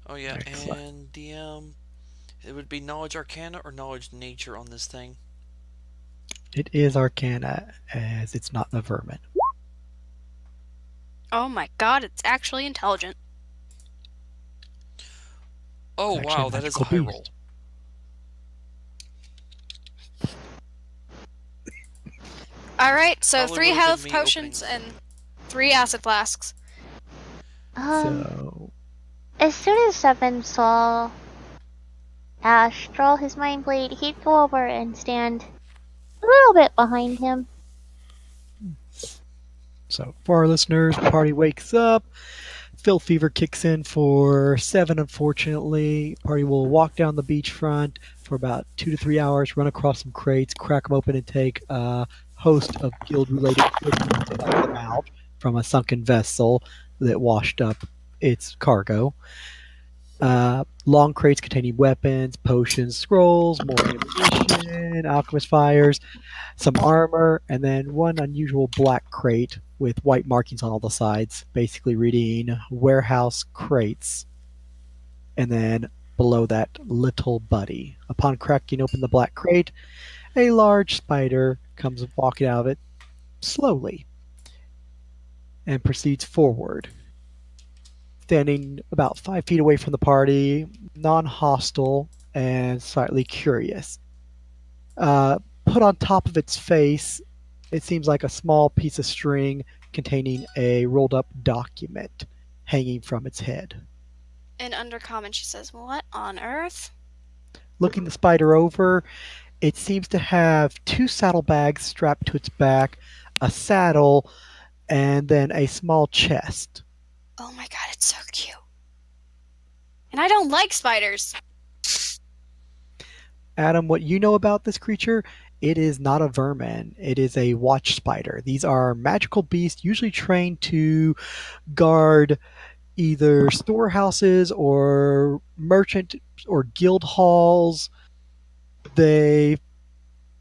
Oh yeah, Excellent. and DM, it would be knowledge arcana or knowledge nature on this thing. It is Arcana, as it's not a vermin. Oh my god, it's actually intelligent. Oh It's actually a wow, that is a magical high roll. beast. Alright, so Probably three would have been health me opening. potions and three acid flasks. Um, So, as soon as Seven saw Ash draw his mind blade, he'd go over and stand a little bit behind him. for our listeners, the party wakes up. Filth fever kicks in for 7, unfortunately. Party will walk down the beachfront for about 2 to 3 hours, run across some crates, crack them open, and take a host of guild-related equipment to help them out from a sunken vessel that washed up its cargo. Long crates containing weapons, potions, scrolls, more ammunition, alchemist fires, some armor, and then one unusual black crate with white markings on all the sides, basically reading warehouse crates. And then below that, little buddy. Upon cracking open the black crate, a large spider comes walking out of it slowly and proceeds forward, standing about 5 feet away from the party, non hostile and slightly curious. Uh, Put on top of its face, it seems like a small piece of string containing a rolled up document hanging from its head. In Undercommon, she says, "What on earth?" Looking the spider over, it seems to have two saddlebags strapped to its back, a saddle, and then a small chest. Oh my god, it's so cute. And I don't like spiders. Adam, what you know about this creature? It is not a vermin. It is a watch spider. These are magical beasts, usually trained to guard either storehouses or merchant or guild halls. They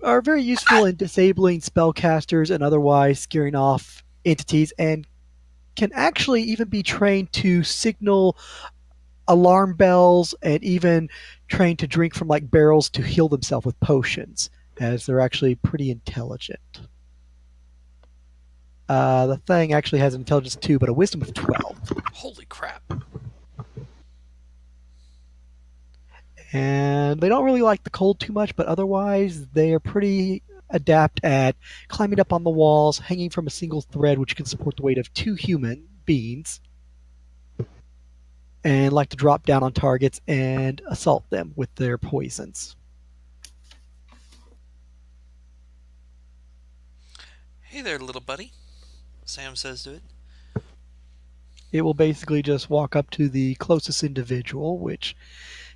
are very useful in disabling spellcasters and otherwise scaring off entities, and can actually even be trained to signal alarm bells and even trained to drink from like barrels to heal themselves with potions, as they're actually pretty intelligent. The thing actually has an intelligence 2, but a wisdom of 12. Holy crap. And they don't really like the cold too much, but otherwise they are pretty adept at climbing up on the walls, hanging from a single thread which can support the weight of two human beings, and like to drop down on targets and assault them with their poisons. Hey there, little buddy, Sam says to it. It will basically just walk up to the closest individual, which,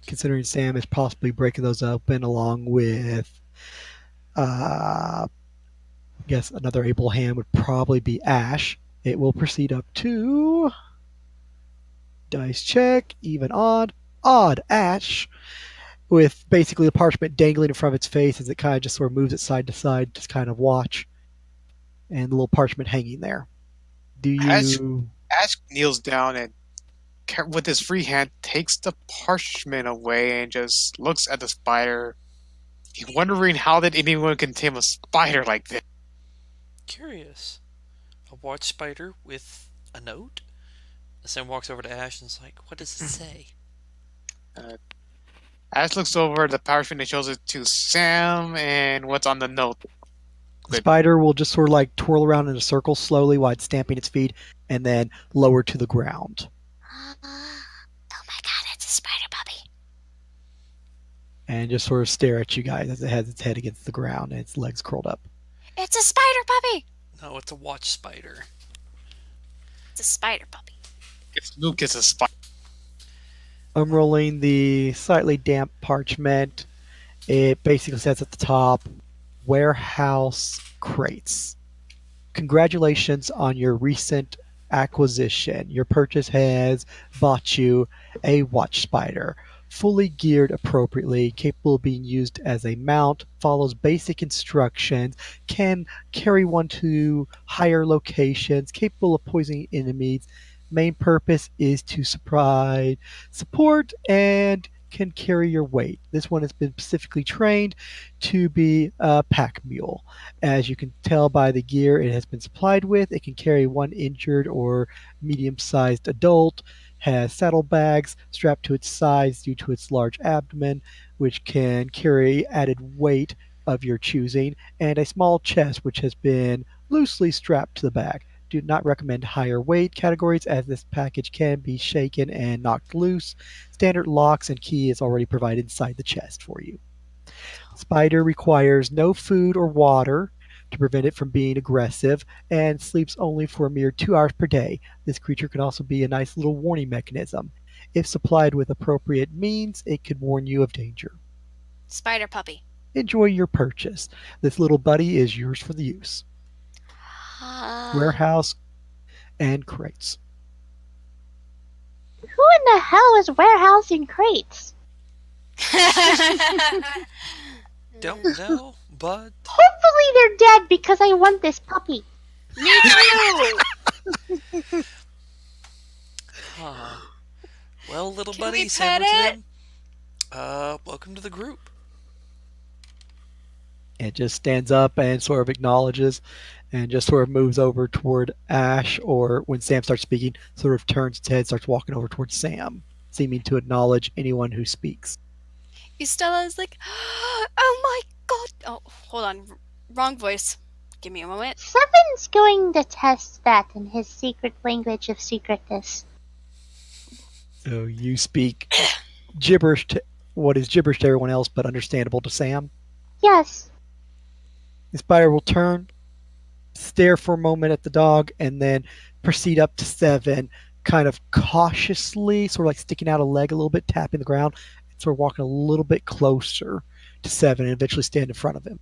considering Sam is possibly breaking those open along with, I guess, another able hand would probably be Ash. It will proceed up to dice check, even odd, odd Ash, with basically the parchment dangling in front of its face as it kind of just sort of moves it side to side, just kind of watch, and the little parchment hanging there. Do Ash you? Ash kneels down and with his free hand takes the parchment away and just looks at the spider, wondering how did anyone contain a spider like this. Curious. A watch spider with a note? Sam walks over to Ash and is like, what does it say? Uh, Ash looks over the parchment and shows it to Sam and what's on the note. The spider will just sort of like twirl around in a circle slowly while it's stamping its feet and then lower to the ground. Oh my god, it's a spider puppy. And just sort of stare at you guys as it has its head against the ground and its legs curled up. It's a spider puppy. No, it's a watch spider. It's a spider puppy. If Luke is a spider. I'm rolling the slightly damp parchment. It basically says at the top, warehouse crates. Congratulations on your recent acquisition. Your purchase has bought you a watch spider, fully geared appropriately, capable of being used as a mount, follows basic instructions, can carry one to higher locations, capable of poisoning enemies, Main purpose is to provide support and can carry your weight. This one has been specifically trained to be a pack mule. As you can tell by the gear it has been supplied with, it can carry one injured or medium sized adult, has saddlebags strapped to its sides due to its large abdomen, which can carry added weight of your choosing, and a small chest which has been loosely strapped to the back. Do not recommend higher weight categories as this package can be shaken and knocked loose. Standard locks and key is already provided inside the chest for you. Spider requires no food or water to prevent it from being aggressive and sleeps only for a mere 2 hours per day. This creature can also be a nice little warning mechanism. If supplied with appropriate means, it could warn you of danger. Spider puppy. Enjoy your purchase. This little buddy is yours for the use. Warehouse and crates. Who in the hell is warehousing crates? Don't know, but Hopefully they're dead because I want this puppy. Me too. huh. Well, little Can buddy, we say pet hello to it? them. Welcome to the group. It just stands up and sort of acknowledges and just sort of moves over toward Ash, or when Sam starts speaking, sort of turns its head, starts walking over towards Sam, seeming to acknowledge anyone who speaks. Estella is like, oh my god. Oh, hold on. Wrong voice. Give me a moment. Seven's going to test that in his secret language of secretness. So you speak gibberish to what is gibberish to everyone else, but understandable to Sam. Yes. The spider will turn, stare for a moment at the dog, and then proceed up to Seven, kind of cautiously, sort of like sticking out a leg a little bit, tapping the ground, and sort of walking a little bit closer to Seven, and eventually stand in front of him.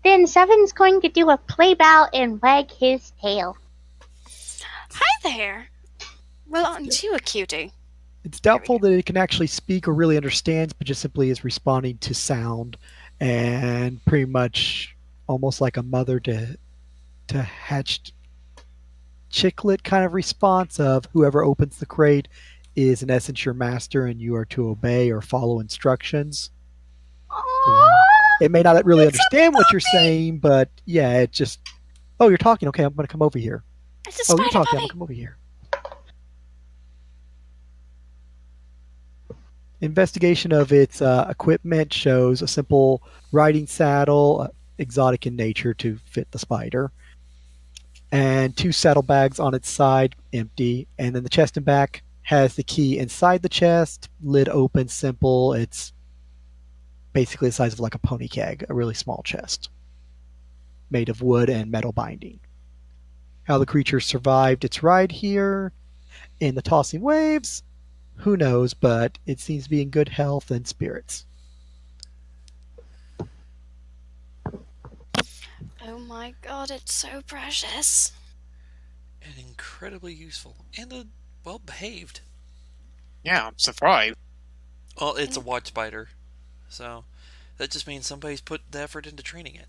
Then Seven's going to do a play bow and wag his tail. Hi there. Well, aren't you a cutie? It's doubtful that it can actually speak or really understands, but just simply is responding to sound, and pretty much almost like a mother to hatched chicklet kind of response of whoever opens the crate is in essence your master and you are to obey or follow instructions. It may not really understand what you're saying, but yeah, it just, oh, you're talking. Okay, I'm going to come over here. It's a Oh, spider you're talking. I'm puppy. going to come over here. Investigation of its equipment shows a simple riding saddle, exotic in nature to fit the spider, and 2 saddlebags on its side, empty, and then the chest and back has the key inside the chest, lid open, simple. It's basically the size of like a pony keg, a really small chest, made of wood and metal binding. How the creature survived its ride here in the tossing waves, who knows, but it seems to be in good health and spirits. Oh my god, it's so precious. And incredibly useful. And well behaved. Yeah, I'm surprised. Well, it's a watch spider. So that just means somebody's put the effort into training it.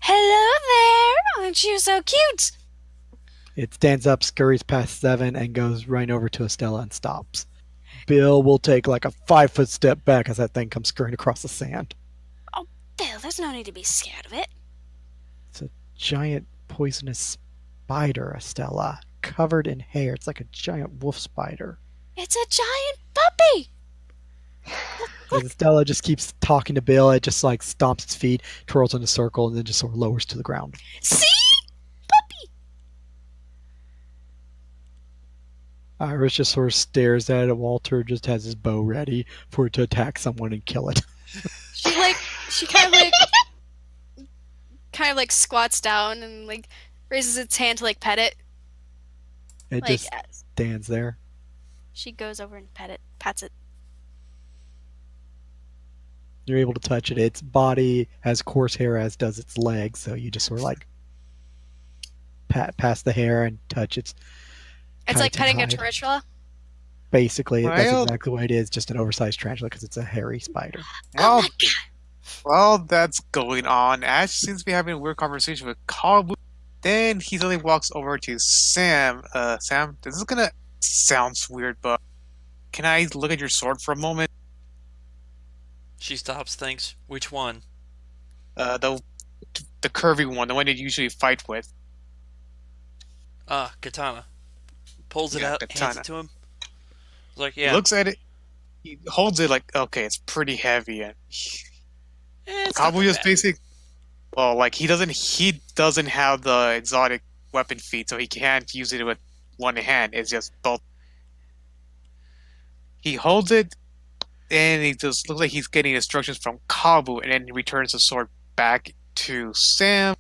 Hello there. Aren't you so cute? It stands up, scurries past Seven, and goes right over to Estella and stops. Bill will take like a 5-foot step back as that thing comes scurrying across the sand. Bill, there's no need to be scared of it. It's a giant poisonous spider, Estella, covered in hair. It's like a giant wolf spider. It's a giant puppy. As Estella just keeps talking to Bill, it just like stomps its feet, twirls in a circle, and then just sort of lowers to the ground. See? Puppy. Iris just sort of stares at it. Walter just has his bow ready for it to attack someone and kill it. She kind of like squats down and like raises its hand to like pet it. It Like just as stands there. she goes over and pats it. You're able to touch it. Its body has coarse hair, as does its legs, so you just sort of like pat past the hair and touch its. It's like petting a hide. tarantula. Basically, that's Well- exactly what it is. Just an oversized tarantula because it's a hairy spider. Oh Well, my god. well, that's going on. Ash seems to be having a weird conversation with Kabu. Then he suddenly walks over to Sam. Sam, this is gonna sounds weird, but can I look at your sword for a moment? She stops, thinks, which one? The curvy one, the one you usually fight with. Ah, katana. Pulls it Yeah, out, hands katana. it to him. Like, He yeah, looks at it. He holds it like, okay, it's pretty heavy, and it's not that Kabuya's bad. basic. Well, like he doesn't have the exotic weapon feat, so he can't use it with one hand. It's just both. He holds it, and he just looks like he's getting instructions from Kabu, and then he returns the sword back to Sam.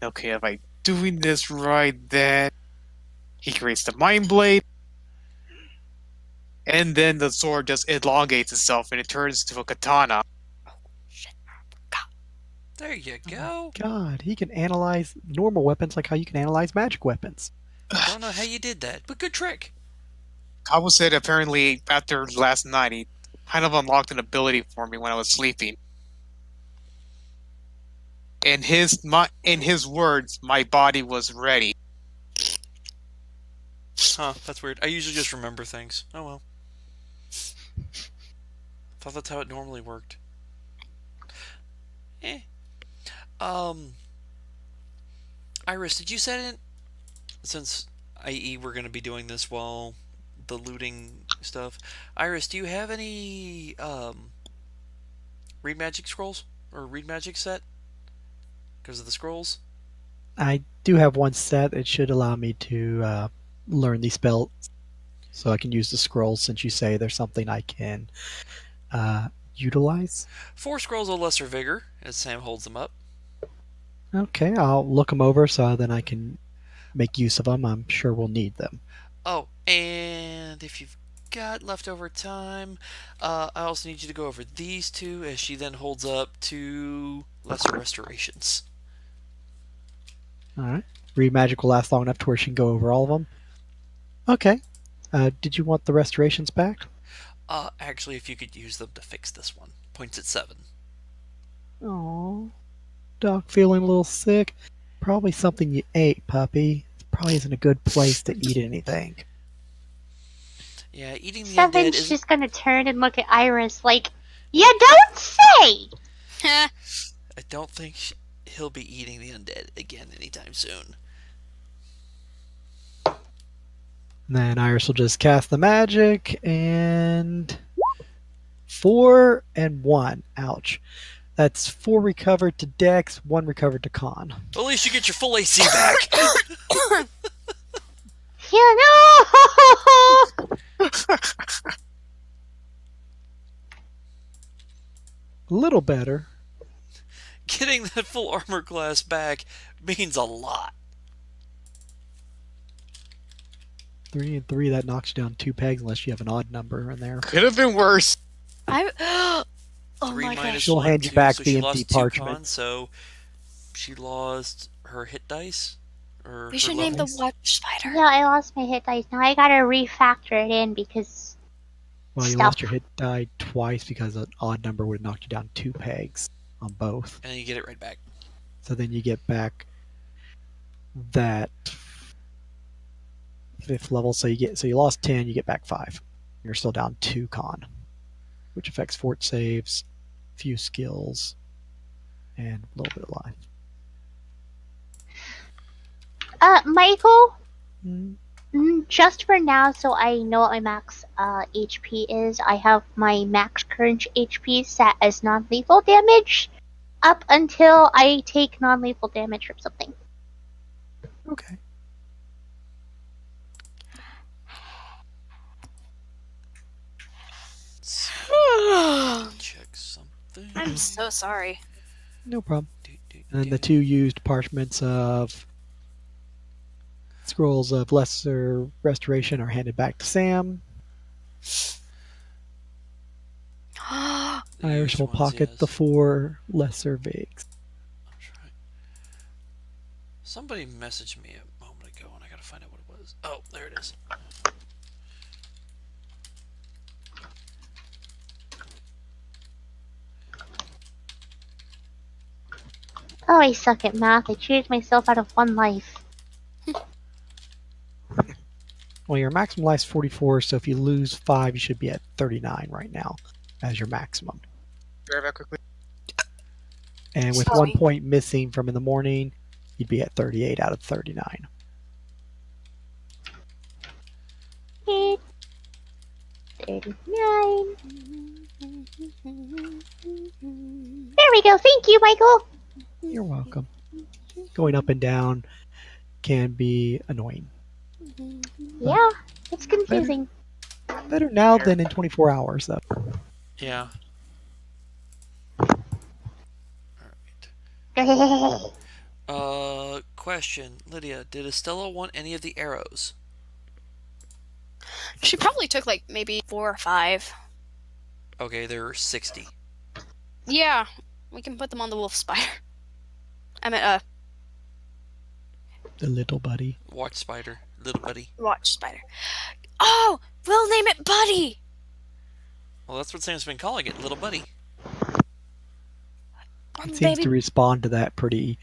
Okay, am I doing this right? Then he creates the mind blade, and then the sword just elongates itself, and it turns to a katana. There you Oh go. my God, he can analyze normal weapons like how you can analyze magic weapons. Don't know how you did that, but good trick. Kabu said apparently after last night he kind of unlocked an ability for me when I was sleeping. In his words, my body was ready. Huh, that's weird. I usually just remember things. Oh well. Thought that's how it normally worked. Eh. Iris, did you set it? Since, i.e., we're going to be doing this while the looting stuff. Iris, do you have any, read magic scrolls? Or read magic set? Because of the scrolls? I do have one set. It should allow me to learn these spells, so I can use the scrolls. Since you say there's something I can utilize. 4 scrolls of lesser vigor, as Sam holds them up. Okay, I'll look them over so then I can make use of them. I'm sure we'll need them. Oh, and if you've got leftover time, I also need you to go over these 2 as she then holds up 2 lesser restorations. All right. Read magic will last long enough to where she can go over all of them. Okay. Did you want the restorations back? Actually, if you could use them to fix this one. Points at 7. Oh, Doc feeling a little sick. Probably something you ate, puppy. It probably isn't a good place to eat anything. Yeah, eating the undead Seven's isn't... just gonna turn and look at Iris like, you don't say! I don't think he'll be eating the undead again anytime soon. Then Iris will just cast the magic and 4 and 1. Ouch. That's 4 recovered to Dex, 1 recovered to Con. Well, at least you get your full AC back. You know! A little better. Getting that full armor class back means a lot. 3 and 3, that knocks you down 2 pegs unless you have an odd number in there. Could have been worse. Oh 3 my minus gosh. She'll 1, hand you 2, back so the she empty lost 2 parchment. con, so she lost her hit dice. Or We her should name the levels. watch spider. No, I lost my hit dice. Now I gotta refactor it in because Well, you Stuff. lost your hit die twice because an odd number would have knocked you down 2 pegs on both. And then you get it right back. So then you get back that 5th level. So you lost 10, you get back 5. You're still down 2 con, which affects fort saves, few skills, and a little bit of life. Michael, Mm, just for now, so I know what my max HP is, I have my max current HP set as non-lethal damage up until I take non-lethal damage from something. okay. Check something. I'm so sorry. No problem. And then the 2 used parchments of scrolls of lesser restoration are handed back to Sam. The Irish used will ones, pocket yes. the 4 lesser Vigs. That's right. Somebody messaged me a moment ago and I gotta find out what it was. Oh, there it is. Oh, I suck at math. I cheated myself out of 1 life. Well, your maximum life's 44, so if you lose 5, you should be at 39 right now as your maximum. Very quickly. And with 1 Sorry. point missing from in the morning, you'd be at 38 out of 39. 39. There we go. Thank you, Michael. You're welcome. Going up and down can be annoying. Yeah, it's confusing. Better now than in 24 hours, though. Yeah. Alright. Question. Lydia, did Estella want any of the arrows? She probably took like maybe 4 or 5. Okay, there are 60. Yeah, we can put them on the wolf spider. I meant The little buddy. Watch spider, little buddy. watch spider. Oh, we'll name it Buddy. Well, that's what Sam's been calling it, little buddy. Or It seems maybe to respond to that pretty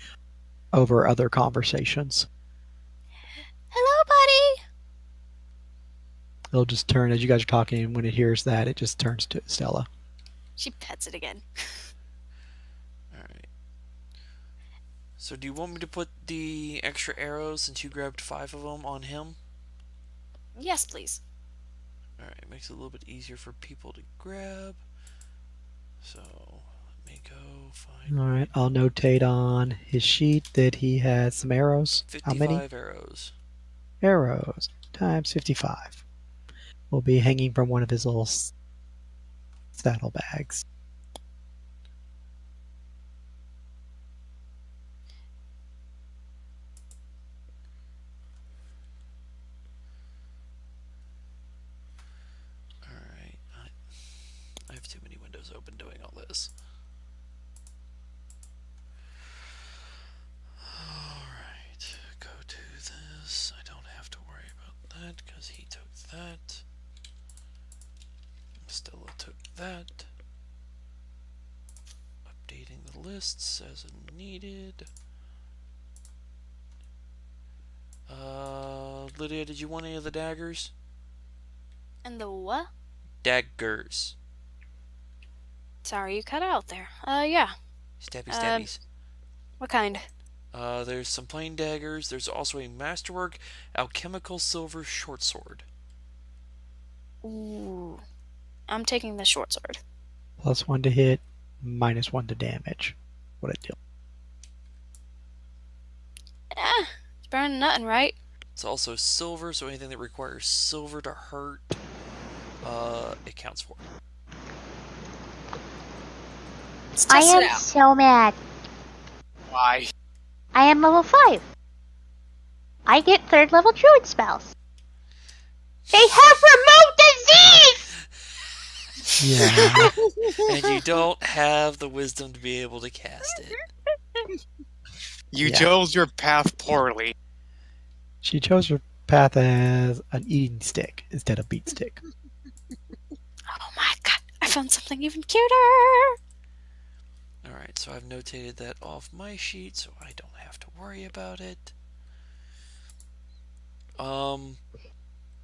over other conversations. hello, Buddy. It'll just turn, as you guys are talking, and when it hears that, it just turns to Stella. She pets it again. Alright. So do you want me to put the extra arrows, since you grabbed 5 of them, on him? Yes, please. Alright, makes it a little bit easier for people to grab. So, let me go find Alright, I'll notate on his sheet that he has some arrows. How 55 many? arrows. Arrows times 55 will be hanging from one of his little saddlebags. Alright, I have too many windows open doing all this. Alright, go to this. I don't have to worry about that because he took that. Stella took that. Updating the lists as needed. Lydia, did you want any of the daggers? And the what? Daggers. Sorry, you cut out there. Yeah. Stabby Um, stabbies. What kind? There's some plain daggers. There's also a masterwork alchemical silver short sword. Ooh. I'm taking the short sword. +1 to hit, -1 to damage. What I do. It's better than nothing, right? It's also silver, so anything that requires silver to hurt, it counts for. Let's I test it am out. so mad. Why? I am level 5. I get 3rd level druid spells. They have remote disease! Yeah. And you don't have the wisdom to be able to cast it. You Yeah. chose your path poorly. She chose her path as an eating stick instead of beat stick. Oh my god, I found something even cuter! Alright, so I've notated that off my sheet, so I don't have to worry about it.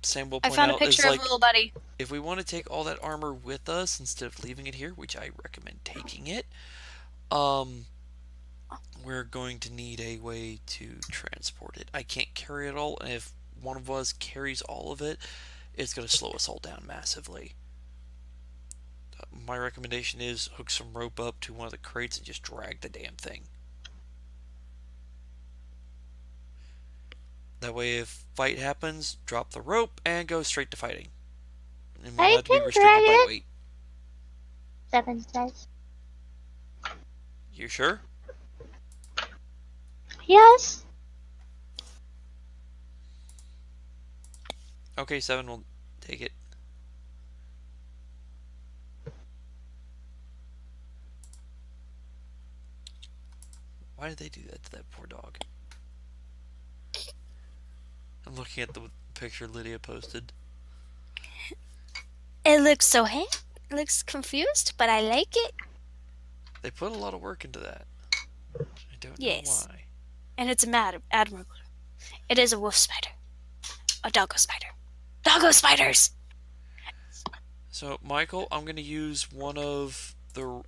Sam will I point found a out is picture like, of little Buddy. if we want to take all that armor with us instead of leaving it here, which I recommend taking it, we're going to need a way to transport it. I can't carry it all, and if one of us carries all of it, it's going to slow us all down massively. My recommendation is hook some rope up to one of the crates and just drag the damn thing. That way, if fight happens, drop the rope and go straight to fighting. And we'll I have to be can restricted drag by it. weight. 7 says. You sure? Yes. Okay, 7 will take it. Why did they do that to that poor dog? I'm looking at the picture Lydia posted. It looks so It looks confused, but I like it. They put a lot of work into that. I don't Yes. know why. And it's admirable. It is a wolf spider. A doggo spider. Doggo spiders! So, Michael, I'm going to use one of the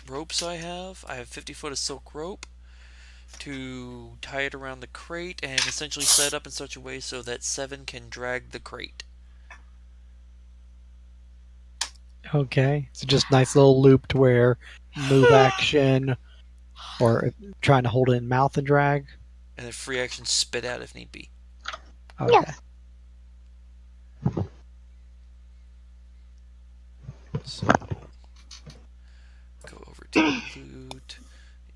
ropes I have. I have 50 foot of silk rope to tie it around the crate and essentially set it up in such a way so that 7 can drag the crate. Okay. So just nice little loop to where move action or trying to hold it in mouth and drag. And then free action spit out if need be. Okay. Yes. So, go over to loot.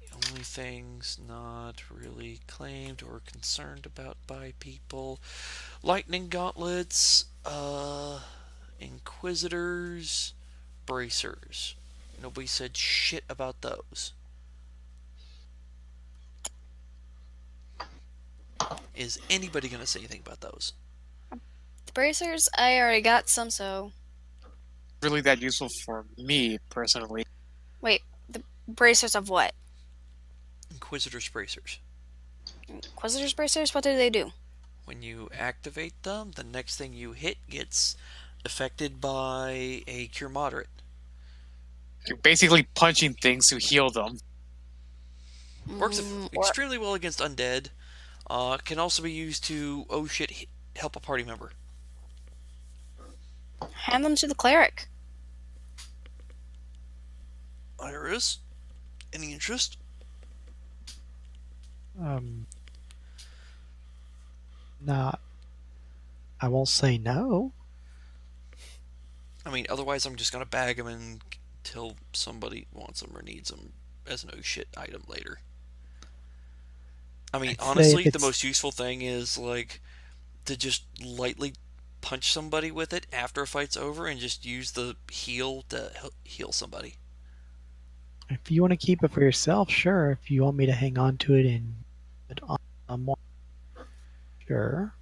The only things not really claimed or concerned about by people. Lightning gauntlets, inquisitors, bracers. Nobody said shit about those. Is anybody going to say anything about those? The bracers, I already got some, so... Really that useful for me personally. Wait, the bracers of what? Inquisitor's bracers. Inquisitor's bracers? What do they do? When you activate them, the next thing you hit gets affected by a cure moderate. You're basically punching things to heal them. Works Or extremely well against undead. Can also be used to, oh shit, help a party member. hand them to the cleric. Iris, any interest? Not. I won't say no. I mean, otherwise I'm just gonna bag them until somebody wants them or needs them as an oh shit item later. I mean, I'd say honestly, if the it's- most useful thing is like to just lightly punch somebody with it after a fight's over and just use the heal to heal somebody. If you want to keep it for yourself, sure. If you want me to hang on to it and put it on someone, sure.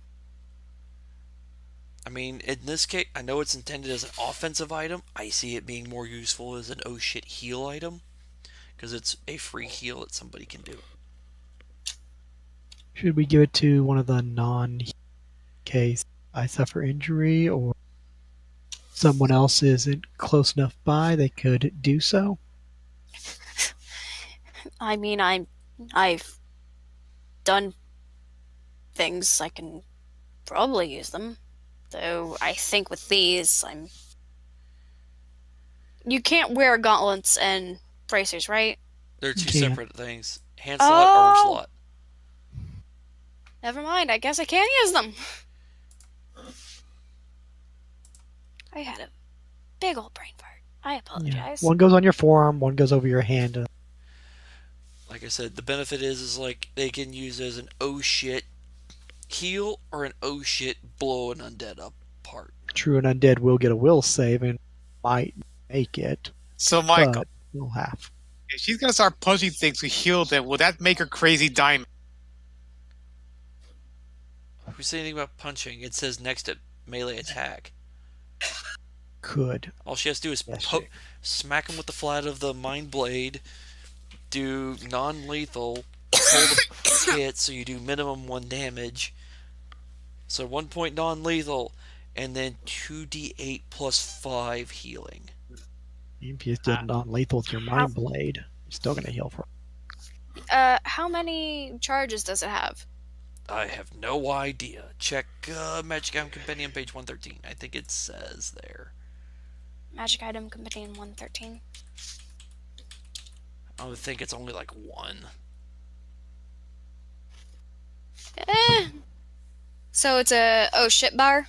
I mean, in this case, I know it's intended as an offensive item. I see it being more useful as an oh shit heal item because it's a free heal that somebody can do. Should we give it to one of the non-case I suffer injury or someone else isn't close enough by they could do so? I mean, I've done things. I can probably use them. Though I think with these, you can't wear gauntlets and bracers, right? They're two Can. separate things. Hand slot, arm Oh! slot. Never mind, I guess I can use them. I had a big old brain fart. I Yeah. apologize. One goes on your forearm, one goes over your hand. Like I said, the benefit is like they can use as an oh shit heal or an oh shit blow an undead apart. True, an undead will get a will save and might make it, So Michael, but we'll have. if she's gonna start punching things to heal them, will that make her crazy diamond? Who said anything about punching? It says next to melee attack. Could. All she has to do is Yes, smack him with the flat of the mind blade, do non-lethal, hold a hit so you do minimum 1 damage. So 1 point non-lethal, and then 2d8 plus 5 healing. Even if you did non-lethal with your mind blade, you're still gonna heal for. How many charges does it have? I have no idea. Check Magic Item Compendium, page 113. I think it says there. Magic item companion 113. I would think it's only like 1. So it's a oh shit bar?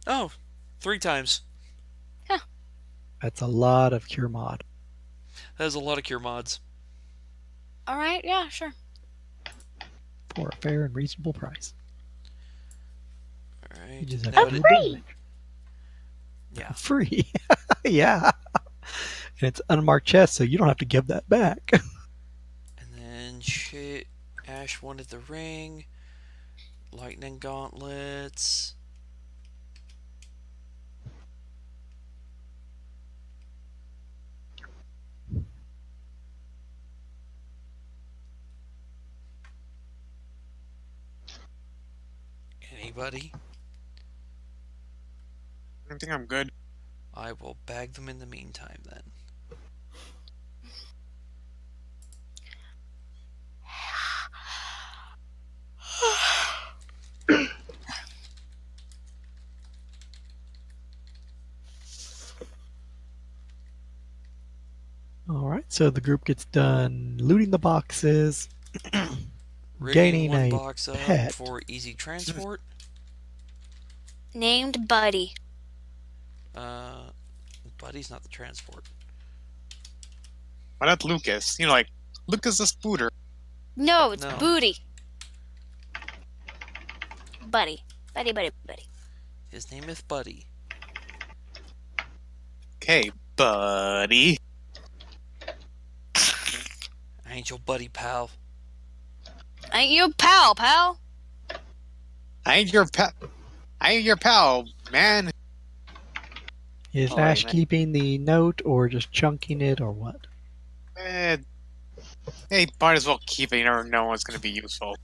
Oh, 3 times. That's a lot of cure mod That is a lot of cure mods. Alright, yeah, sure. for a fair and reasonable price. You Alright. just have Now to it- do free. damage. Yeah. Free. Yeah. And it's unmarked chest, so you don't have to give that back. And then shit. Ash wanted the ring. Lightning gauntlets. Anybody? I think I'm good. I will bag them in the meantime then. All right, so the group gets done looting the boxes, Rigging gaining one a box up pet. for easy transport. Named Buddy. Buddy's not the transport. Why not Lucas? You know, like, Lucas the Spooter. No, it's No. Booty. Buddy. Buddy, buddy, buddy. His name is Buddy. Okay, buddy. I ain't your buddy, pal. Ain't you a pal, pal? I ain't your pal, man. Is Alright, Ash man. keeping the note or just chunking it or what? Eh, hey, might as well keep it. You never know what's going to be useful.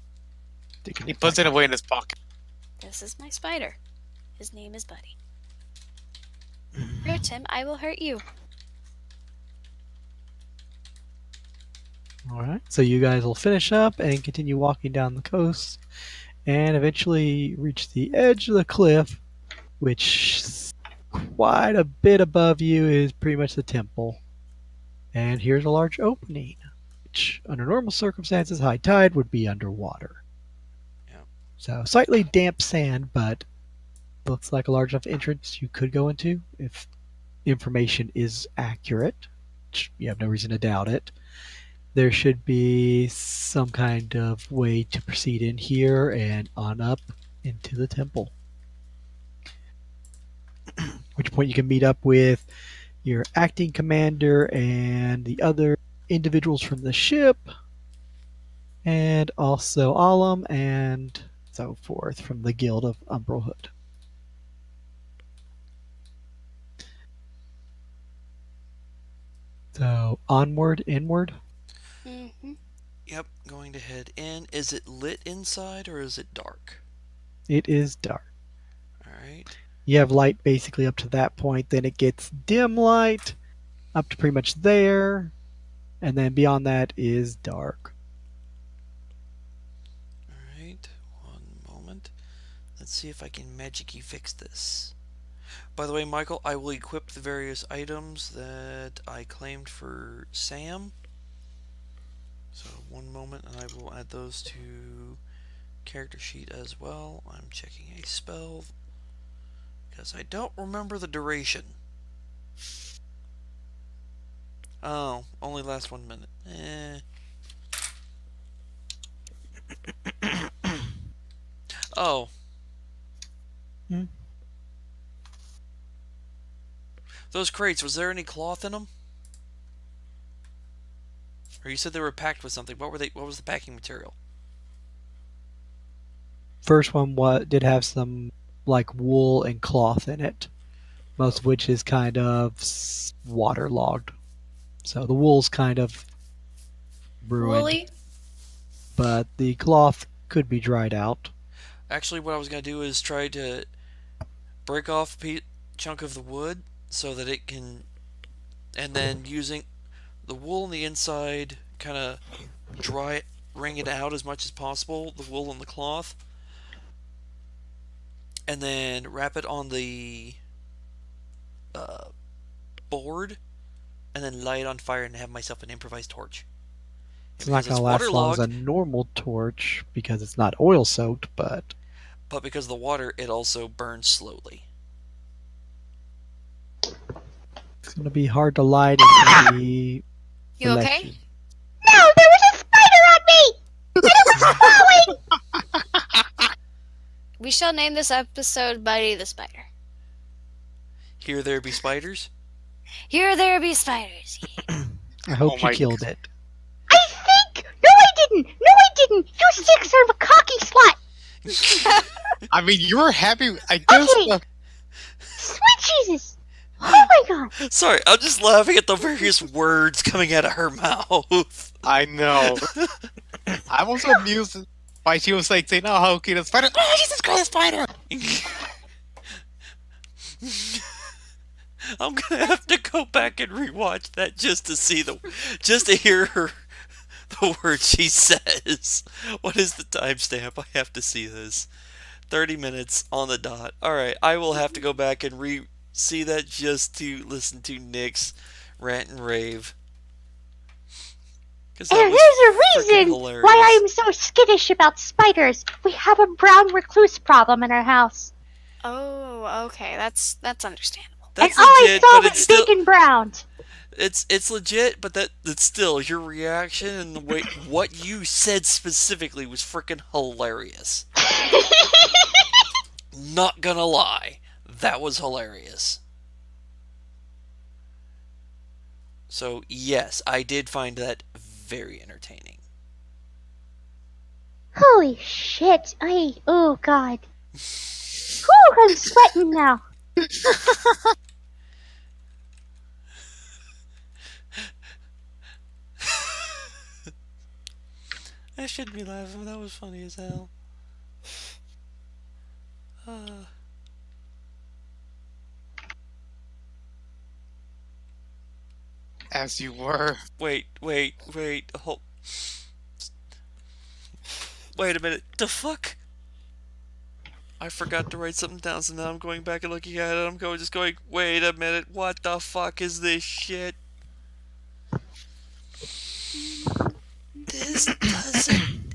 Sticking He it puts back. it away in his pocket. This is my spider. His name is Buddy. Hurt him, I will hurt you. All right, so you guys will finish up and continue walking down the coast, and eventually reach the edge of the cliff, which quite a bit above you is pretty much the temple. And here's a large opening, which under normal circumstances, high tide would be underwater. Yeah. So slightly damp sand, but looks like a large enough entrance you could go into if information is accurate, which you have no reason to doubt it. There should be some kind of way to proceed in here and on up into the temple. At which point you can meet up with your acting commander and the other individuals from the ship, and also Alam and so forth from the Guild of Umbralhood. So onward, inward. Mm-hmm. Yep, going to head in. Is it lit inside or is it dark? It is dark. Alright. You have light basically up to that point, then it gets dim light up to pretty much there, and then beyond that is dark. Alright, one moment. Let's see if I can magic-y fix this. By the way, Michael, I will equip the various items that I claimed for Sam. So one moment, and I will add those to character sheet as well. I'm checking a spell because I don't remember the duration. Oh, only lasts 1 minute. Oh. Hmm. Those crates, was there any cloth in them? Or you said they were packed with something. What were they? What was the packing material? First one did have some like wool and cloth in it, most of which is kind of waterlogged. So the wool's kind of ruined, Wooly? but the cloth could be dried out. Actually, what I was going to do is try to break off a chunk of the wood so that it can, and then using the wool on the inside, kind of wring it out as much as possible, the wool and the cloth, and then wrap it on the board, and then light it on fire and have myself an improvised torch. It's not going to last as long as a normal torch because it's not oil soaked, but because of the water, it also burns slowly. it's going to be hard to light. It's going to be You okay? No, there was a spider on me! And it was crawling! We shall name this episode Buddy the Spider. Here there be spiders. Here there be spiders. I hope Oh you my killed it. I think! No, I didn't! No, I didn't! You six are a cocky slut! I mean, you were happy. I guess. Okay. Sweet Jesus! Oh my god! Sorry, I'm just laughing at the various words coming out of her mouth. I know. I'm also amused by she was like saying, "Oh, how cute a spider!" Oh, Jesus Christ, spider! I'm gonna have to go back and rewatch that just to hear the word she says. What is the timestamp? I have to see this. 30 minutes on the dot. Alright, I will have to go back and see that just to listen to Nick's rant and rave. Because And that was there's a freaking reason hilarious. why I'm so skittish about spiders. We have a brown recluse problem in our house. Oh, okay. That's understandable. That's and all legit, I saw but was it's still big and brown. it's legit, but it's still your reaction and the way what you said specifically was freaking hilarious. Not gonna lie, that was hilarious. So yes, I did find that very entertaining. Holy shit. Oh god. Whew, I'm sweating now. I shouldn't be laughing. That was funny as hell. As you were. Wait. Hold. Wait a minute. The fuck? I forgot to write something down, so now I'm going back and looking at it. I'm just going, wait a minute. What the fuck is this shit? This doesn't.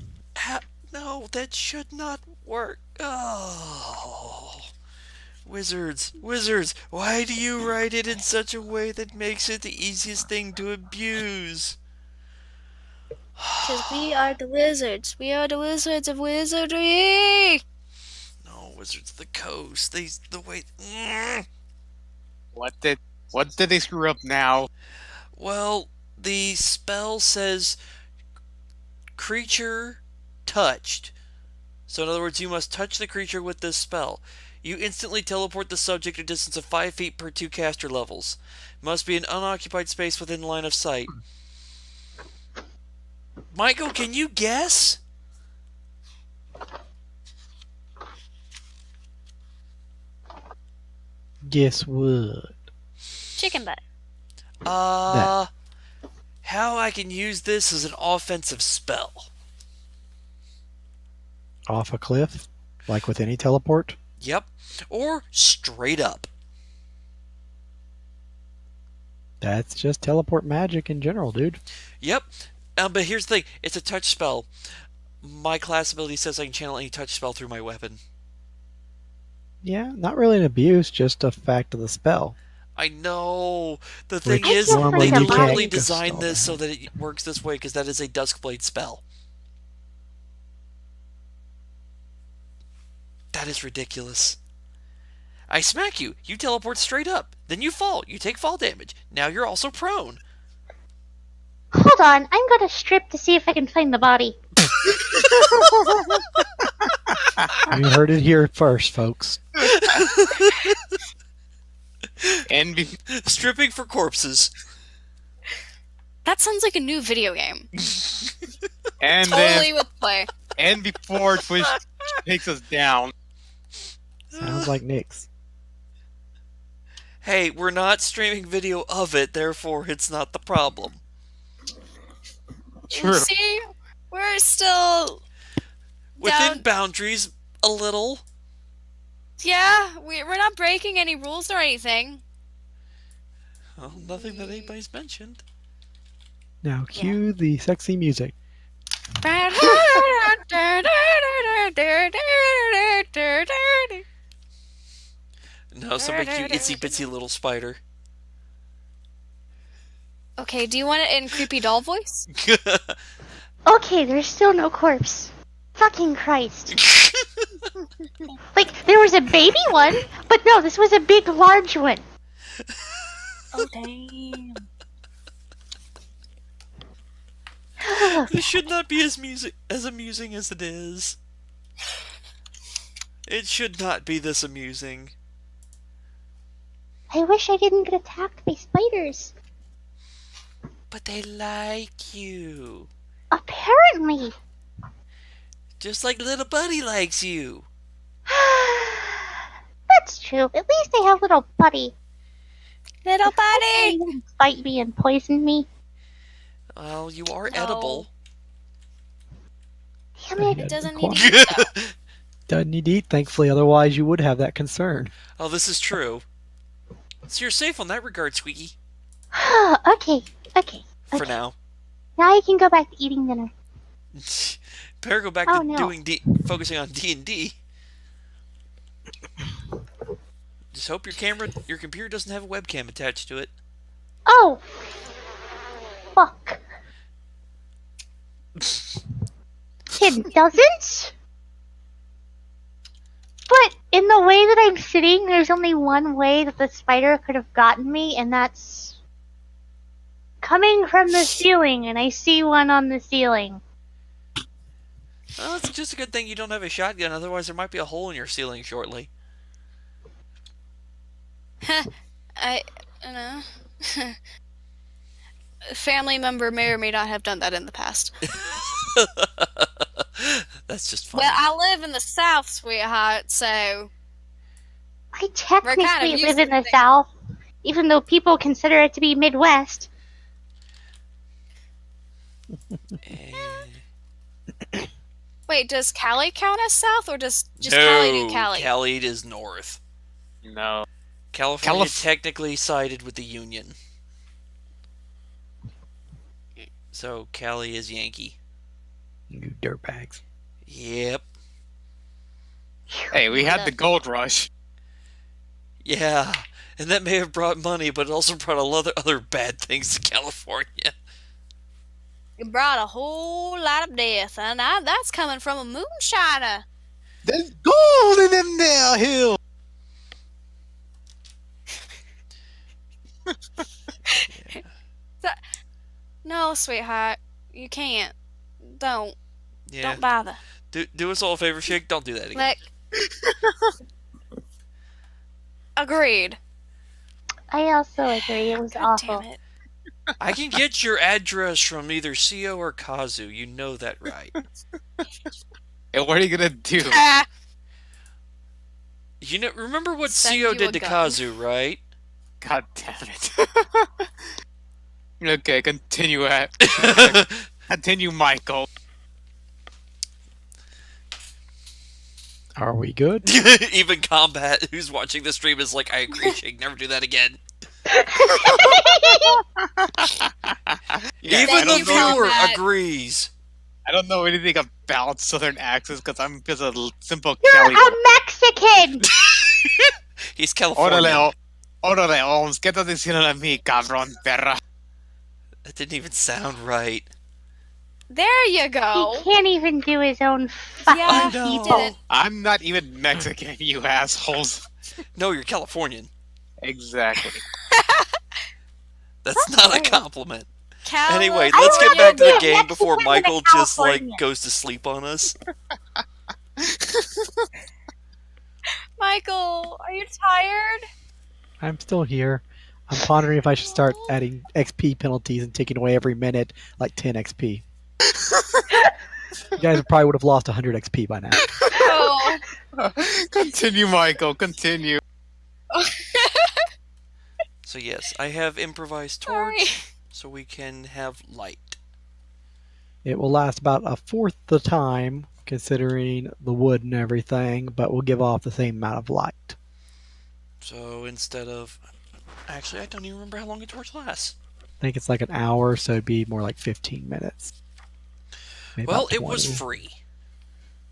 No, that should not work. Oh. Wizards, why do you write it in such a way that makes it the easiest thing to abuse? Because we are the wizards. We are the wizards of wizardry. No, Wizards of the Coast. The way. What did they screw up now? Well, the spell says creature touched. So in other words, you must touch the creature with this spell. You instantly teleport the subject a distance of 5 feet per 2 caster levels. Must be an unoccupied space within line of sight. Michael, can you guess? Guess what? Chicken butt. How I can use this as an offensive spell. Off a cliff? Like with any teleport? Yep. Or straight up. That's just teleport magic in general, dude. Yep. But here's the thing. It's a touch spell. My class ability says I can channel any touch spell through my weapon. Yeah, not really an abuse, just a fact of the spell. I know. The thing Which is, normally they you deliberately can't designed install this so that. that it works this way because that is a Duskblade spell. That is ridiculous. I smack you. You teleport straight up. Then you fall. You take fall damage. Now you're also prone. Hold on, I'm gonna strip to see if I can find the body. You heard it here first, folks. And Stripping for corpses. That sounds like a new video game. then Totally would play. and before Twitch takes us down. Sounds like Nick's. Hey, we're not streaming video of it, therefore it's not the problem. True. See? We're still Within down. boundaries, a little. Yeah, we're not breaking any rules or anything. Well, nothing that anybody's mentioned. Now cue the sexy music. No, some cute itsy bitsy little spider. Okay, do you want it in creepy doll voice? Okay, there's still no corpse. Fucking Christ. Like, there was a baby one, but no, this was a big, large one. Oh, damn. This should not be as amusing as it is. It should not be this amusing. I wish I didn't get attacked by spiders. But they like you. Apparently. Just like little buddy likes you. That's true. At least they have little buddy. Little Okay, buddy! you didn't bite me and poison me. Well, you are No. edible. Damn But he it. It doesn't require- need to eat, though. Doesn't need to eat, thankfully, otherwise you would have that concern. Oh, this is true. So you're safe on that regard, Squeaky. Okay. For now. Now I can go back to eating dinner. Better go back Oh, to no. focusing on D&D. Just hope your computer doesn't have a webcam attached to it. Oh! Fuck. It doesn't? But in the way that I'm sitting, there's only one way that the spider could have gotten me, and that's coming from the ceiling, and I see one on the ceiling. Well, it's just a good thing you don't have a shotgun, otherwise there might be a hole in your ceiling shortly. I don't know. A family member may or may not have done that in the past. That's just funny. Well, I live in the South, sweetheart, so I technically kind of used live to in the things. South, even though people consider it to be Midwest. Wait, does Cali count as South, or does just no, Cali do Cali? Cali is north. No. California technically sided with the Union. So Cali is Yankee. You dirtbags. Yep. Hey, we had the gold rush. Yeah. And that may have brought money, but it also brought a lot of other bad things to California. It brought a whole lot of death, and that's coming from a moonshiner. There's gold in them there hills. No, sweetheart, you can't. Don't Yeah. bother. Do us all a favor, Shake. Don't do that again. Agreed. I also agree, it was God awful. damn it. I can get your address from either CO or Kazu. You know that, right? And what are you gonna do? Ah, You know, remember what Send CO you did a to gun. Kazu, right? God damn it. Okay, continue continue, Michael. Are we good? Even Combat, who's watching the stream, is like, I agree, Shake. Never do that again. Yeah, Even I the don't know- viewer Combat. agrees. I don't know anything about Southern accents because I'm just a simple You're Cali. a Mexican! He's Californian. Órale, Holmes, ¿qué estás diciendo de mí, cabrón, perra? That didn't even sound right. there you He go. can't even do his own fucking Yeah, he people. did it. I'm not even Mexican, you assholes. No, you're Californian. Exactly. That's not a compliment. California. Anyway, let's get back to the Yeah, game before Mexican and a Michael just like Californian. goes to sleep on us. Michael, are you tired? I'm still here. I'm pondering if I should start adding XP penalties and taking away every minute like 10 XP. You guys probably would have lost 100 XP by now. Oh. Continue, Michael, continue. So yes, I have improvised Sorry. torch, so we can have light. It will last about a fourth the time, considering the wood and everything, but will give off the same amount of light. So instead of... Actually, I don't even remember how long a torch lasts. I think it's like an hour, so it'd be more like 15 minutes. Maybe Well, about it was 20. free.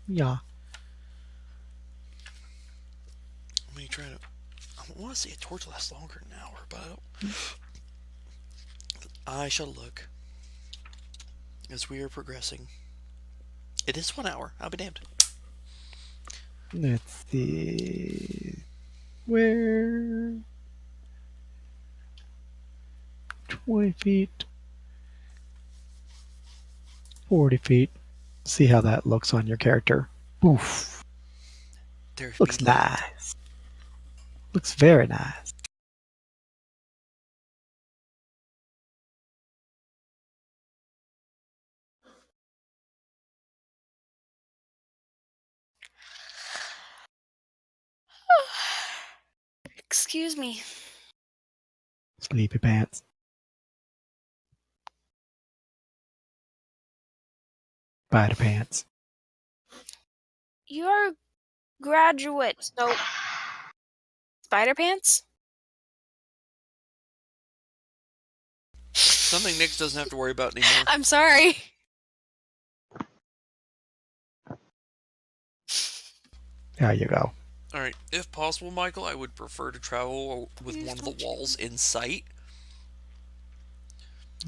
Yeah. Let me try to... I want to say a torch lasts longer than an hour, but I don't... I shall look. As we are progressing. It is 1 hour. I'll be damned. Let's see. Where? 20 feet. 40 feet. See how that looks on your character. Oof. There Looks be light. nice. Looks very nice. Excuse me. Sleepy pants. Spider pants. You're a graduate, so spider pants? Something Nick doesn't have to worry about anymore. I'm sorry. There you go. Alright, if possible, Michael, I would prefer to travel with one of the walls in sight.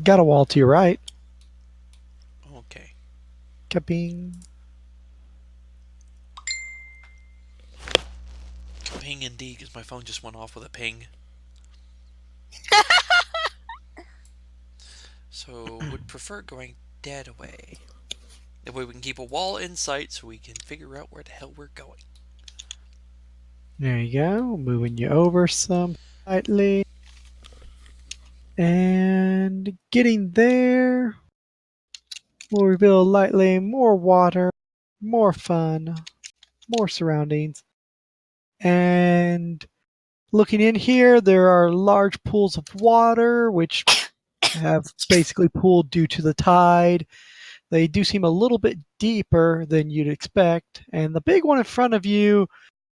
Got a wall to your right. Okay. Kabing. Ping indeed, because my phone just went off with a ping. So, would prefer going dead away. That way we can keep a wall in sight so we can figure out where the hell we're going. There you go. Moving you over some slightly. And getting there. We'll reveal lightly more water, more fun, more surroundings. And looking in here, there are large pools of water which have basically pooled due to the tide. They do seem a little bit deeper than you'd expect, and the big one in front of you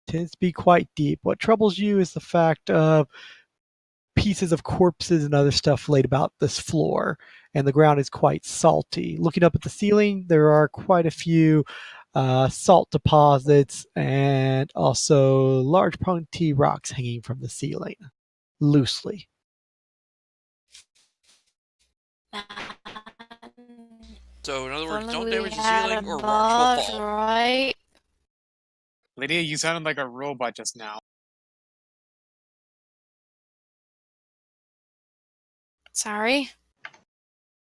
tends to be quite deep. What troubles you is the fact of pieces of corpses and other stuff laid about this floor, and the ground is quite salty. Looking up at the ceiling, there are quite a few salt deposits and also large pointy rocks hanging from the ceiling, loosely. So, in other words, If don't only we damage the had ceiling a or rocks boss, will fall. right? Lydia, you sounded like a robot just now. Sorry.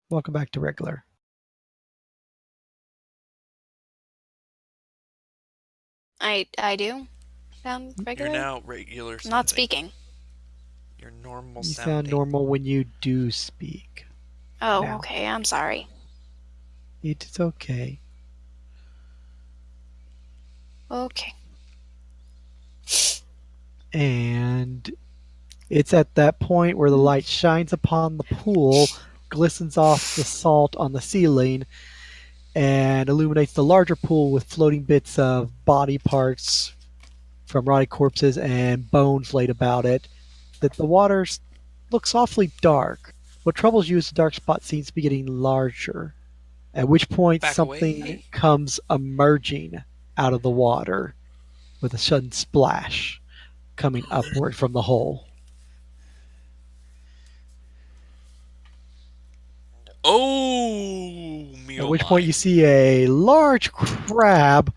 Welcome back to regular. I do sound You're regular. now regular I'm sounding. not speaking. You're normal You sounding. sound normal when you do speak. Oh, Now. okay. I'm sorry. It is okay. Okay. And it's at that point where the light shines upon the pool, glistens off the salt on the ceiling, and illuminates the larger pool with floating bits of body parts from rotting corpses and bones laid about it, that the water looks awfully dark. What troubles you is the dark spot seems to be getting larger, at which point Back something away. comes emerging out of the water with a sudden splash coming upward from the hole. Oh, me At oh which my. point you see a large crab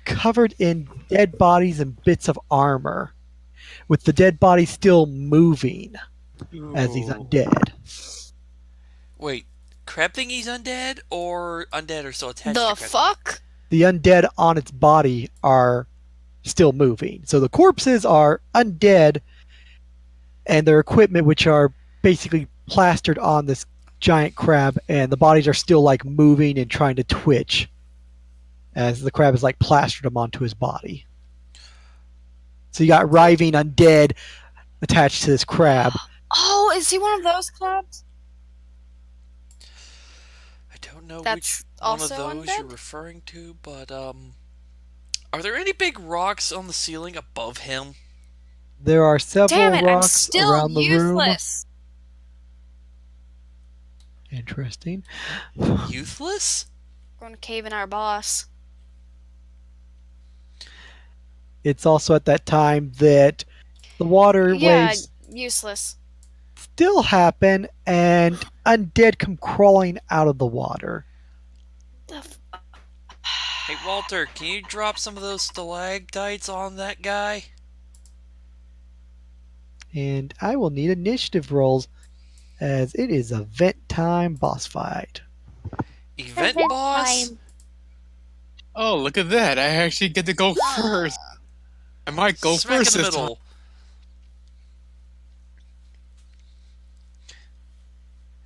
covered in dead bodies and bits of armor, with the dead body still moving as he's Ooh. undead. Wait, crab thingy's undead or undead are still attached The to crab? fuck? The undead on its body are still moving. So the corpses are undead, and their equipment, which are basically plastered on this giant crab, and the bodies are still like moving and trying to twitch as the crab has like plastered them onto his body. So you got writhing undead attached to this crab. Oh, is he one of those crabs? I don't know That's which one of also those undead? you're referring to, but are there any big rocks on the ceiling above him? There are several Damn it! I'm rocks still around the room. useless. Interesting. Youthless? Going to cave in our boss. It's also at that time that the water Yeah, waves useless. still happen and undead come crawling out of the water. The f- Hey Walter, can you drop some of those stalactites on that guy? And I will need initiative rolls as it is event time boss fight. Event Event boss? time. Oh, look at that. I actually get to go first. I might go Smack first in the this time. middle.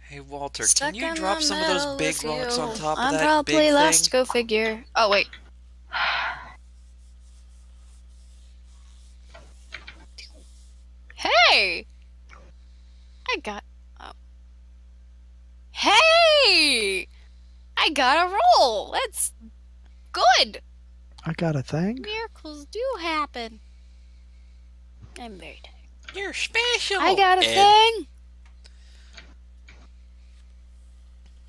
Hey Walter, Stuck can you in drop the some of those middle big with rocks you. on top of I'm that probably big last to thing? go figure. Oh wait. Hey! I got. Oh. Hey! I got a roll. That's good. I got a thing. Miracles do happen. I'm very tired. You're special. I got a Ed. thing.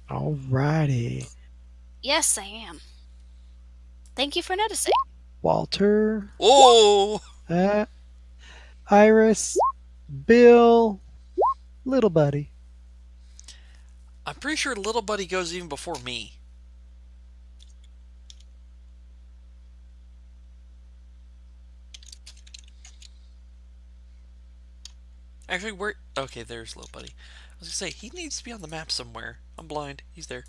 Alrighty. Yes, I am. Thank you for noticing. Walter, Oh, Iris, Bill, little buddy. I'm pretty sure little buddy goes even before me. Actually, where? Okay, there's little buddy. I was gonna say he needs to be on the map somewhere. I'm blind. He's there.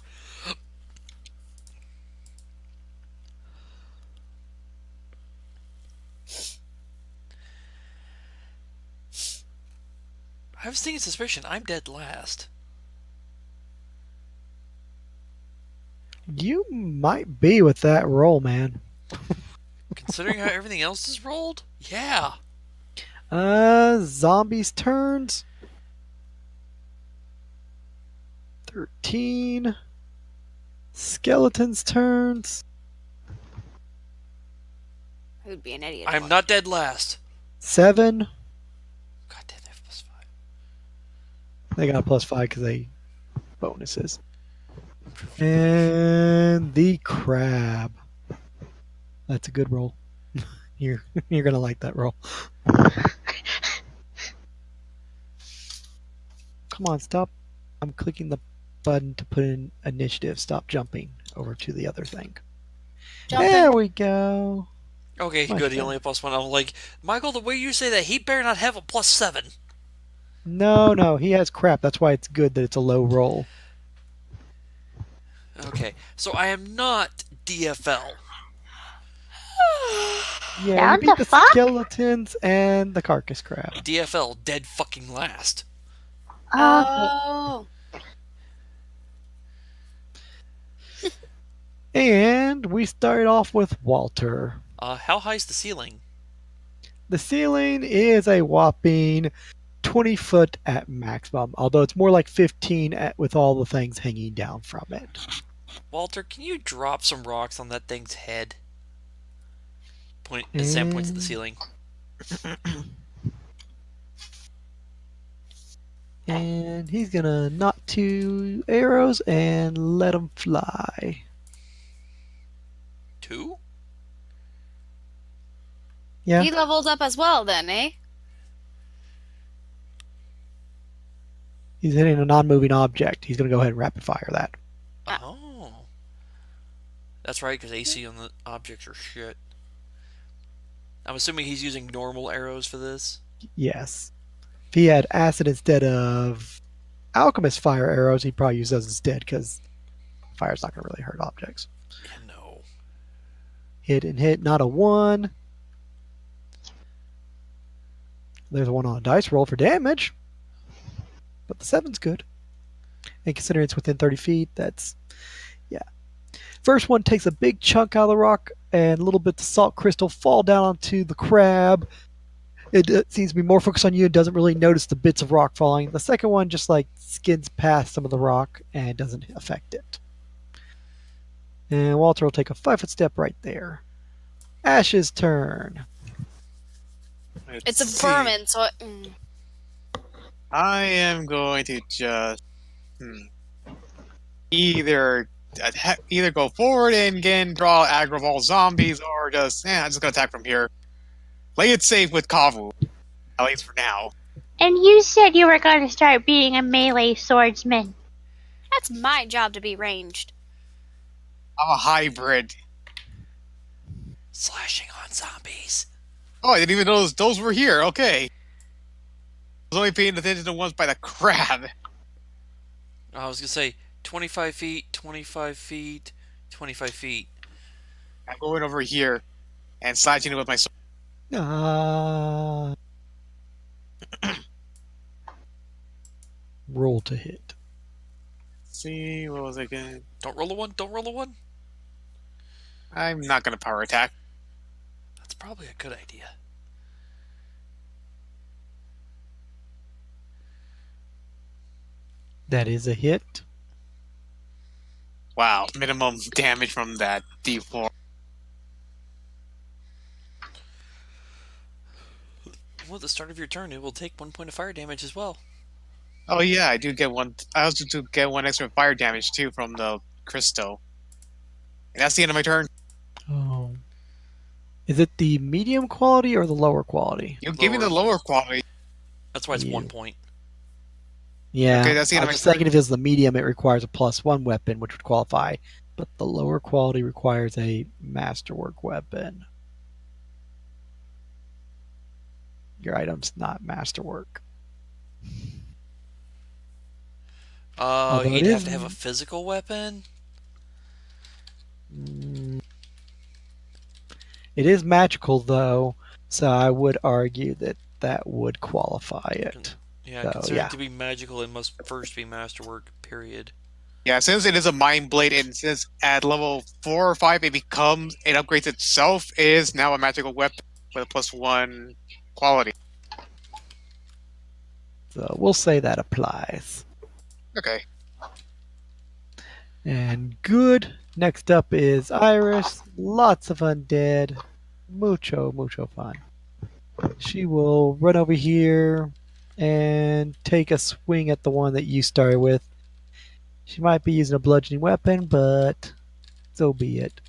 I have a sneaking suspicion I'm dead last. You might be with that roll, man. Considering how everything else is rolled, yeah. Zombies turns. 13. Skeletons turns. Who'd be an idiot? I'm not dead last. 7. God damn, they have +5. They got a +5 because they bonuses. And the crab. That's a good roll. You're gonna like that roll. Come on, stop. I'm clicking the button to put in initiative. Stop jumping over to the other thing. Jumping. There we go. Okay, Much good. He better. only had +1. I'm like, Michael, the way you say that, he better not have a +7. No, he has crap. That's why it's good that it's a low roll. Okay, so I am not DFL. Yeah, Down you beat to the 5? skeletons and the carcass crab. DFL, dead fucking last. Okay. Oh. And we start off with Walter. How high's the ceiling? The ceiling is a whopping 20 foot at maximum, although it's more like 15 with all the things hanging down from it. Walter, can you drop some rocks on that thing's head? Sam points at the ceiling. And he's gonna knock 2 arrows and let them fly. 2? Yeah, He leveled up as well then, eh? he's hitting a non-moving object. He's gonna go ahead and rapid fire that. Oh. That's right, because AC on the objects are shit. I'm assuming he's using normal arrows for this. Yes. If he had acid instead of alchemist fire arrows, he'd probably use those instead because fire's not gonna really hurt objects. Yeah, no. Hit and hit, not a 1. There's a 1 on a dice roll for damage. But the 7's good. And considering it's within 30 feet, that's... yeah. First one takes a big chunk out of the rock, and a little bit of salt crystal fall down onto the crab. It seems to be more focused on you and doesn't really notice the bits of rock falling. The second one just like skids past some of the rock and doesn't affect it. And Walter will take a 5-foot step right there. Ash's turn. It's a Let's see. vermin, so I am going to just either go forward and again draw aggravol zombies, or just I'm just gonna attack from here. Play it safe with Kavu, at least for now. And you said you were going to start being a melee swordsman. that's my job to be ranged. I'm a hybrid. Slashing on zombies. Oh, I didn't even know those were here. Okay. I was only paying attention to ones by the crab. I was going to say 25 feet, 25 feet, 25 feet. I'm going over here and slashing it with my sword. Roll to hit. See, what was it again? Don't roll a 1, don't roll a 1. I'm not gonna power attack. That's probably a good idea. That is a hit. Wow, minimum damage from that D4. Well, at the start of your turn, it will take 1 point of fire damage as well. Oh yeah, I do get one. I also do get one extra fire damage too from the crystal. And that's the end of my turn. Oh. Is it the medium quality or the lower quality? You give me the Lower. lower quality. That's why it's Yeah. 1 point. Yeah. Okay, that's the I end of was my just turn. thinking if it's the medium, it requires a +1 weapon, which would qualify. But the lower quality requires a masterwork weapon. Your item's not masterwork. Although You'd it have is. to have a physical weapon? Mm, It is magical, though, so I would argue that that would qualify it. Yeah, So, considered yeah. to be magical, it must first be masterwork, period. Yeah, since it is a mind blade, and since at level 4 or 5 it upgrades itself, it is now a magical weapon with a +1 quality. So we'll say that applies. Okay. And good. Next up is Iris. Lots of undead. Mucho fun. She will run over here and take a swing at the one that you started with. She might be using a bludgeoning weapon, but so be it.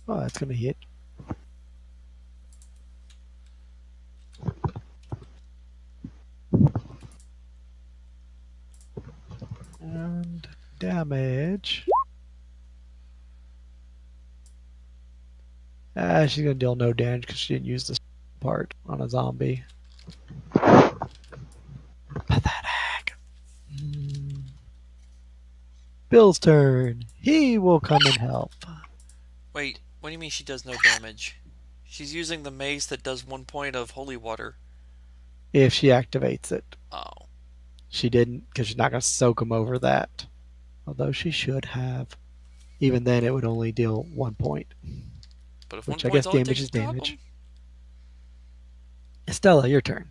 Oh, that's going to hit. And damage. She's going to deal no damage because she didn't use this part on a zombie. Pathetic. Bill's turn. He will come and help. Wait, what do you mean she does no damage? She's using the mace that does 1 point of holy water. If she activates it. Oh. She didn't because she's not going to soak him over that. Although she should have. Even then, it would only deal 1 point. But if Which 1 I guess point's all it damage takes is to drop damage. him? Estella, your turn.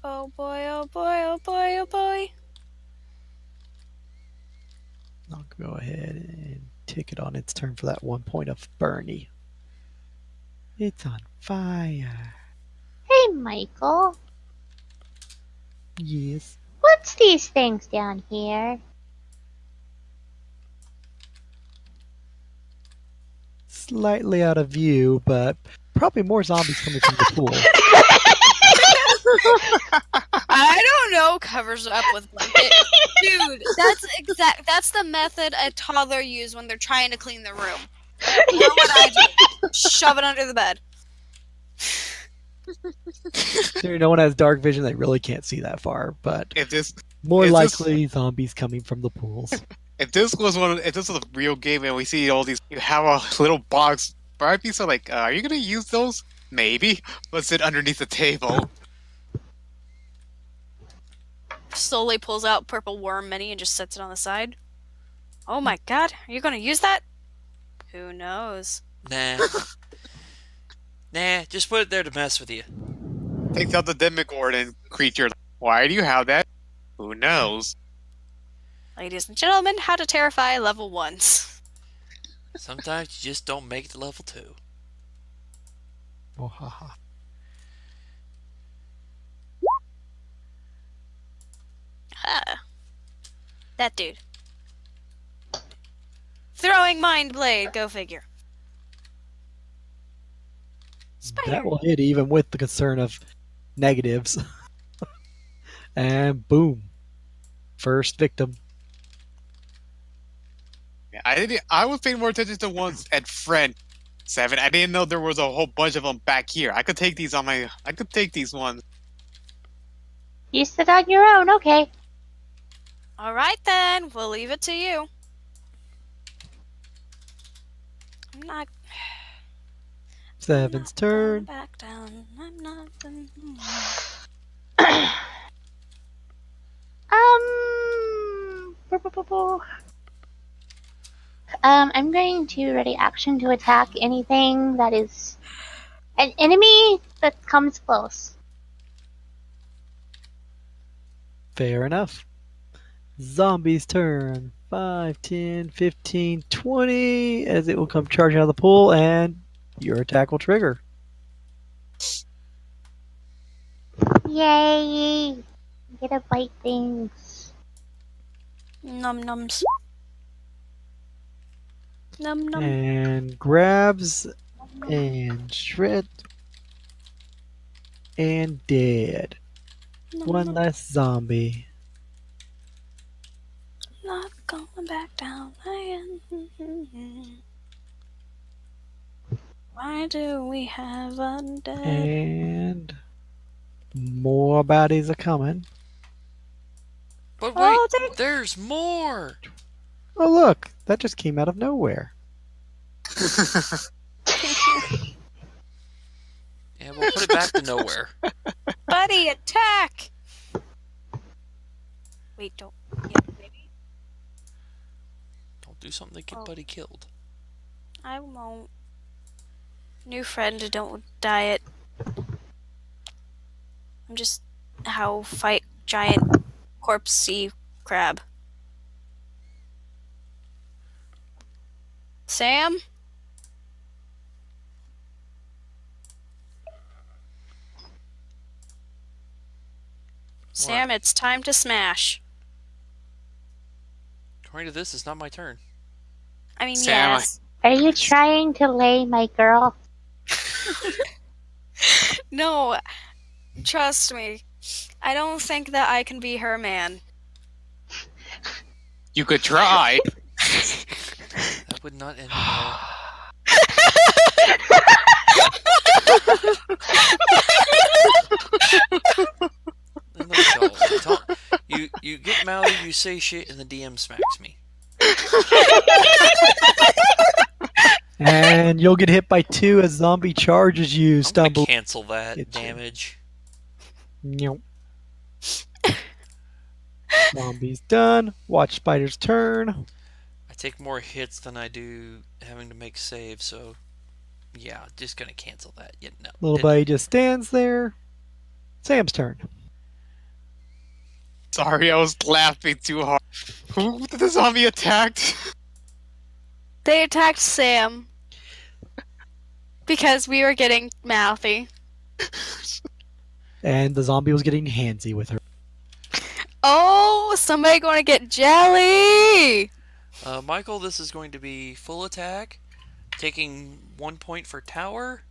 Oh boy, oh boy, oh boy, oh boy. I'll go ahead and tick it on its turn for that 1 point of Bernie. It's on fire. Hey, Michael. Yes. What's these things down here? Slightly out of view, but probably more zombies coming from the pool. I don't know. Covers up with blanket, dude. That's the method a toddler uses when they're trying to clean the room. You know what I do? Shove it under the bed. No one has dark vision; they really can't see that far. But If this more is this- likely, zombies coming from the pools. if this was a real game and we see all these, you have a little box. But I'd be so like, are you gonna use those? Maybe. Let's sit underneath the table. Slowly pulls out purple worm mini and just sets it on the side. Oh my god, are you gonna use that? Who knows? Nah. Nah, just put it there to mess with you. Takes out the Demogorgon creature. Why do you have that? Who knows? Ladies and gentlemen, how to terrify level 1s. Sometimes you just don't make it to level 2. Oh, haha. Ah. That dude. Throwing mind blade, go figure. Spider. That will hit even with the concern of negatives. And boom. First victim. Yeah, I was paying more attention to ones at friend 7. I didn't know there was a whole bunch of them back here. I could take these ones. You sit on your own, okay. Alright then, we'll leave it to you. I'm not Seven's going turn. back down. I'm not gonna... boo, boo, boo, boo. I'm going to ready action to attack anything that is an enemy that comes close. Fair enough. Zombie's turn. 5, 10, 15, 20, as it will come charging out of the pool, and your attack will trigger. Yay! Get to bite things. Num nums. Num num. And grabs and shred and dead. Num, One num. less zombie. Not going back down again. Why do we have undead? And more baddies are coming. But wait, Oh, there's more! Oh look, that just came out of nowhere. Yeah, we'll put it back to nowhere. Buddy, attack! Wait, don't. Yeah, maybe. Don't do something to get Oh. Buddy killed. I won't. New friend, don't diet. I'm just how fight giant corpse sea crab. Sam? Sam, it's time to smash. According to this, it's not my turn. I mean, Sam, yes. Are you trying to lay my girl? No, trust me. I don't think that I can be her man. You could try. That would not end well. And that's all. You get mouthy, you say shit, and the DM smacks me. And you'll get hit by 2 as zombie charges you. I'm gonna Stumble. cancel that Get you. damage. Nope. Zombie's done. Watch Spider's turn. I take more hits than I do having to make saves, so yeah, just gonna cancel that. Yeah, no. Little didn't- buddy just stands there. Sam's turn. Sorry, I was laughing too hard. Who did the zombie attacked? They attacked Sam because we were getting mouthy. And the zombie was getting handsy with her. Oh, somebody going to get jelly! Michael, this is going to be full attack, taking 1 point for tower.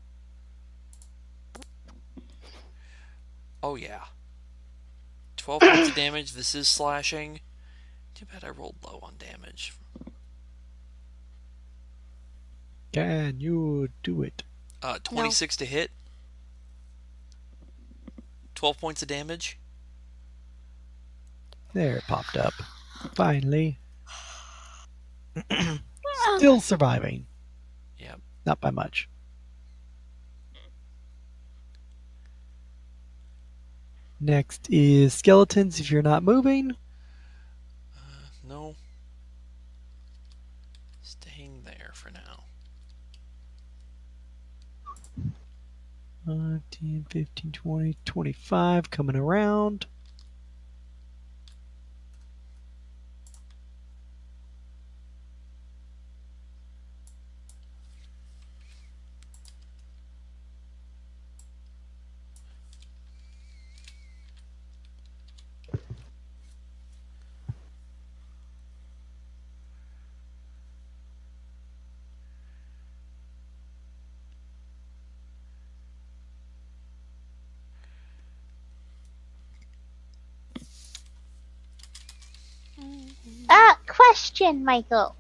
Oh yeah. 12 points of damage. This is slashing. Too bad I rolled low on damage. Can you do it? 26 to hit. 12 points of damage. There, it popped up. Finally. Still surviving. Yep. Not by much. Next is skeletons if you're not moving. No. Staying there for now. 5, 10, 15, 20, 25 coming around. Question, Michael.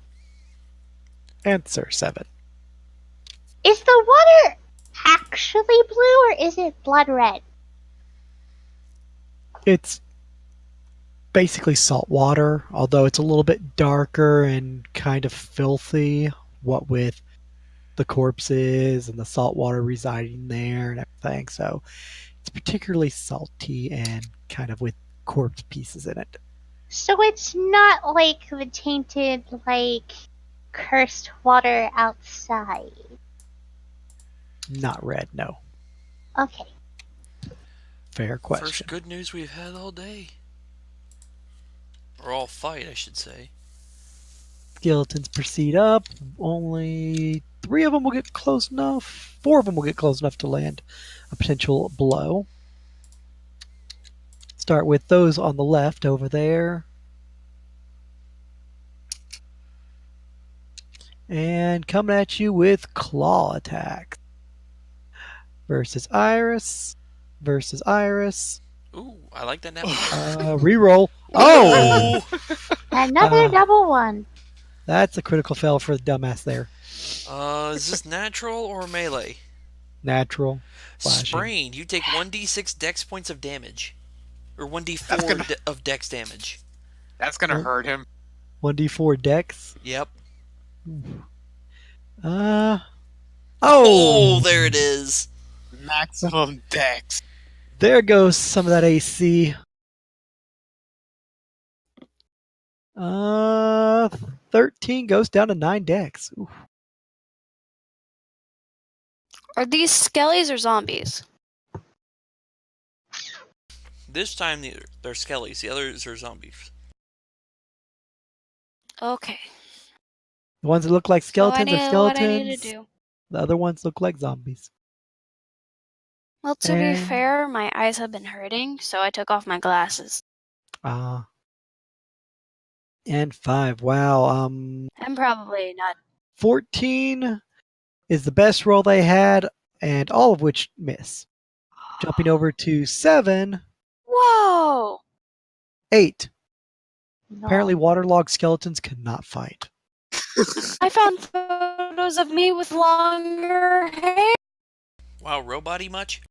Answer 7. Is the water actually blue or is it blood red? It's basically salt water, although it's a little bit darker and kind of filthy, what with the corpses and the salt water residing there and everything. So it's particularly salty and kind of with corpse pieces in it. So it's not like the tainted, like, cursed water outside? Not red, no. Okay. Fair First question. good news we've had all day. Or all fight, I should say. Skeletons proceed up. Only 3 of them will get close enough. 4 of them will get close enough to land a potential blow. Start with those on the left over there. And coming at you with claw attacks. Versus Iris. Versus Iris. Ooh, I like that now. Reroll. Oh! Another double one. That's a critical fail for the dumbass there. Is this natural or melee? Natural. Flashing. Sprain. You take 1d6 dex points of damage. Or 1d4 That's gonna- of dex damage. That's gonna hurt him. 1d4 dex. Yep. Oh! Oh, there it is. Maximum dex. There goes some of that AC. 13 goes down to 9 dex. Ooh. Are these skellies or zombies? This time they're skellies. The others are zombies. Okay. The ones that look like skeletons are What I skeletons. need to do. The other ones look like zombies. Well, to be And- fair, my eyes have been hurting, so I took off my glasses. And 5. Wow. I'm probably not. 14 is the best roll they had, and all of which miss. Jumping over to 7, Whoa! 8. No. Apparently, waterlogged skeletons cannot fight. I found photos of me with longer hair. Wow, robot-y much?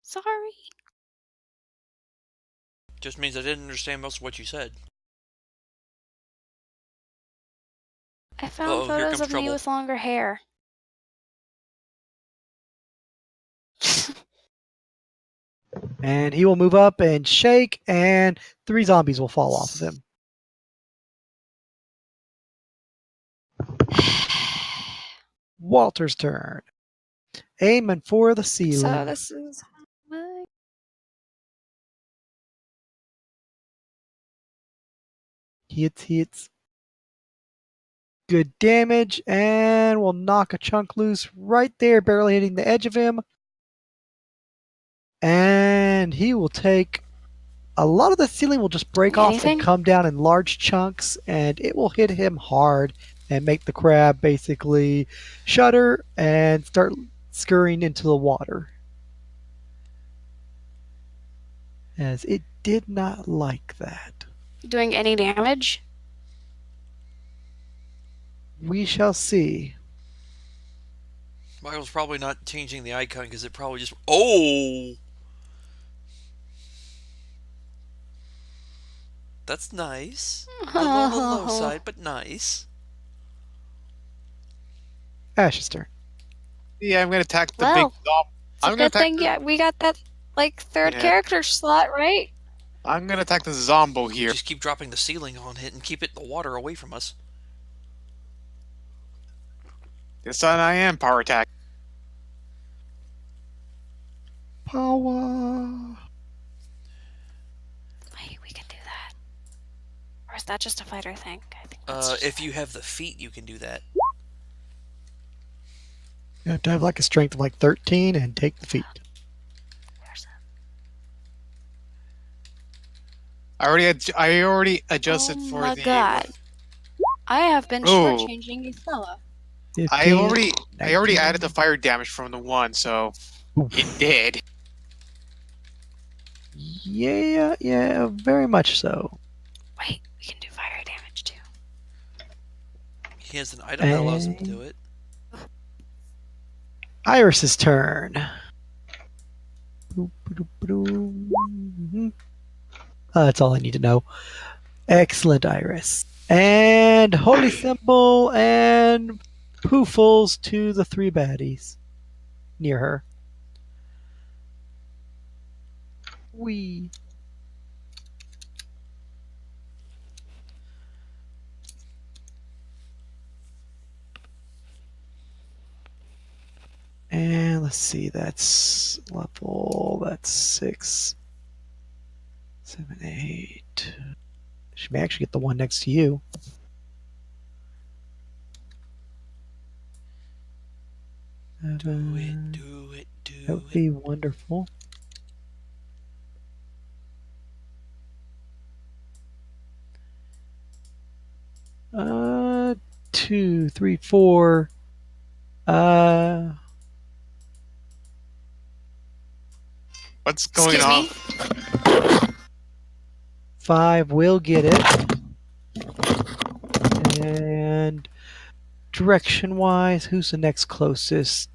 Sorry. Just means I didn't understand most of what you said. I found Uh-oh, here photos comes of me trouble. with longer hair. And he will move up and shake, and 3 zombies will fall off of him. Walter's turn. Aiming for the ceiling. So this is. Hits. Good damage, and we'll knock a chunk loose right there, barely hitting the edge of him. And he will take a lot of the ceiling will just break off Anything? and come down in large chunks, and it will hit him hard and make the crab basically shudder and start scurrying into the water. As it did not like that. Doing any damage? We shall see. Michael's probably not changing the icon because it probably just... Oh! That's nice. A little on the low side, but nice. Ash's turn. Yeah, I'm gonna attack the Well, big zombie. It's a I'm gonna good attack. thing, yeah, we got that third Yeah. character slot, right? I'm gonna attack the zombo here. Just keep dropping the ceiling on it and keep it in the water away from us. This time I am power attack. Power. Wait, we can do that. Or is that just a fighter thing? I think that's just If you have the feet, you can do that. You have to have like a strength of like 13 and take the feet. Where's that? I already adjusted Oh for my the. god. I have been Oh. shortchanging you fella. 15, I already 19. added the fire damage from the one, so Oof. it did. Yeah, very much so. Wait, we can do fire damage too. He has an item that allows him to do it. Iris's turn. Mhm. That's all I need to know. Excellent, Iris. And holy symbol and poofles to the 3 baddies near her. let's see. That's level. That's 6, 7, 8. She may actually get the one next to you. Do it, do it, That do would it. be wonderful. Uh, 2, 3, 4. Uh, What's going Excuse on? me. 5 will get it. And direction wise, who's the next closest?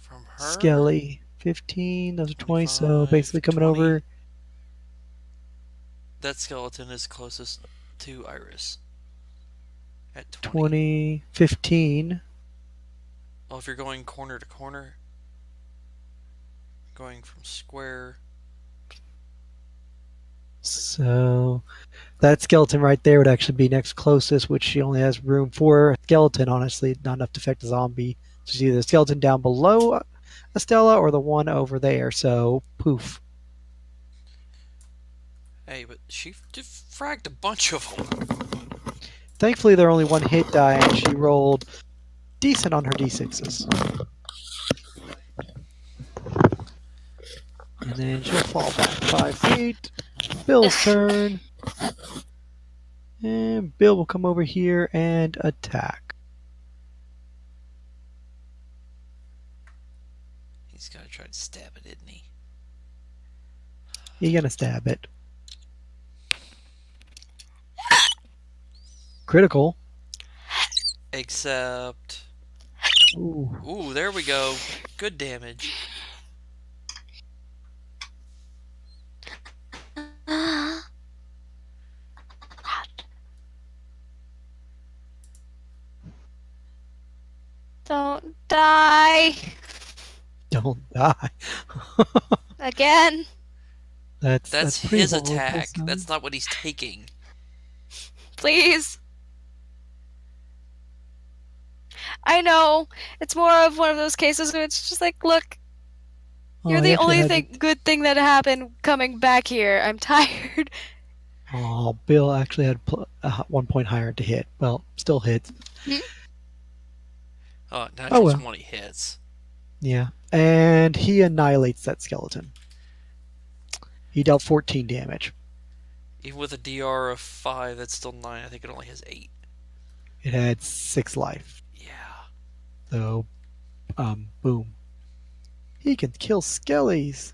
From her? Skelly. 15, those are 20, so 25, basically coming 20. over. That skeleton is closest to Iris. At 20. 20, 15. Oh, if you're going corner to corner, going from square. So that skeleton right there would actually be next closest, which she only has room for. A skeleton, honestly, not enough to affect a zombie. So it's either the skeleton down below Estella or the one over there. So poof. Hey, but she fragged a bunch of them. Thankfully, they're only one hit die, and she rolled decent on her d6s. And then she'll fall back 5 feet. Bill's turn. And Bill will come over here and attack. He's gotta try to stab it, isn't he? You're gonna stab it. Critical. Except. Ooh. Ooh, there we go. Good damage. Don't die Don't die. again. That's pretty his horrible, attack. son. That's not what he's taking. Please. I know. It's more of one of those cases where it's just like, look, Oh, you're he the actually only had good thing that happened coming back here. I'm tired. Oh, Bill actually had 1 point higher to hit. Well, still hits. Oh, not Oh, just well. one he hits. Yeah. And he annihilates that skeleton. He dealt 14 damage. Even with a DR of 5, that's still 9. I think it only has 8. It had 6 life. Yeah. So, boom. He can kill skellies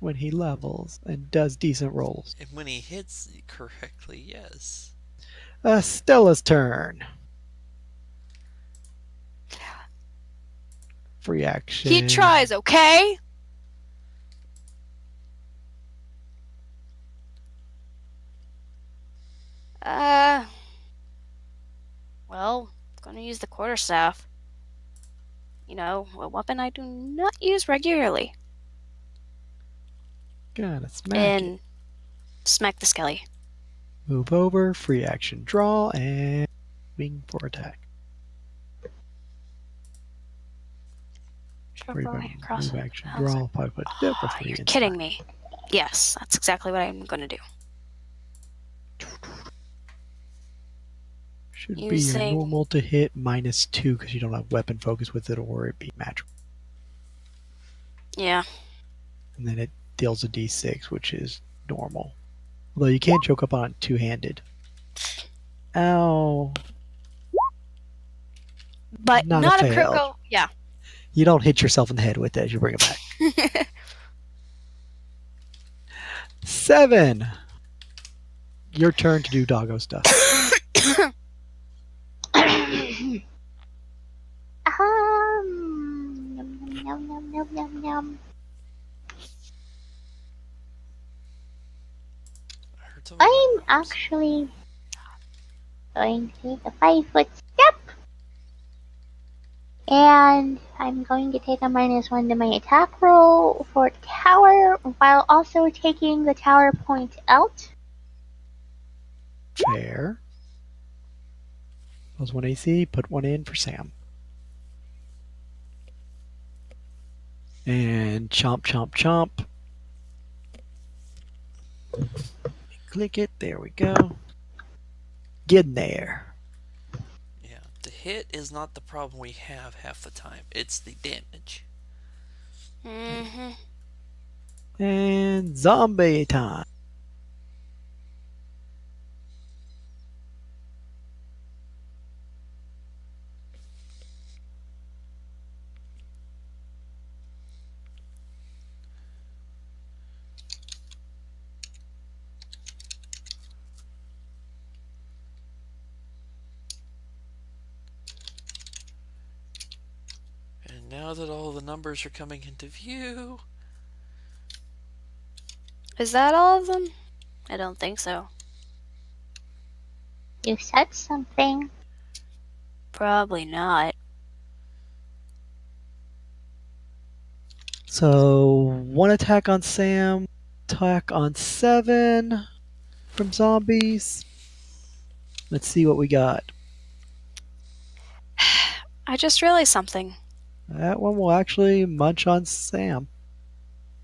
when he levels and does decent rolls. And when he hits correctly, yes. Stella's turn. Free action. He tries, okay? Well, I'm gonna use the quarterstaff. You know, a weapon I do not use regularly. Gotta smack And it. smack the skelly. Move over, free action draw, and wing for attack. Or even move action draw, 5 foot step for free. You're and kidding smack. me. Yes, that's exactly what I'm gonna do. Should be your Using- normal to hit -2 because you don't have weapon focus with it, or it'd be magical. Yeah. And then it deals a d6, which is normal. Although you can choke up on it two-handed. Ow. But Not a not a fail. critical. Yeah. You don't hit yourself in the head with it as you bring it back. 7. Your turn to do doggo stuff. Yum, yum, yum, yum, yum. I heard something I'm about worms. actually going to take a 5-foot step. And I'm going to take a -1 to my attack roll for tower while also taking the tower point out. Fair. Plus 1 AC, put 1 in for Sam. And chomp, chomp, chomp. Click it. There we go. Get in there. Yeah, the hit is not the problem we have half the time. It's the damage. Mm-hmm. And zombie time. And now that all the numbers are coming into view, Is that all of them? I don't think so. You said something. Probably not. So, one attack on Sam, attack on 7 from zombies. Let's see what we got. I just realized something. That one will actually munch on Sam.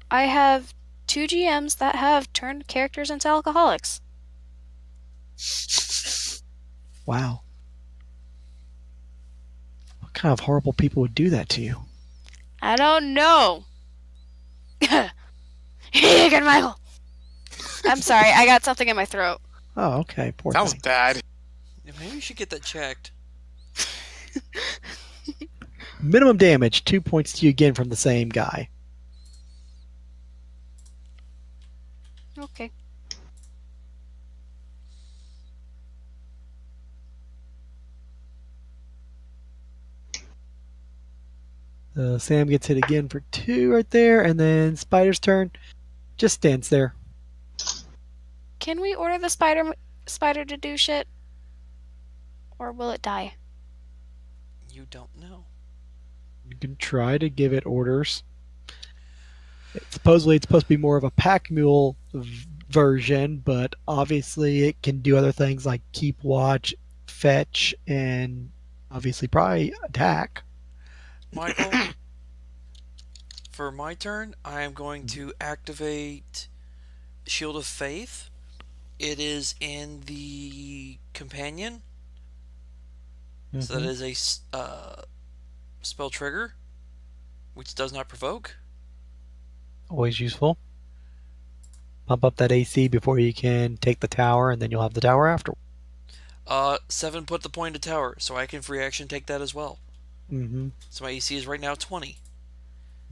I have 2 GMs that have turned characters into alcoholics. Wow. What kind of horrible people would do that to you? I don't know. Good, Michael. I'm sorry, I got something in my throat. Oh, okay. Poor Sounds thing. bad. maybe you should get that checked. Minimum damage, 2 points to you again from the same guy. Okay. Sam gets hit again for 2 right there, and then Spider's turn. Just stands there. Can we order the spider to do shit? Or will it die? You don't know. You can try to give it orders. Supposedly, it's supposed to be more of a pack mule version, but obviously, it can do other things like keep watch, fetch, and obviously, probably attack. Michael, for my turn, I am going to activate Shield of Faith. It is in the companion. So that is a spell trigger, which does not provoke. Always useful. Pump up that AC before you can take the tower, and then you'll have the tower after. 7 put the point of tower, so I can free action take that as well. Mm-hmm. So my AC is right now 20.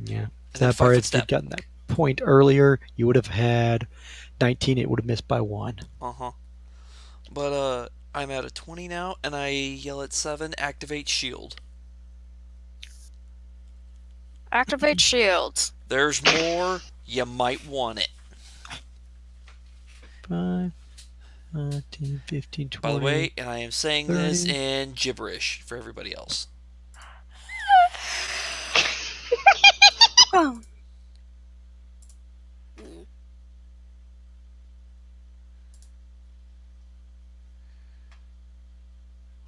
Yeah. And So then that part, 5-foot if you'd step. gotten that point earlier, you would have had 19. It would have missed by 1. But I'm at a 20 now, and I yell at 7, activate shield. Activate shields. There's more. You might want it. 5, 10, 15, 20. By the way, and I am saying 30. this in gibberish for everybody else. Oh.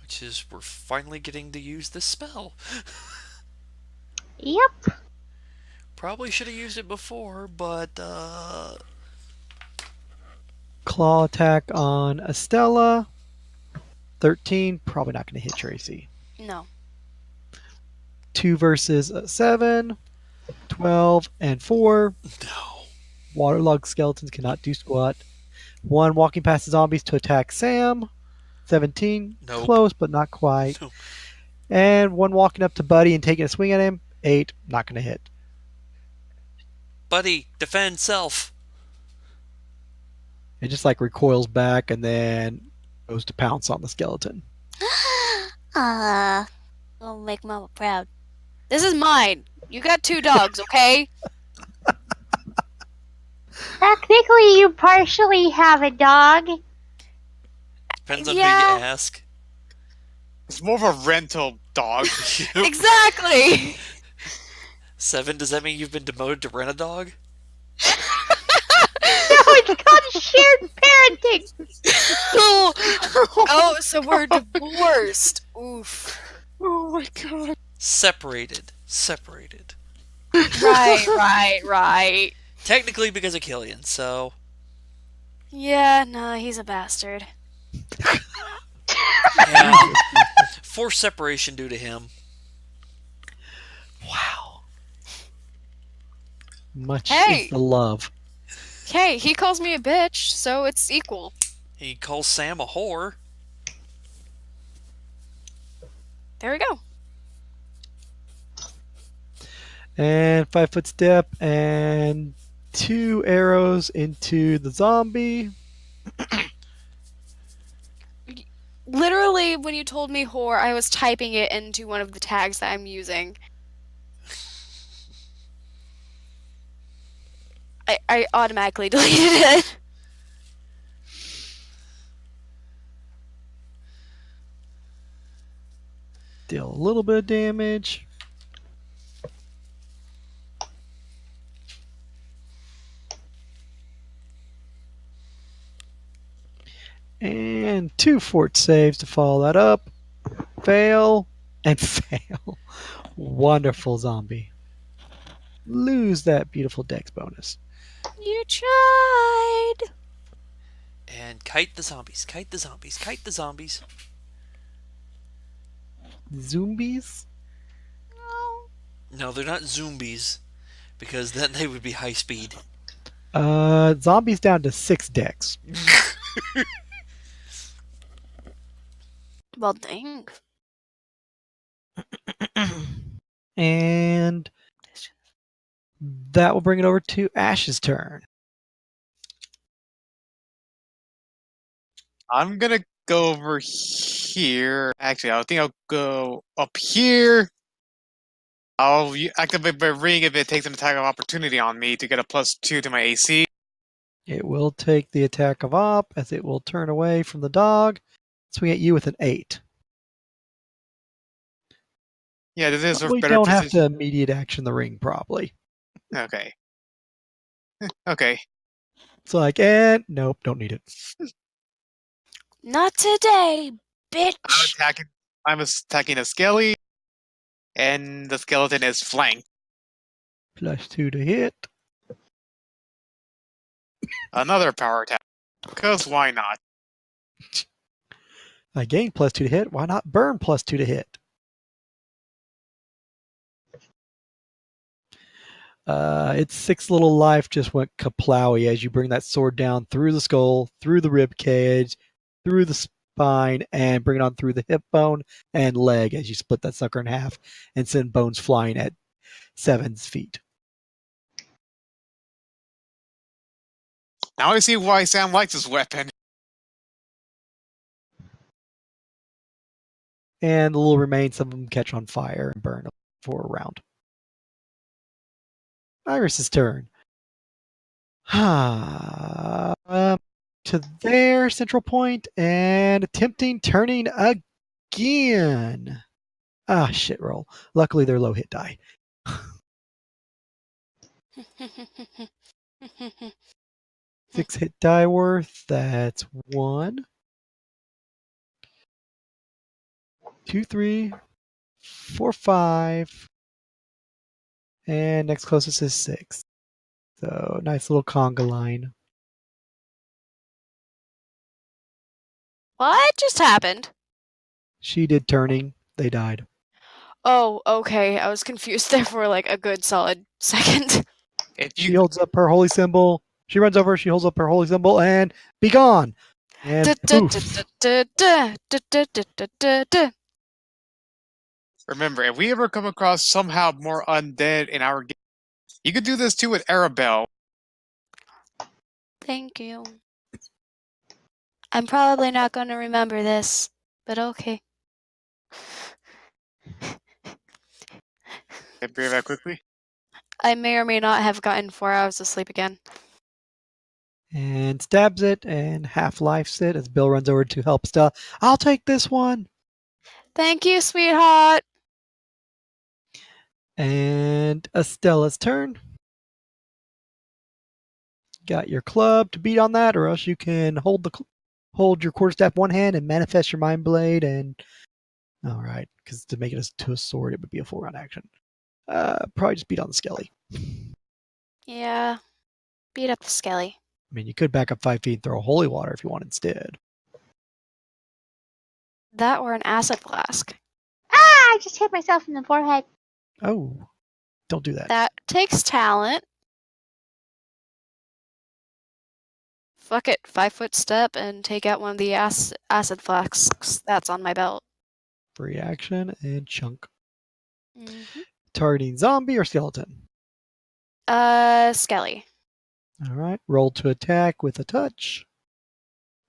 Which is, we're finally getting to use this spell. Yep. Probably should have used it before, but Claw attack on Estella. 13. Probably not going to hit your AC. No. 2 versus 7. 12 and 4. no. Waterlogged skeletons cannot do squat. 1 walking past the zombies to attack Sam. 17. Nope. Close, but not quite. Nope. And 1 walking up to Buddy and taking a swing at him. 8. Not going to hit. Buddy, defend self. It just like recoils back and then goes to pounce on the skeleton. Gonna make Mama proud. This is mine. You got 2 dogs, okay? Technically, you partially have a dog. Depends on Yeah. who you ask. It's more of a rental dog. Exactly. 7, does that mean you've been demoted to rent a dog? No, it's called shared parenting. Oh, so we're divorced. Oof. Oh my god. Separated. Right. Technically because of Killian, so Yeah, no, he's a bastard. yeah. Forced separation due to him. Wow. Much Hey! is the love. Hey, he calls me a bitch, so it's equal. He calls Sam a whore. There we go. And 5-foot step and 2 arrows into the zombie. Literally, when you told me whore, I was typing it into one of the tags that I'm using. I automatically deleted it. Deal a little bit of damage. And 2 fort saves to follow that up. Fail and fail. Wonderful zombie. Lose that beautiful dex bonus. You tried. And kite the zombies, kite the zombies, kite the zombies. Zombies? No, they're not zombies, because then they would be high speed. Zombies down to 6 dex. Well, dang. And that will bring it over to Ash's turn. I'm gonna go over here. Actually, I think I'll go up here. I'll activate my ring if it takes an attack of opportunity on me to get a +2 to my AC. It will take the attack of op as it will turn away from the dog. Swing at you with an 8. Yeah, this is We better don't have to position. immediate action the ring, probably. Okay. Okay. It's like, and nope, don't need it. Not today, I'm bitch. attacking. I'm attacking a skelly, and the skeleton is flanked. +2 to hit. Another power attack. Because why not? I gain +2 to hit. Why not burn +2 to hit? Its 6 little life just went kaplowy as you bring that sword down through the skull, through the rib cage, through the spine, and bring it on through the hip bone and leg as you split that sucker in half and send bones flying at 7's feet. Now I see why Sam likes his weapon. And the little remains, some of them catch on fire and burn for a round. Iris's turn. To their central point and attempting turning again. Ah, shit roll. Luckily, they're low hit die. 6 hit die worth. That's 1, 2, 3, 4, 5. And next closest is 6. So nice little conga line. What just happened? She did turning. They died. Oh, okay. I was confused there for like a good solid second. If She you holds up her holy symbol. She runs over. She holds up her holy symbol and be gone. And poof. remember, if we ever come across somehow more undead in our game, you could do this too with Arabelle. Thank you. I'm probably not going to remember this, but okay. Can I bring that quickly? I may or may not have gotten 4 hours of sleep again. And stabs it and half lifes it as Bill runs over to help Stella. I'll take this one. Thank you, sweetheart. And Estella's turn. Got your club to beat on that, or else you can hold your quarterstaff one hand and manifest your mind blade. And all right, because to make it to a sword, it would be a full round action. Probably just beat on the skelly. Yeah. Beat up the skelly. I mean, you could back up 5 feet and throw holy water if you want instead. That or an acid flask. Ah! I just hit myself in the forehead. Oh, don't do that. That takes talent. Fuck it. 5-foot step and take out one of the acid flasks that's on my belt. Free action and chunk. Mm-hmm. Targeting zombie or skeleton. Skelly. All right. Roll to attack with a touch.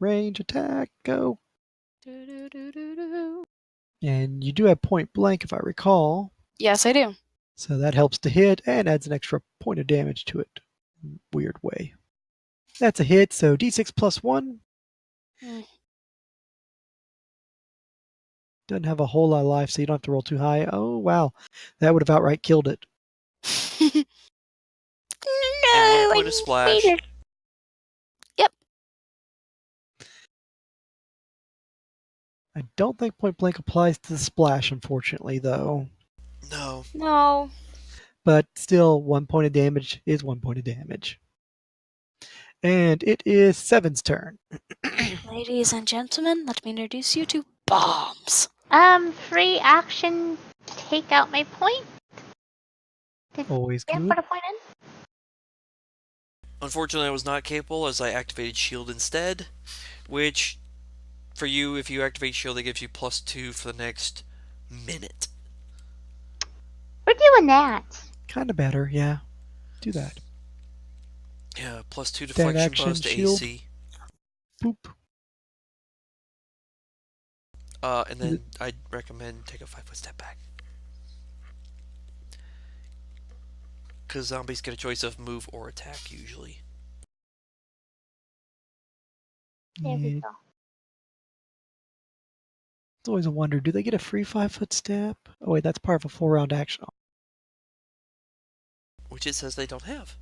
Range attack. Go. Do-do-do-do-do. And you do have point blank, if I recall. Yes, I do. So that helps to hit and adds an extra point of damage to it. Weird way. That's a hit, so d6 plus 1. Mm. Doesn't have a whole lot of life, so you don't have to roll too high. Oh, wow. That would have outright killed it. And No, 1 point of splash. Later. I don't think point blank applies to the splash, unfortunately, though. No. No. But still, 1 point of damage is 1 point of damage. And it is Seven's turn. Ladies and gentlemen, let me introduce you to bombs. Free action. Take out my point. Always Yeah, good. put a point in. Unfortunately, I was not capable as I activated shield instead, which, for you, if you activate shield, it gives you +2 for the next minute. We're doing that. Kind of better, yeah. Do that. Yeah, +2 Standard deflection action, bonus to shield. AC. Boop. And then I'd recommend take a 5-foot step back. Because zombies get a choice of move or attack, usually. There we Yeah. go. It's always a wonder, do they get a free 5-foot step? Oh wait, that's part of a 4-round action. Which it says they don't have.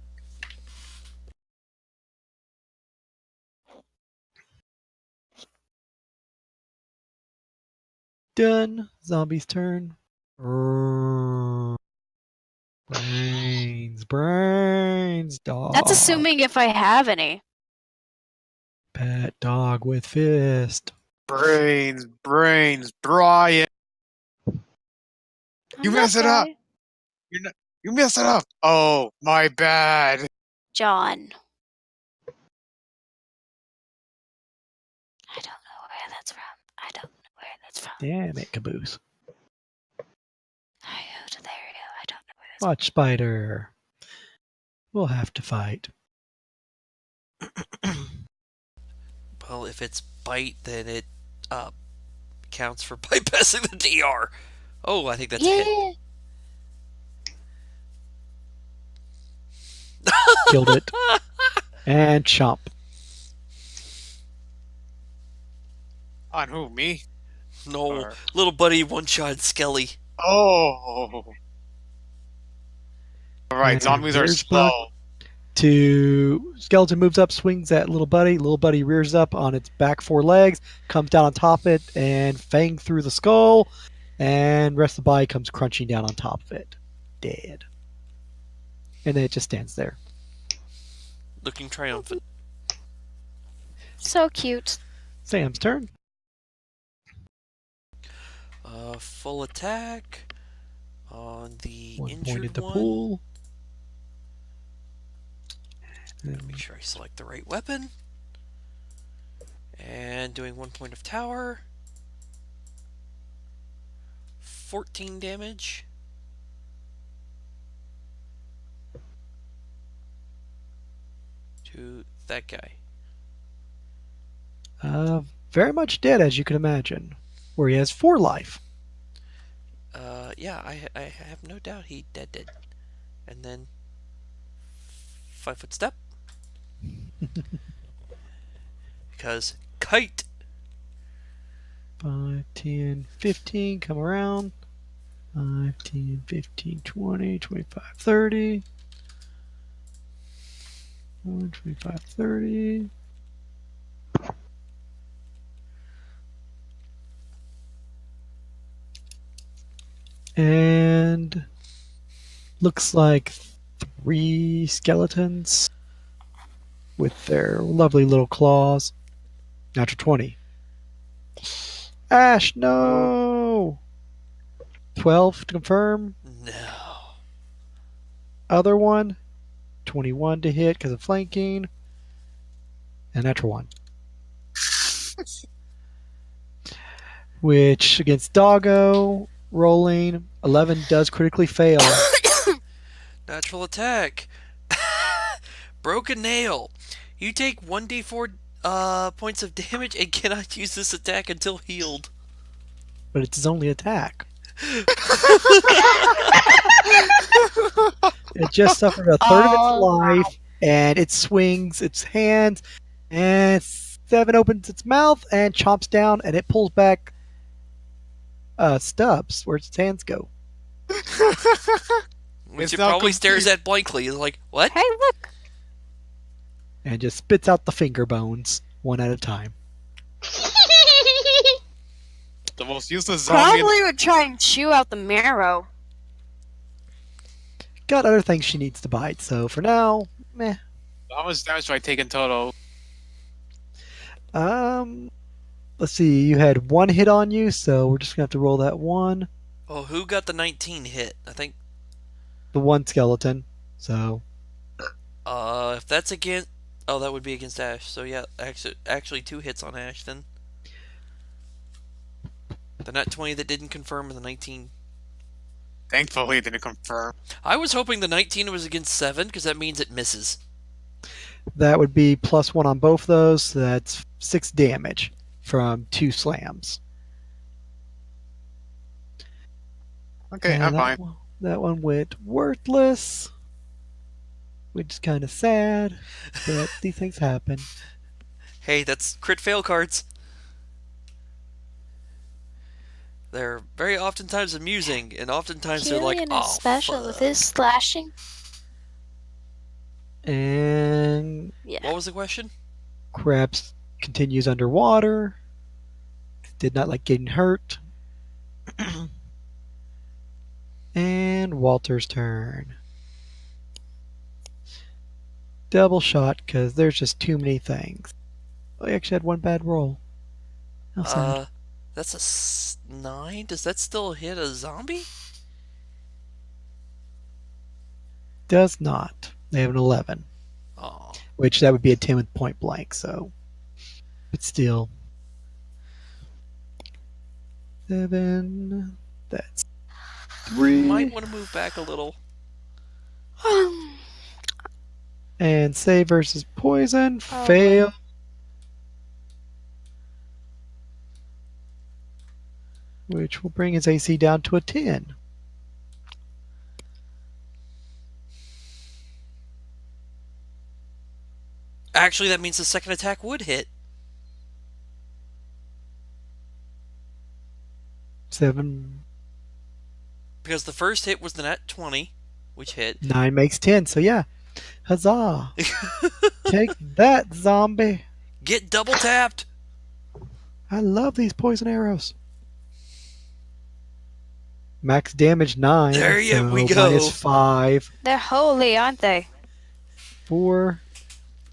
Done. Zombie's turn. Brains, dog. That's assuming if I have any. Pet dog with fist. Brains, Brian. You I'm messed not it up. Brian. You messed it up. Oh, my bad. John. I don't know where that's from. I don't know where that's from. Damn it, Caboose. I go to there. I don't know where that's Watch Spider. We'll have to fight. Well, if it's bite, then it counts for bypassing the DR. Oh, I think that's a hit. Killed it. And chomp. On who? Me? No, Or- little buddy one-shot Skelly. Oh. Alright, And zombies are here's slow. To skeleton moves up, swings at little buddy. Little buddy rears up on its back 4 legs, comes down on top of it, and fang through the skull. And rest of the body comes crunching down on top of it, dead. And then it just stands there. Looking triumphant. So cute. Sam's turn. Full attack on the 1 point injured at the one. pool. Make sure I select the right weapon. And doing 1 point of tower. 14 damage. To that guy. Very much dead, as you can imagine. Where he has 4 life. Yeah, I have no doubt he dead. And then 5-foot step. Because kite. 5, 10, 15, come around. 5, 10, 15, 20, 25, 30. 25, 30. And Looks like 3 skeletons with their lovely little claws. Natural 20. Ash, no! 12 to confirm. No. Other one, 21 to hit because of flanking. And natural 1. Which against Doggo, rolling 11 does critically fail. Natural attack. Broken nail. You take 1d4 points of damage and cannot use this attack until healed. But it's his only attack. It just suffered a third of its Oh, life, and it swings its hands, and 7 opens its mouth and chomps down, and it pulls back stubs where its hands go. Which It's it now probably stares complete. at blankly. It's like, what? Hey, look. And just spits out the finger bones one at a time. The most useless zombie. Probably would try and chew out the marrow. Got other things she needs to bite, so for now, meh. How much damage do I take in total? Let's see, you had 1 hit on you, so we're just gonna have to roll that 1. Oh, who got the 19 hit? I think, The 1 skeleton. So if that's against... Oh, that would be against Ash. So yeah, actually 2 hits on Ash then. The nat 20 that didn't confirm and the 19. Thankfully, it didn't confirm. I was hoping the 19 was against 7, because that means it misses. that would be +1 on both those, so that's 6 damage from 2 slams. Okay, And I'm that fine. that one went worthless, which is kind of sad, but these things happen. Hey, that's crit fail cards. They're very oftentimes amusing, and oftentimes they're like, Killian oh, is special with fuck. his slashing. And Yeah. What was the question? Krabs continues underwater. Did not like getting hurt. And Walter's turn. Double shot because there's just too many things. I actually had 1 bad roll. How sad. That's a 9? Does that still hit a zombie? Does not. They have an 11, Oh. which that would be a 10 with point blank. So, but still, 7. That's 3. Might want to move back a little. And save versus poison. Oh, Fail. Which will bring his AC down to a 10. Actually, that means the second attack would hit. 7, Because the first hit was the nat 20, which hit. 9 makes 10. So yeah, huzzah! Take that, zombie. Get double tapped! I love these poison arrows. Max damage 9. There we so go. -5, They're holy, aren't they? 4,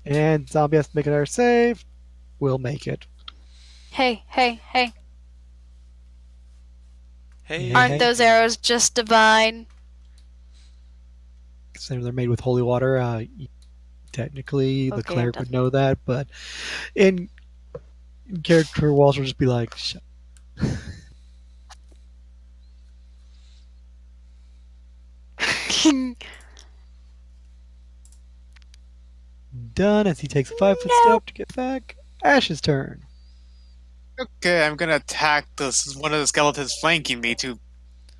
and zombie has to make another save. We'll make it. Hey, hey, hey. Hey. Aren't those arrows just divine? Considering they're made with holy water, technically the Okay, cleric I'm would know that, but in character, Walter will just be like, "Shut." Done as he takes a 5-foot step to get back. Ash's turn. Okay, I'm gonna attack this one of the skeletons flanking me too.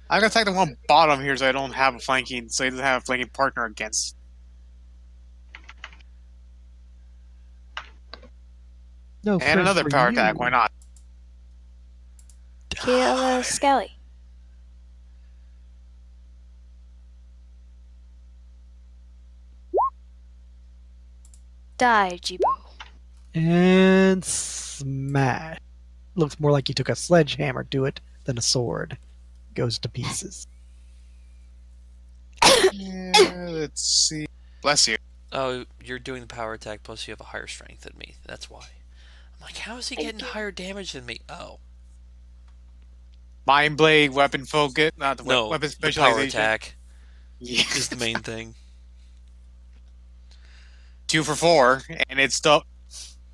I'm gonna attack the one bottom here so I don't have a flanking, so he doesn't have a flanking partner against. No, And first another for power you. attack, why not? Kill a skelly. Die, Jibo. And smash. Looks more like he took a sledgehammer to it than a sword. Goes to pieces. Yeah, let's see. Bless you. Oh, you're doing the power attack, plus you have a higher strength than me. That's why. I'm like, how is he Thank getting you. higher damage than me? Oh, Mind blade, weapon focus, not the no, weapon the power specialization. attack Yeah. is the main thing. 2 for 4, and it's the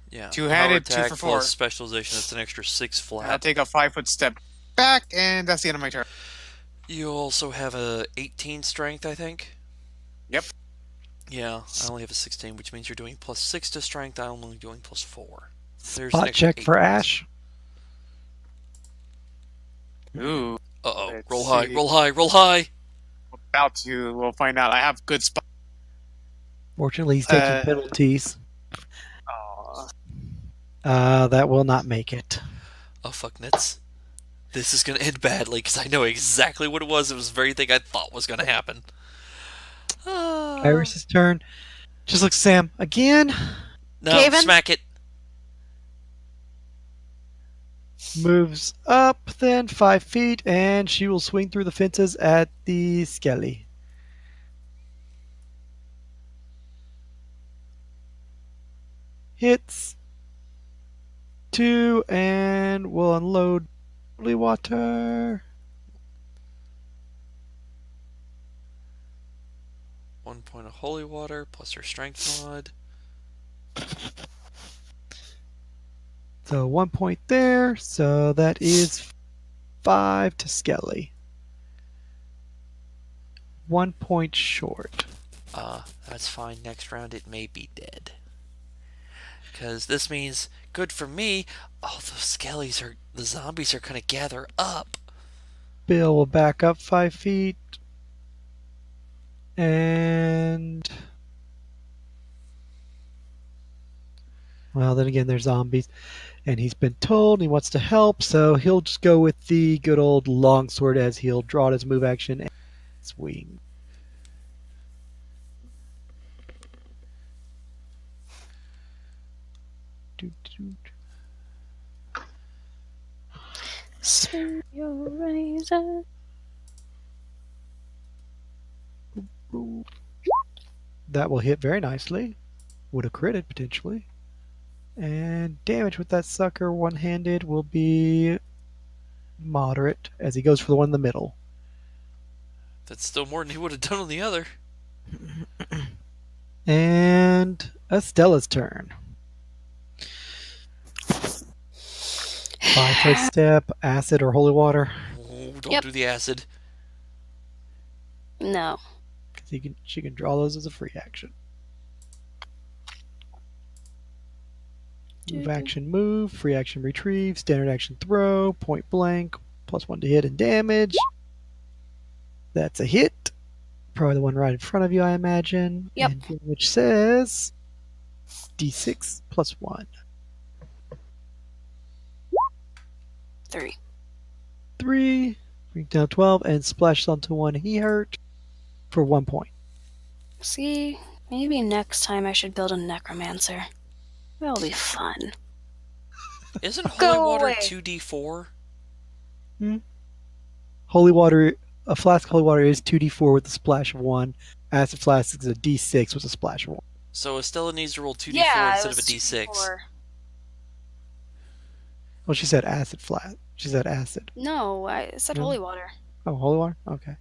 Yeah, power two-handed 2 for attack 4. plus specialization. That's an extra 6 And I'll flat. take a 5-foot step back, and that's the end of my turn. You also have a 18 strength, I think. Yep. Yeah, I only have a 16, which means you're doing plus 6 to strength. I'm only doing plus 4. There's an Spot extra check 8 for points. Ash. Ooh. Uh-oh. Let's Roll high, see. roll high, roll high! About to. We'll find out. I have good spot. Fortunately, he's taking Uh, penalties. Aw. That will not make it. Oh, fuck nuts. This is going to end badly, because I know exactly what it was. It was the very thing I thought was going to happen. Iris's turn. Just looks at Sam again. No, Caven? smack it. Moves up then 5 feet, and she will swing through the fences at the Skelly. Hits 2, and will unload holy water. 1 point of holy water, plus her strength mod. So 1 point there. So that is 5 to Skelly. 1 point short. That's fine. Next round it may be dead. Because this means, good for me, all the zombies are going to gather up. Bill will back up 5 feet. And well, then again, there's zombies. And he's been told he wants to help, so he'll just go with the good old longsword as he'll draw his move action and swing. Swing your razor. That will hit very nicely. Would have critted potentially. And damage with that sucker one-handed will be moderate as he goes for the one in the middle. That's still more than he would have done on the other. And Estella's turn. 5-foot step, acid or holy water. Oh, don't Yep. do the acid. No. Because she can draw those as a free action. Move action move, free action retrieve, standard action throw, point blank, +1 to hit and damage. That's a hit. Probably the one right in front of you, I imagine. Yep. And damage says D6 +1. 3. 3, bring down 12, and splashes onto one he hurt for 1 point. See, maybe next time I should build a necromancer. That'll be fun. Isn't holy Go water away. 2d4? Holy water, a flask of holy water is 2d4 with a splash of 1. Acid flask is a d6 with a splash of 1. So Estella needs to roll 2d4 Yeah, instead of a d6. Well, she said acid flask. She said acid. No, I said No. holy water. Oh, holy water? Okay.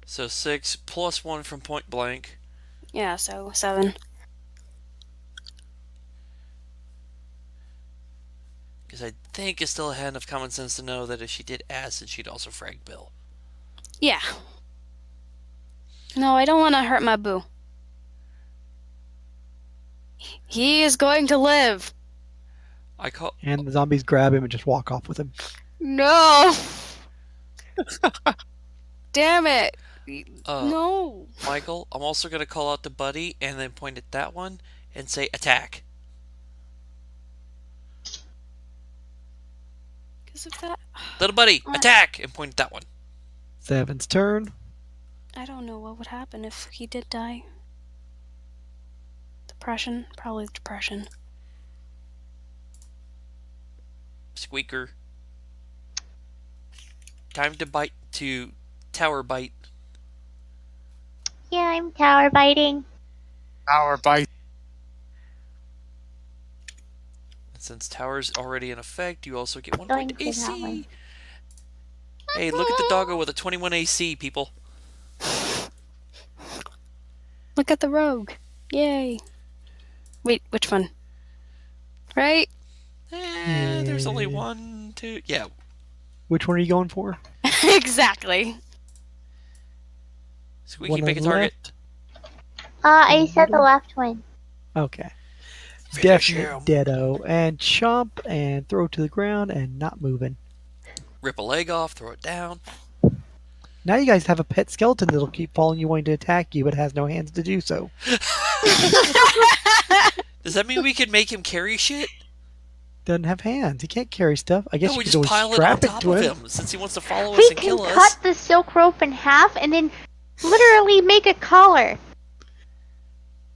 So 6 plus 1 from point blank. Yeah, so 7. Because I think Estella had enough common sense to know that if she did acid, she'd also frag Bill. Yeah. No, I don't want to hurt my boo. He is going to live. I call. And the zombies grab him and just walk off with him. No. Damn it. Uh, No. Michael, I'm also going to call out to Buddy and then point at that one and say attack. Because of that, Little Buddy, attack! And point at that one. 7's turn. I don't know what would happen if he did die. Depression? Probably depression. Squeaker. Time to bite to tower bite. Yeah, I'm tower biting. Power bite. Since tower's already in effect, you also get 1 point Going to for that one. AC. Hey, look at the doggo with a 21 AC, people. Look at the rogue. Yay. Wait, which one? Right? There's only Yeah. 1, 2. Yeah. Which one are you going for? Exactly. Squeaky, One pick on a the target. left. I said the middle? left one. Okay. Finish Definite him. deado. And chomp and throw to the ground and not moving. Rip a leg off, throw it down. Now you guys have a pet skeleton that'll keep following you wanting to attack you but has no hands to do so. Does that mean we can make him carry shit? Doesn't have hands. He can't carry stuff. I guess No, you we could just always pile it on strap it top to of him. him since he wants to follow us We and can kill cut us. the silk rope in half and then literally make a collar.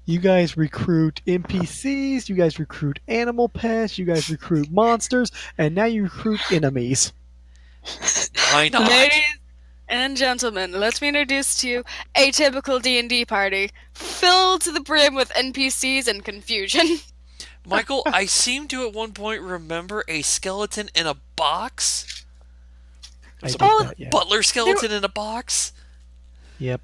You guys recruit NPCs, you guys recruit animal pests, you guys recruit monsters, and now you recruit enemies. Why not? Ladies and gentlemen, let me introduce to you a typical D&D party filled to the brim with NPCs and confusion. Michael, I seem to at one point remember a skeleton in a box. I did Oh, that, yeah. Butler skeleton in a box. Yep.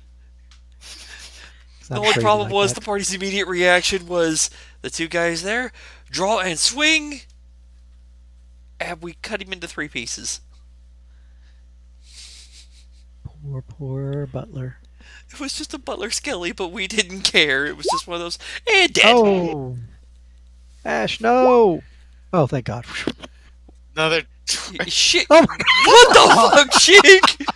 The only problem was the party's immediate reaction was the two guys there, draw and swing, and we cut him into 3 pieces. Poor Butler. It was just a Butler Skelly, but we didn't care. It was just one of those, dead. Oh! Ash, no! Oh, thank God. Another. Shit. Oh my What the fuck, Chick?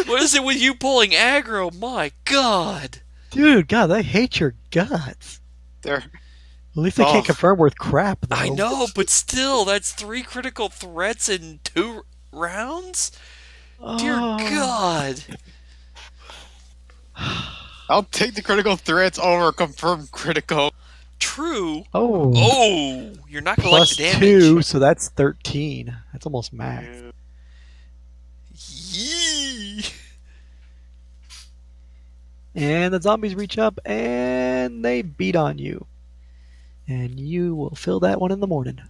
What is it with you pulling aggro? My God. Dude, God, I hate your guts. There. At least I can't Oh. confirm worth crap, though. I know, but still, that's 3 critical threats in 2 rounds? Dear Oh. God. I'll take the critical threats over confirmed critical. True. Oh. Oh, you're not going to like Plus the damage. 2, so that's 13. That's almost max. Yee. And the zombies reach up and they beat on you. And you will feel that one in the morning.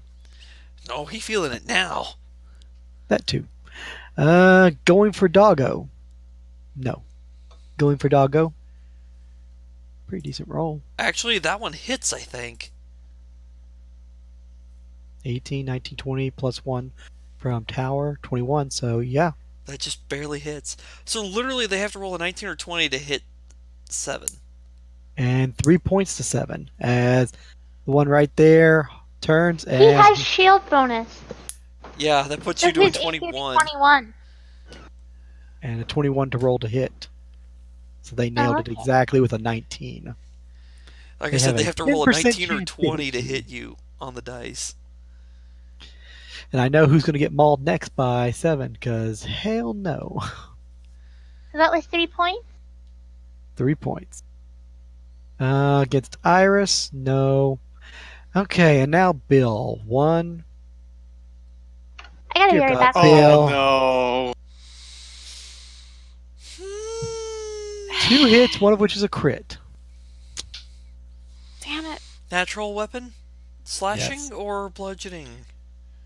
No, he feeling it now. That too. Going for doggo. No. Going for doggo. Pretty decent roll. Actually, that one hits, I think. 18, 19, 20 plus 1 from tower. 21, so yeah. That just barely hits. So literally, they have to roll a 19 or 20 to hit 7. And 3 points to 7. As the one right there turns and... He has shield bonus. Yeah, that puts you So to a his AC is 21. 21. and a 21 to roll to hit. So they nailed it okay. exactly with a 19. Like I They said, have they a have to roll a 10% 19 or chance to 20 hit to you. hit you on the dice. And I know who's going to get mauled next by 7, because hell no. So that was 3 points? 3 points. Against Iris, no. Okay, and now Bill. 1. I gotta be Dear right God. back. Bill. Oh no. 2 hits, one of which is a crit. Damn it. Natural weapon? Slashing Yes. or bludgeoning?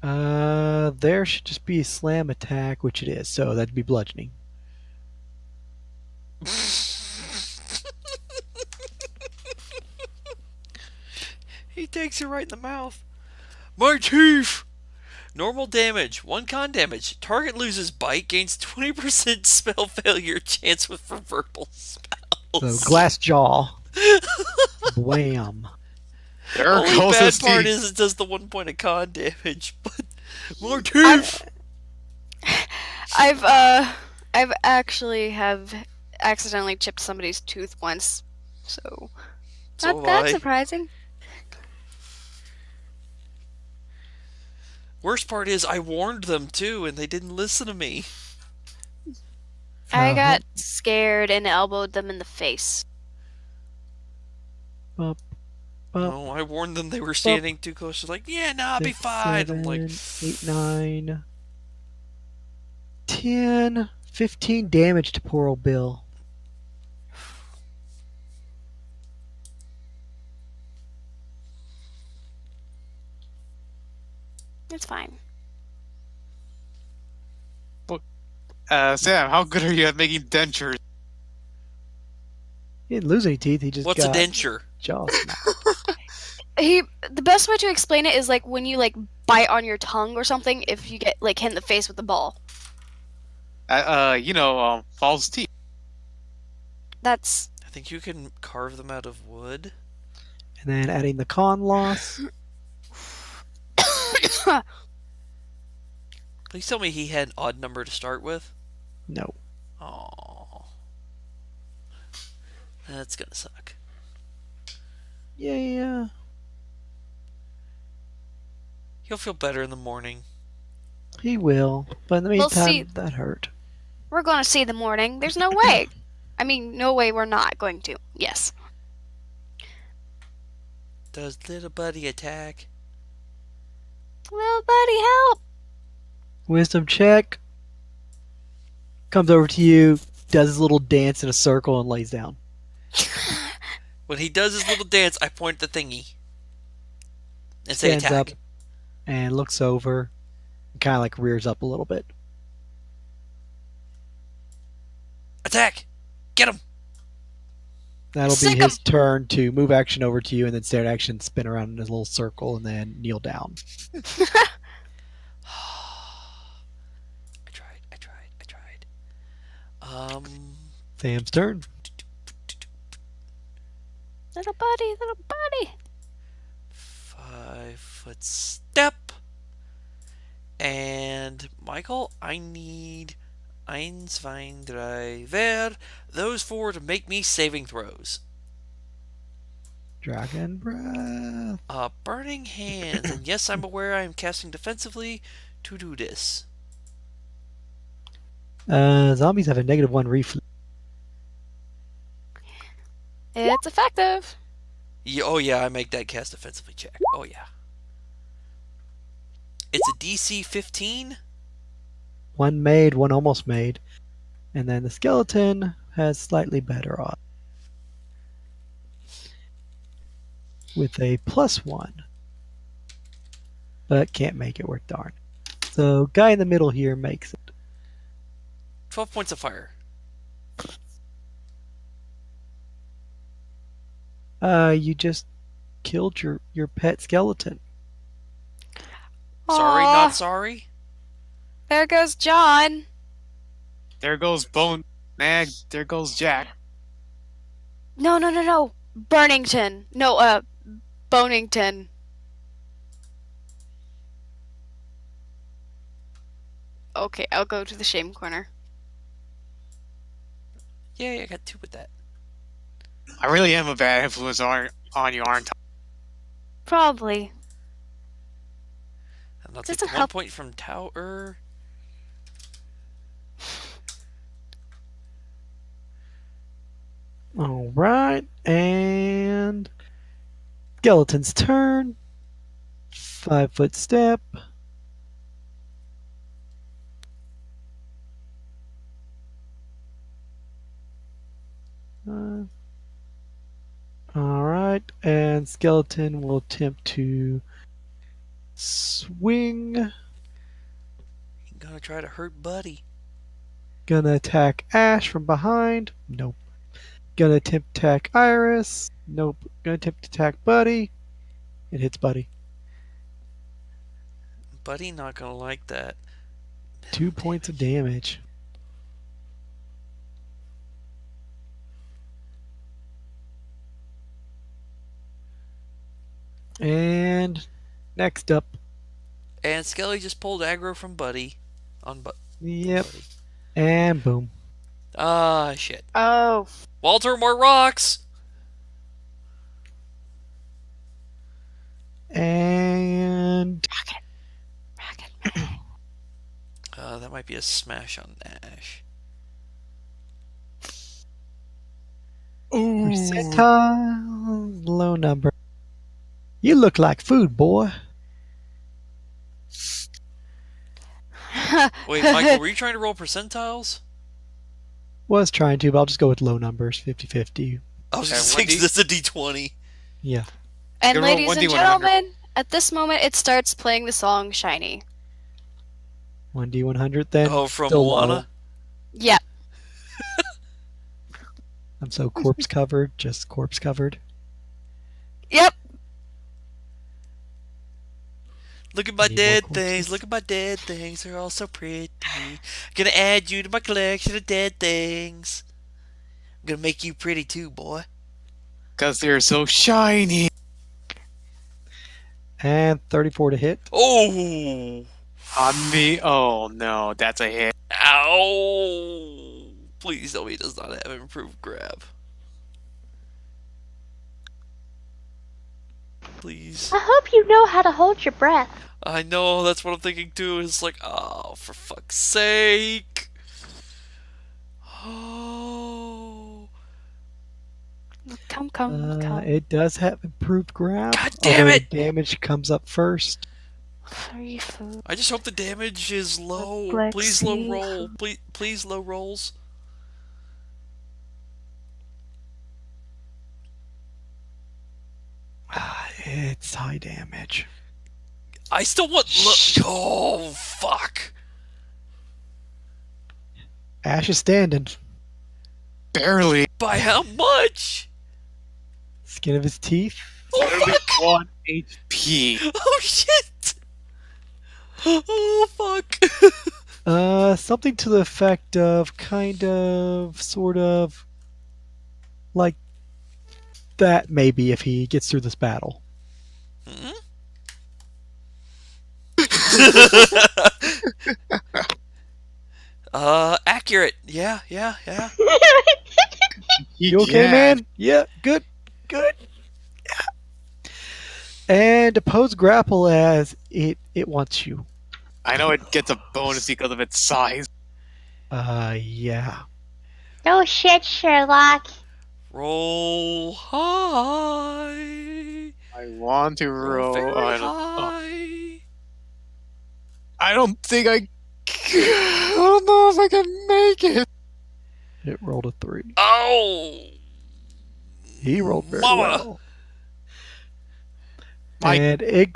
There should just be a slam attack, which it is, so that'd be bludgeoning. He takes you right in the mouth. My teeth! Normal damage, 1 con damage. Target loses bite, gains 20% spell failure chance for verbal spells. So glass jaw. Blam. There Only goes bad his part teeth. is it does the 1 point of con damage, but more teeth. I've actually have accidentally chipped somebody's tooth once, so So not have that I. surprising. Worst part is I warned them too, and they didn't listen to me. I got scared and elbowed them in the face. Up, No, I warned them they were standing too close. They're like, yeah, no, I'll be 6, fine. I'm like, 8, 9, 10, 15 damage to poor old Bill. fine. Sam, how good are you at making dentures? He didn't lose any teeth. He just What's a got denture? jaw smacked. The best way to explain it is like when you like bite on your tongue or something. If you get like hit in the face with a ball, False teeth. that's I think you can carve them out of wood. And then adding the con loss. Please tell me he had an odd number to start with. No. Oh, that's gonna suck. Yeah. He'll feel better in the morning. He will. But in the We'll meantime, see. that hurt. we're going to see the morning. There's no way. I mean, no way we're not going to. Yes. Does little buddy attack? Well, buddy, help! Wisdom check. Comes over to you, does his little dance in a circle, and lays down. When he does his little dance, I point at the thingy and say Stands attack. up and looks over. And kind of like rears up a little bit. Attack! Get him! That'll Sick be his turn to move action over to you and then start action, spin around in his little circle, and then kneel down. I tried. Sam's turn. Little buddy. 5-foot step. And Michael, I need 1, 2, 3, ver. Those 4 to make me saving throws. Dragon breath. Burning hands. And yes, I'm aware I am casting defensively to do this. Zombies have a -1 reflex. It's effective. Oh yeah, I make that cast defensively check. Oh yeah. It's a DC 15. One made, one almost made. And then the skeleton has slightly better odds. With a +1. But can't make it worth darn. So guy in the middle here makes it. 12 points of fire. You just killed your pet skeleton. Sorry, Aw, not sorry. There goes John. There goes Bone. There goes Jack. No. Burnington. No, Bonington. Okay, I'll go to the shame corner. Yay, I got 2 with that. I really am a bad influence on you, aren't I? Probably. And I'll Just take to 1 help- point from Tower. Alright, and skeleton's turn. 5-foot step. Alright, and skeleton will attempt to swing. I'm gonna try to hurt Buddy. Gonna attack Ash from behind. Nope. Gonna attempt to attack Iris. Nope. Gonna attempt to attack Buddy. It hits Buddy. Buddy not gonna like that. 2 points of damage. And next up. And Skelly just pulled aggro from Buddy. Yep. Buddy. And boom. Ah, shit. Oh. Walter, more rocks! And Racket. That might be a smash on Ash. Ooh. percentile low number. You look like food, boy. Wait, Michael, were you trying to roll percentiles? Was trying to, but I'll just go with low numbers, 50-50. I was And just what thinking D- this is a D20. Yeah. And You roll ladies and 1d100. gentlemen, At this moment, it starts playing the song "Shiny." 1d100 then. Oh, from Still Moana? low. Yeah. I'm so corpse covered, just corpse covered. Yep. Look at my Need more dead corpses. things. Look at my dead things. They're all so pretty. Gonna add you to my collection of dead things. I'm gonna make you pretty too, boy. Because they're so shiny. And 34 to hit. Oh! On me? Oh no, that's a hit. Ow! Please tell me he does not have improved grab. Please. I hope you know how to hold your breath. I know, that's what I'm thinking too. It's like, oh, for fuck's sake. Oh. Come. It does have improved grab. God damn although it! the damage comes up first. Free food. I just hope the damage is low. Let's Please low see. roll. Please low rolls. It's high damage. I still want oh, fuck. Ash is standing. Barely. By how much? Skin of his teeth. Oh, Barely fuck. 1 HP. Oh, shit. Oh, fuck. Something to the effect of kind of, sort of, like that maybe if he gets through this battle. Hmm? Accurate. Yeah. You okay, Yeah. man? Yeah, good. Yeah. And oppose grapple as it wants you. I know it gets a bonus because of its size. Yeah. No shit, Sherlock. Roll high. I want to roll. Very I high. don't think I don't know if I can make it. It rolled a 3. Oh. He rolled very Mama. well. Mike. And it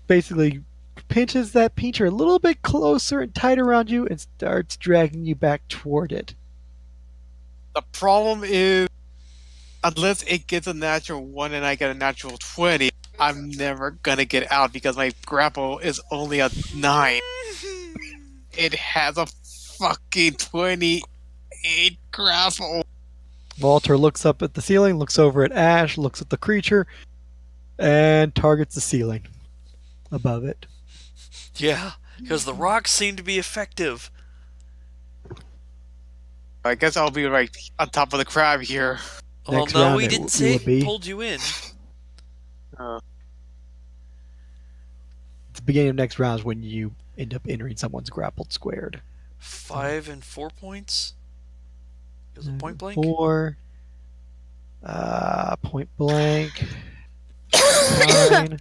basically pinches that pincher a little bit closer and tight around you and starts dragging you back toward it. The problem is, unless it gets a natural 1 and I get a natural 20, I'm never gonna get out because my grapple is only a 9. It has a fucking 28 grapple. Walter looks up at the ceiling, looks over at Ash, looks at the creature, and targets the ceiling above it. Yeah, because the rocks seem to be effective. I guess I'll be right on top of the crab here. Well, Next no, round he it didn't will say be- he pulled you in. Uh, At the beginning of next round is when you end up entering someone's grappled squared. 5 and 4 points. Is it point blank? 4. Point blank. 9.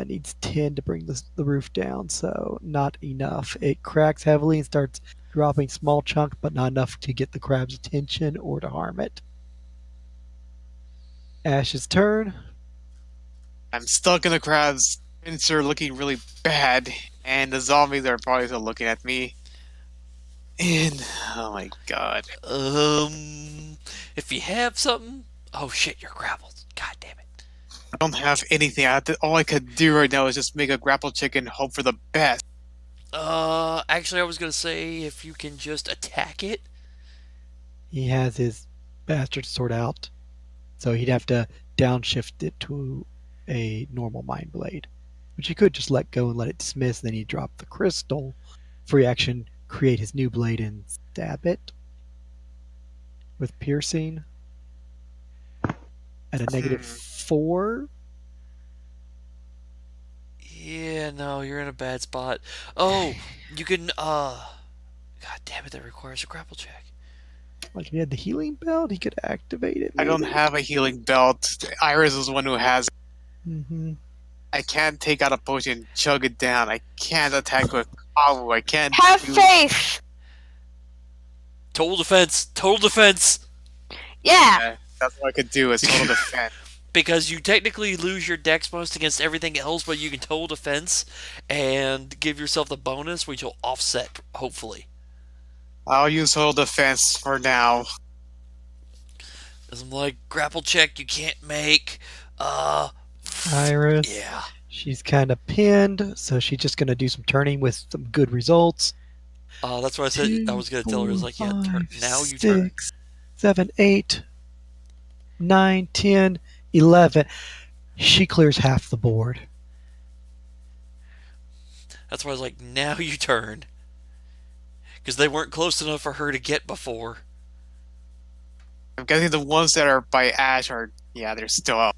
Needs 10 to bring the roof down, so not enough. It cracks heavily and starts dropping small chunk, but not enough to get the crab's attention or to harm it. Ash's turn. I'm stuck in the crab's pincer looking really bad, and the zombies are probably still looking at me. And, oh my god. If you have something. Oh shit, you're grappled. God damn it. I don't have anything. All I could do right now is just make a grapple check and hope for the best. Actually, I was gonna say if you can just attack it. He has his bastard sword out, so he'd have to downshift it to a normal mind blade, which he could just let go and let it dismiss. Then he'd drop the crystal, free action, create his new blade and stab it with piercing at a negative 4. Yeah, no, you're in a bad spot. Oh, you can. God damn it, that requires a grapple check. Like if he had the healing belt, he could activate it. I don't have a healing belt. Iris is the one who has it. Mm-hmm. I can't take out a potion and chug it down. I can't attack with Kavu. I can't Have do- faith. Total defense. Total defense. Yeah. That's what I could do is total defense. Because you technically lose your dex bonus against everything else, but you can total defense and give yourself the bonus, which will offset, hopefully. I'll use whole defense for now. Because I'm like, grapple check you can't make. Iris. Yeah. She's kind of pinned, so she's just going to do some turning with some good results. That's what I said. I was going to tell her, like, yeah, now you 6, turn. 7, 8, 9, 10, 11. She clears half the board. That's why I was like, now you turn. Because they weren't close enough for her to get before. I'm guessing the ones that are by Ash are, yeah, they're still up.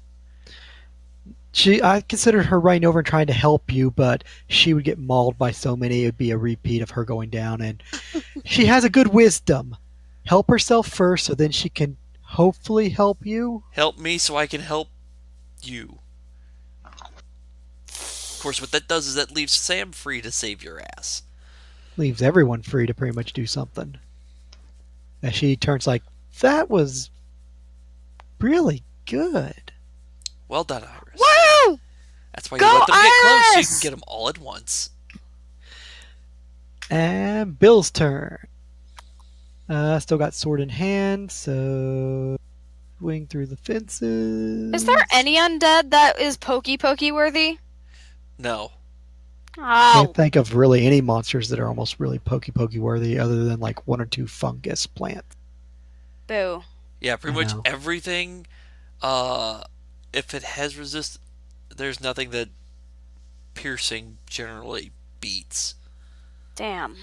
I considered her running over and trying to help you, but she would get mauled by so many. It would be a repeat of her going down. And she has a good wisdom. Help herself first, so then she can hopefully help you. Help me so I can help you. Of course, what that does is that leaves Sam free to save your ass. Leaves everyone free to pretty much do something. And she turns like, that was really good. Well done, Iris. Woo! That's why you Go, let them get close so you Iris! can get them all at once. And Bill's turn. Still got sword in hand, so swing through the fences. Is there any undead that is pokey worthy? No. Can't Oh, think of really any monsters that are almost really pokey worthy other than like 1 or 2 fungus plants. boo. Yeah, pretty I much know. everything. If it has resist, there's nothing that piercing generally beats. Damn.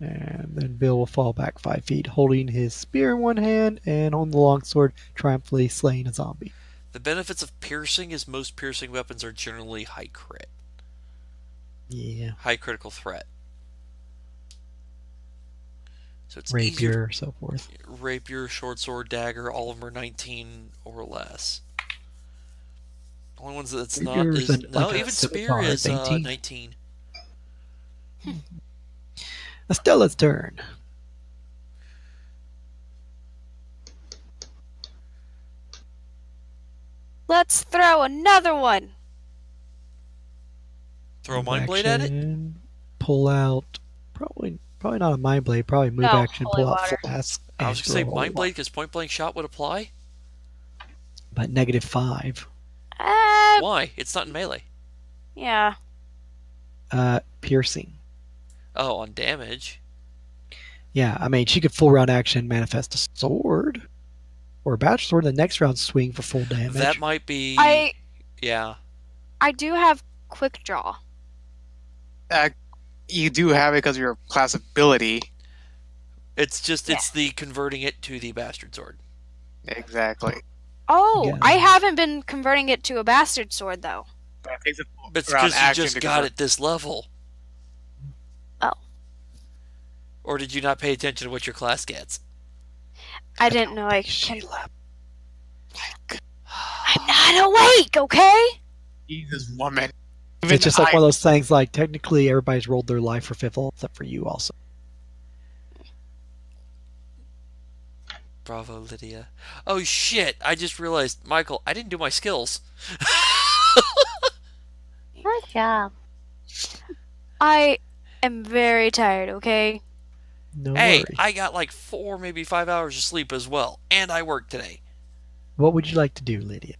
And then Bill will fall back 5 feet, holding his spear in one hand and on the longsword, triumphantly slaying a zombie. The benefits of piercing is most piercing weapons are generally high crit. Yeah. High critical threat. So it's Rapier, so forth. rapier, short sword, dagger, all of them are 19 or less. Only ones that's not Rapier's is like a even spear scimitar, is 19. 19. Estella's turn. Let's throw another one. Throw a Move mind blade at it. action, pull out. Probably not a mind blade. Probably move No, action, holy pull out water. flask. I was and gonna say throw holy mind blade water. because point blank shot would apply. But -5. Why? It's not in melee. Yeah. Piercing. Oh, on damage. Yeah, I mean, she could full round action manifest a sword. Or a batch sword, the next round swing for full damage. That might be. Yeah. I do have quick draw. You do have it because of your class ability. It's just it's the converting it to the bastard sword. Exactly. Oh, Yeah. I haven't been converting it to a bastard sword though. But it takes a But it's round because you action just to got convert. it this level. Oh. Or did you not pay attention to what your class gets? I didn't know I She can. left. I'm not awake, okay? Jesus, woman. It's just like one of those things. Like technically, everybody's rolled their life for 5th level except for you, also. Bravo, Lydia. Oh shit! I just realized, Michael, I didn't do my skills. Good job. I am very tired, okay? No Hey, worries. I got like 4, maybe 5 hours of sleep as well, and I worked today. What would you like to do, Lydia?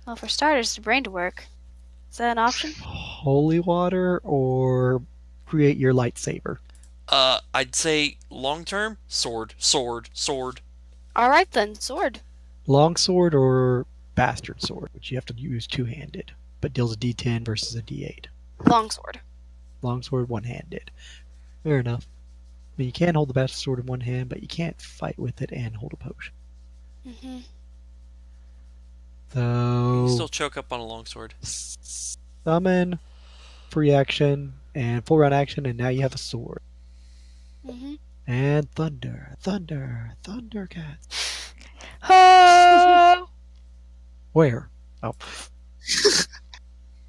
Well, for starters, the brain to work. Is that an option? Holy water or create your lightsaber? I'd say long term, sword. Alright then, sword. Longsword or bastard sword, which you have to use two-handed, but deals a D10 versus a D8. Longsword. Longsword, one-handed. Fair enough. I mean, you can hold the bastard sword in one hand, but you can't fight with it and hold a potion. Mm-hmm. You can still So, choke up on a longsword. summon, free action, and full round action, and now you have a sword. Mm-hmm. And Thundercats. Oh! Where? Oh,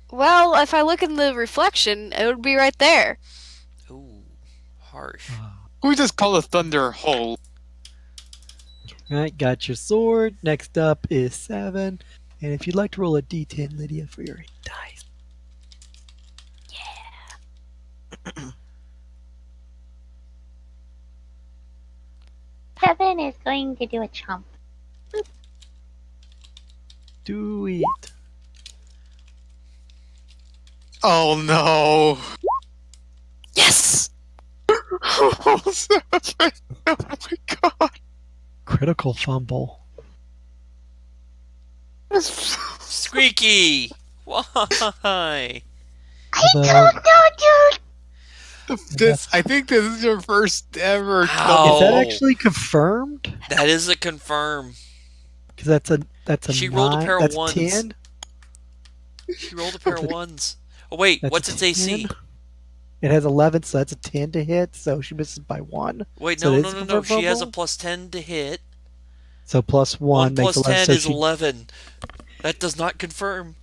Well, if I look in the reflection, it would be right there. Ooh, harsh. We just call it Thunder Hole. Alright, got your sword. Next up is 7. And if you'd like to roll a d10, Lydia, for your dice. Kevin is going to do a chomp. Do it. Oh no! Yes! Oh my god! Critical fumble. Squeaky! Why? I Although- don't know, dude. I think this is your first ever Ow. Is that Oh. actually confirmed? That is a confirm. Because that's a She rolled a 9. pair of That's ones. 10. She rolled a pair of ones. Oh wait, That's what's a its AC? 10. It has 11, so that's a 10 to hit. So she misses by 1. Wait, So no, it no, is no, no. confirmed She has a fumble? plus 10 to hit. So plus 1 1 makes plus 11. 10 So is she, 11. That does not confirm.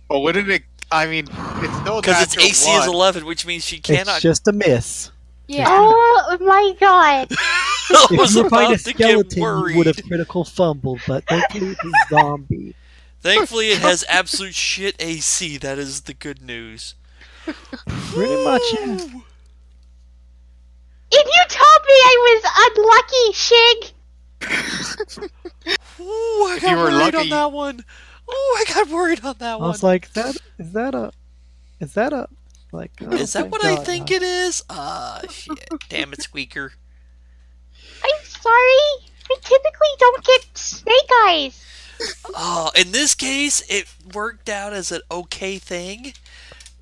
Oh, wouldn't it? I mean, it's still Because its natural AC is one. 11, which means she cannot. it's just a miss. Yeah. Oh my god. I If was you were fighting a about to get skeleton, you would have worried. critical fumbled, but thankfully it's a zombie. Thankfully, it has absolute shit AC. That is the good news. Pretty much, yeah. If you told me I was unlucky, Shig. Ooh, I got You were worried lucky. on that one. Ooh, I got worried on that I one. was like, is that a, like, oh, Is that thank what I God, think no. it is? Ah, shit. Damn it, Squeaker. I'm sorry. I typically don't get snake eyes. Oh, in this case, it worked out as an okay thing.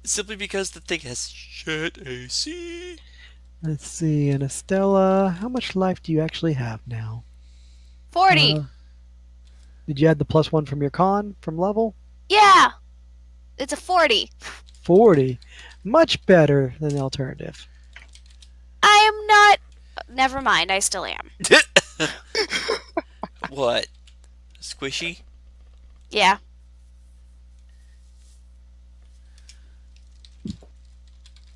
Simply because the thing has shit AC. Let's see, and Estella, how much life do you actually have now? 40. Did you add the plus 1 from your con, from level? Yeah. It's a 40. 40. Much better than the alternative. I am not. Never mind. I still am. What? Squishy? Yeah.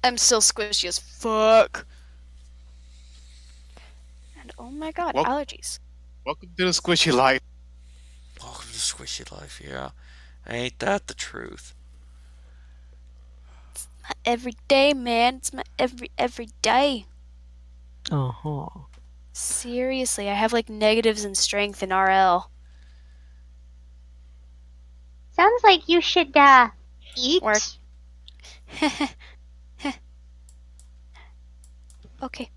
I'm still squishy as fuck. And oh my god, Well- allergies. Welcome to the squishy life. Welcome to Squishy Life, yeah. Ain't that the truth? Every day, man. It's my every day. Uh-huh. Seriously, I have like negatives in strength in RL. Sounds like you should, eat. Work. Okay.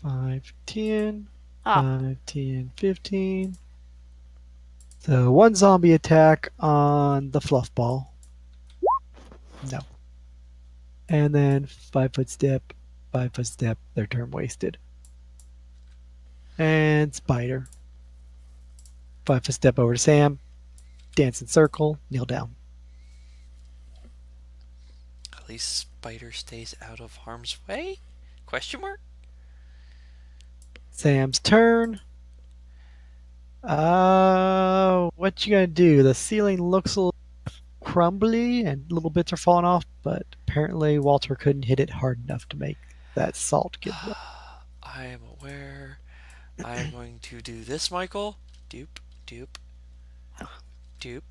5, 10, Oh. 5, 10, 15. So 1 zombie attack on the fluff ball. No. And then 5-foot step, 5-foot step, their turn wasted. And spider. 5-foot step over to Sam. Dance in circle, kneel down. At least Spider stays out of harm's way? Question mark? Sam's turn. What you gonna do? The ceiling looks a little crumbly and little bits are falling off, but apparently Walter couldn't hit it hard enough to make that salt get wet. I am aware. I am going to do this, Michael. Doop, doop, doop.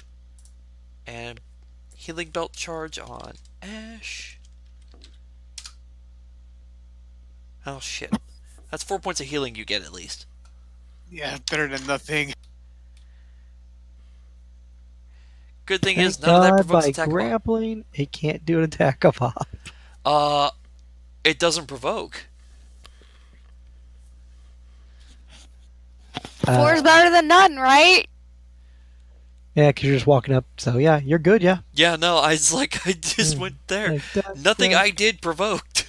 And healing belt charge on Ash. Oh shit. That's 4 points of healing you get at least. Yeah, better than nothing. Good thing Thank is none of that God provokes by attack of grappling, it can't do an attack of op. it doesn't provoke. 4 is better than none, right? Yeah, because you're just walking up. So yeah, you're good. Yeah. Yeah, no, I was like, I just went there. Like, that's Nothing the- I did provoked.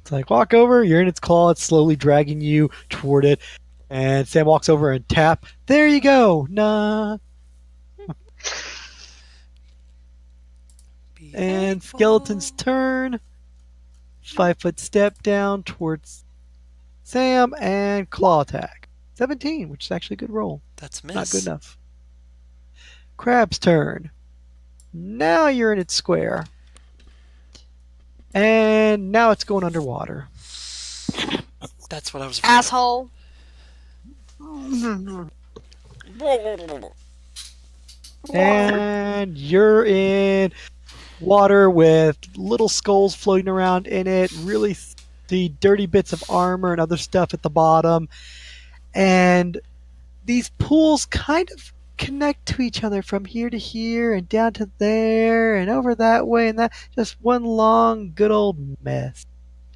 It's like walk over. You're in its claw. It's slowly dragging you toward it, and Sam walks over and tap. There you go. Nah. Be And thankful. skeleton's turn. 5-foot step down towards Sam and claw attack. 17, which is actually a good roll. That's miss. Not good enough. Crab's turn. Now you're in its square. And now it's going underwater. That's what I was afraid of. Asshole. And you're in water with little skulls floating around in it, really see dirty bits of armor and other stuff at the bottom. And these pools kind of connect to each other from here to here and down to there and over that way and that. Just one long, good old mess.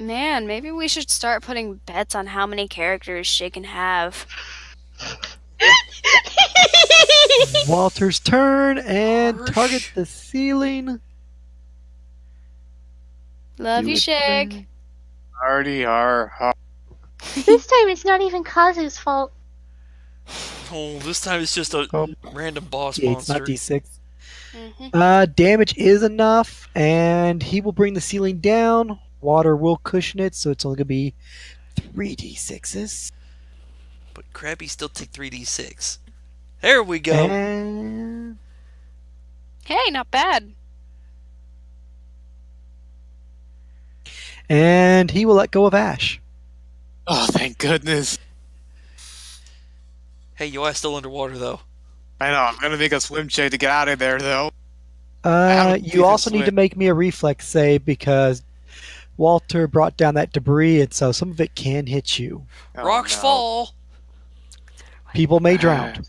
Man, maybe we should start putting bets on how many characters she can have. Walter's turn and Harsh. target the ceiling. Love Do you, it, Shag. man. Already are. This time it's not even Kazu's fault. Oh, this time it's just a Oh, random boss D8, it's not monster. D6. Mm-hmm. Damage is enough, and he will bring the ceiling down. Water will cushion it, so it's only going to be 3d6s. But Krabby still take 3d6. There we go. And Hey, not bad. he will let go of Ash. Oh, thank goodness. Hey, you are still underwater though. I know, I'm gonna make a swim check to get out of there, though. haven't You seen also this need to swim. make me a reflex save because Walter brought down that debris, and so some of it can hit you. Oh, Rocks no. fall. People may drown.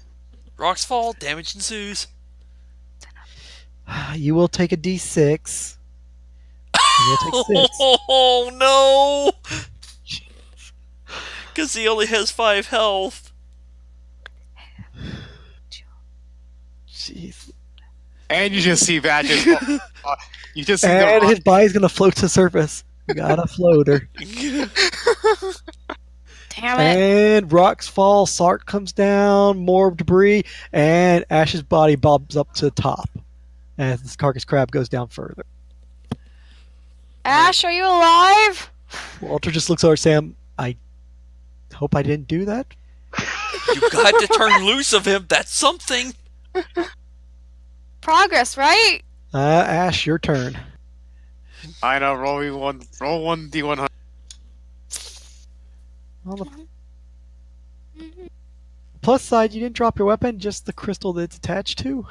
Rocks fall. Damage ensues. You will take a d6. You will take 6. Oh no! Because he only has 5 health. Jeez. And you just see that you just see And the his body's going to float to the surface. Got a floater. Damn it. And rocks fall, Sark comes down, more debris, and Ash's body bobs up to the top as this carcass crab goes down further. Ash, are you alive? Walter just looks over at Sam. I hope I didn't do that. You got to turn loose of him. That's something. Progress, right? Ash, your turn. I know, roll one d100. On the plus side, you didn't drop your weapon, just the crystal that it's attached to.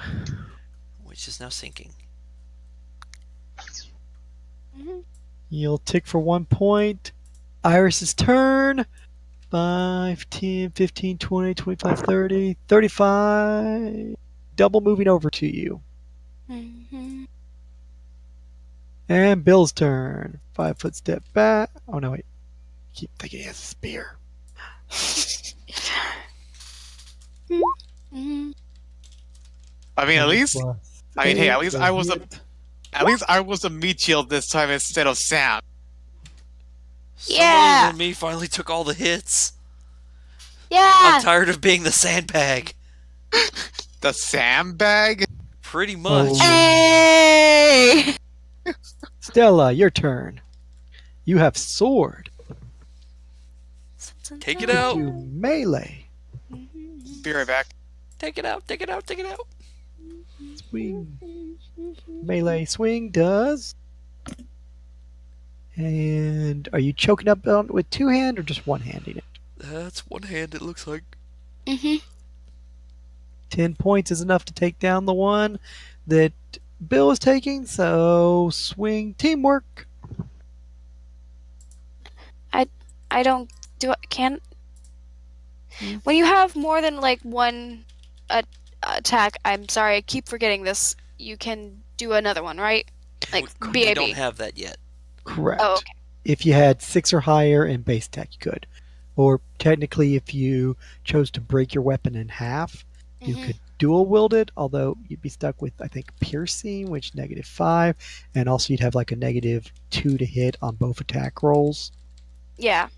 Which is now sinking. You'll tick for 1 point. Iris's turn. 5, 10, 15, 20, 25, 30, 35. Double moving over to you. Mm-hmm. And Bill's turn. 5 foot step back. Oh no, wait. Keep thinking he has a spear. Mm-hmm. I mean, at least Plus I mean, hey, 8, at least so I was a hit. meat shield this time instead of Sam. Somebody Yeah. than me finally took all the hits. Yeah. I'm tired of being the sandbag. The Sam bag? Pretty much. Oh. Hey. Stella, your turn. You have sword. Take it out. To melee. Be right back. Take it out. Take it out. Take it out. Swing. Melee swing does. And are you choking up on with 2 hand or just one handing it? That's one hand, it looks like. Mm-hmm. 10 points is enough to take down the one that Bill is taking, so swing teamwork. I don't do it. Can when you have more than like one attack, I'm sorry, I keep forgetting this. You can do another one, right? Like We BAB. don't have that yet. Correct. Oh, okay. If you had 6 or higher in base attack, you could. Or technically, if you chose to break your weapon in half, you Mhm. could dual wield it, although you'd be stuck with, I think, piercing, which -5, and also you'd have like a -2 to hit on both attack rolls. Yeah.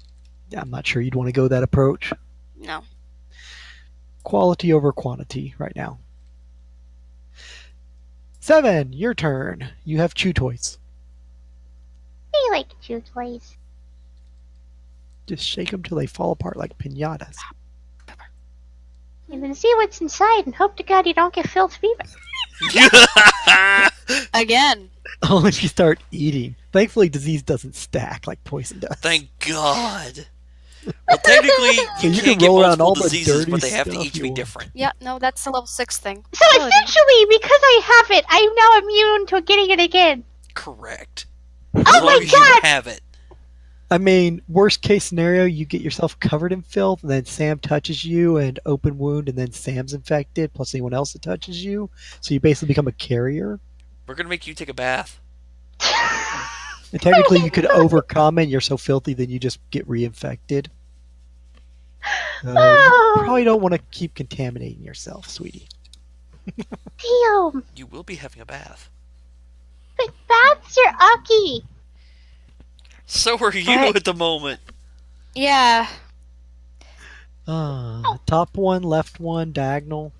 I'm not sure you'd want to go that approach. No. Quality over quantity right now. 7, your turn. You have chew toys. I like chew toys. Just shake them till they fall apart like pinatas. I'm gonna see what's inside and hope to God you don't get filth fever. Again. Only if you start eating. Thankfully, disease doesn't stack like poison does. Thank God. Well, technically, So you you can't can get roll around multiple all the diseases, dirty but they have to stuff each you be want. different. Yeah, no, that's the level 6 thing. So Ability. essentially, because I have it, I'm now immune to getting it again. Correct. As Oh long my as you god! have it. I mean, worst case scenario, you get yourself covered in filth, and then Sam touches you and open wound, and then Sam's infected, plus anyone else that touches you. So you basically become a carrier. We're gonna make you take a bath. And technically, you could overcome, and you're so filthy, then you just get reinfected. So you Oh, probably don't want to keep contaminating yourself, sweetie. damn. You will be having a bath. But that's your Aki. So are you What? at the moment. Yeah. Top one, left one, diagonal.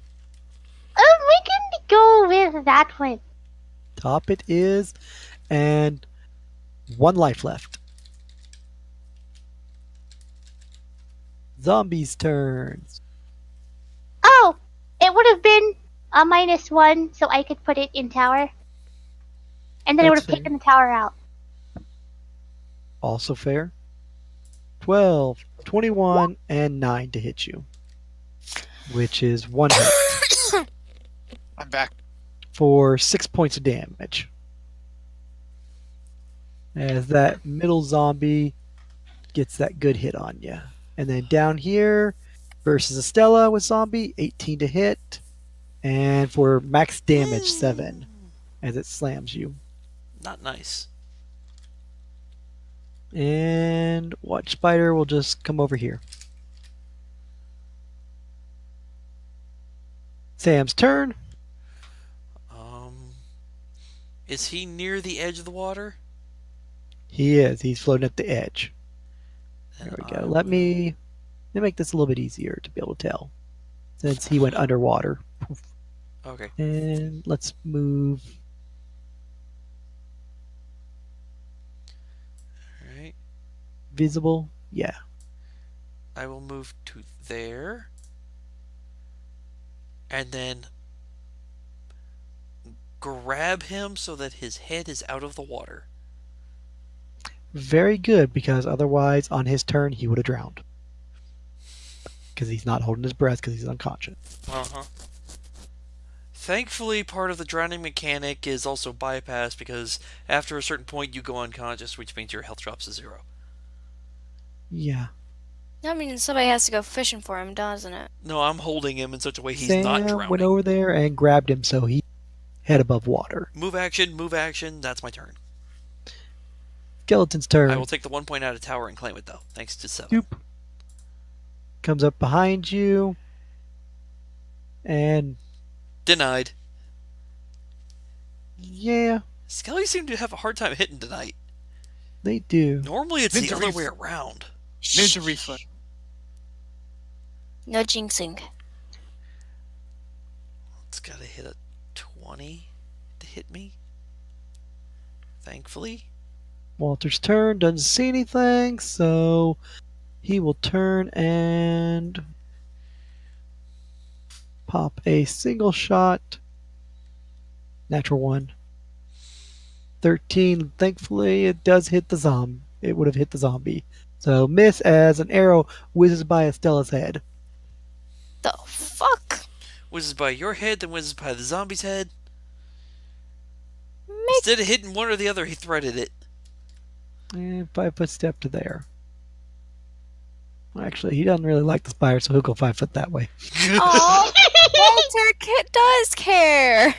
We can go with that one. Top it is, and one life left. Zombies' turns. Oh, it would have been a -1, so I could put it in tower. And then it would That's have taken the tower out. Also fair. 12, 21, and 9 to hit you, which is one hit I'm back. for 6 points of damage. As that middle zombie gets that good hit on you. And then down here versus Estella with zombie, 18 to hit. And for max damage, 7 as it slams you. Not nice. And Watch Spider will just come over here. Sam's turn. Is he near the edge of the water? He is. He's floating at the edge. There Then we I go. Let will- me make this a little bit easier to be able to tell, since he went underwater. Okay. And let's move. Alright. Visible. Yeah. I will move to there. And then grab him so that his head is out of the water. Very good, because otherwise, on his turn, he would have drowned. Because he's not holding his breath because he's unconscious. Uh-huh. Thankfully, part of the drowning mechanic is also bypassed because after a certain point you go unconscious, which means your health drops to 0. Yeah. I mean, somebody has to go fishing for him, doesn't it? No, I'm holding him in such a way he's Sam not drowning. went over there and grabbed him so he head above water. Move action, that's my turn. Skeleton's turn. I will take the 1 point out of tower and claim it though, thanks to 7. Doop. Comes up behind you. And Denied. yeah, Skellies seem to have a hard time hitting tonight. they do. Normally it's the Ninja other ref- way around. Ninja refund. No jinxing. It's gotta hit a 20 to hit me. Thankfully. Walter's turn. Doesn't see anything, so he will turn and pop a single shot. Natural 1. 13. Thankfully, it does hit the zombie. It would have hit the zombie. So miss as an arrow whizzes by Estella's head. The fuck? Whizzes by your head, then whizzes by the zombie's head. Make Instead of hitting one or the other, he threaded it. And 5 foot step to there. Actually, he doesn't really like the spire, so he'll go 5 foot that way. Oh, Walter does care.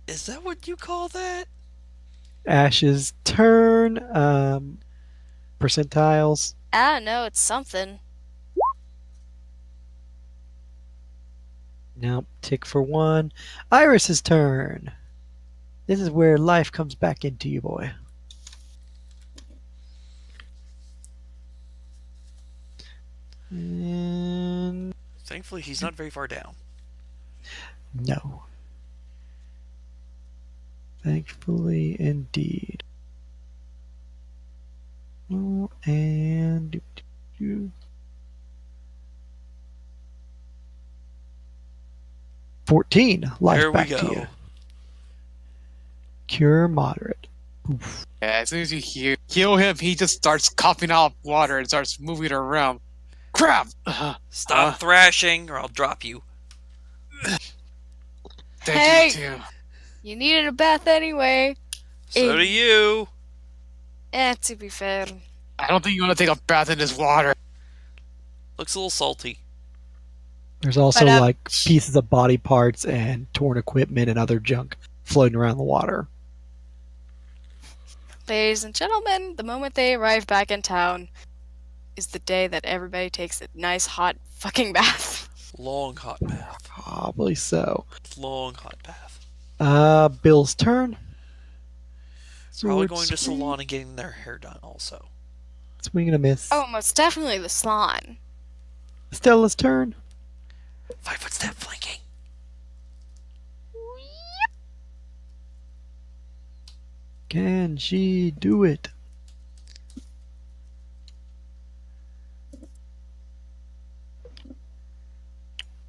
Is that what you call that? Ash's turn. Percentiles. I don't know, it's something. Nope. Tick for 1. Iris's turn. This is where life comes back into you, boy. And Thankfully, he's not very far down. no. Thankfully, indeed. Oh, and 14. Life There we back to go. you. Cure moderate. Oof. Yeah, as soon as you heal him, he just starts coughing out water and starts moving around. Crap! Stop thrashing, or I'll drop you. Thank Hey! you too. You needed a bath anyway. So do you. To be fair. I don't think you want to take a bath in this water. Looks a little salty. There's also But, like pieces of body parts and torn equipment and other junk floating around the water. Ladies and gentlemen, the moment they arrive back in town is the day that everybody takes a nice hot fucking bath. Long hot bath. Probably so. Long hot bath. Bill's turn. Probably Sword going to swing. salon and getting their hair done also. Swing and a miss. Oh, most definitely the salon. Stella's turn. 5-foot step flanking. Can she do it?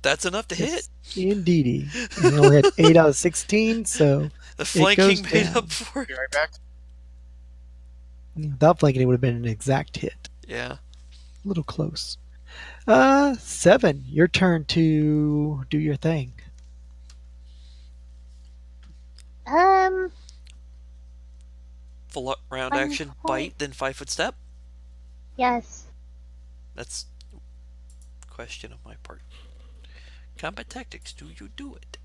That's enough to hit. Indeedy. And only had 8 out of 16, so The goes flanking made down. up for it. Be right back. without flanking it would have been an exact hit. Yeah. A little close. 7. Your turn to do your thing. Full round One action, point. bite, then 5-foot step. Yes. That's a question of my part. Combat tactics, do you do it?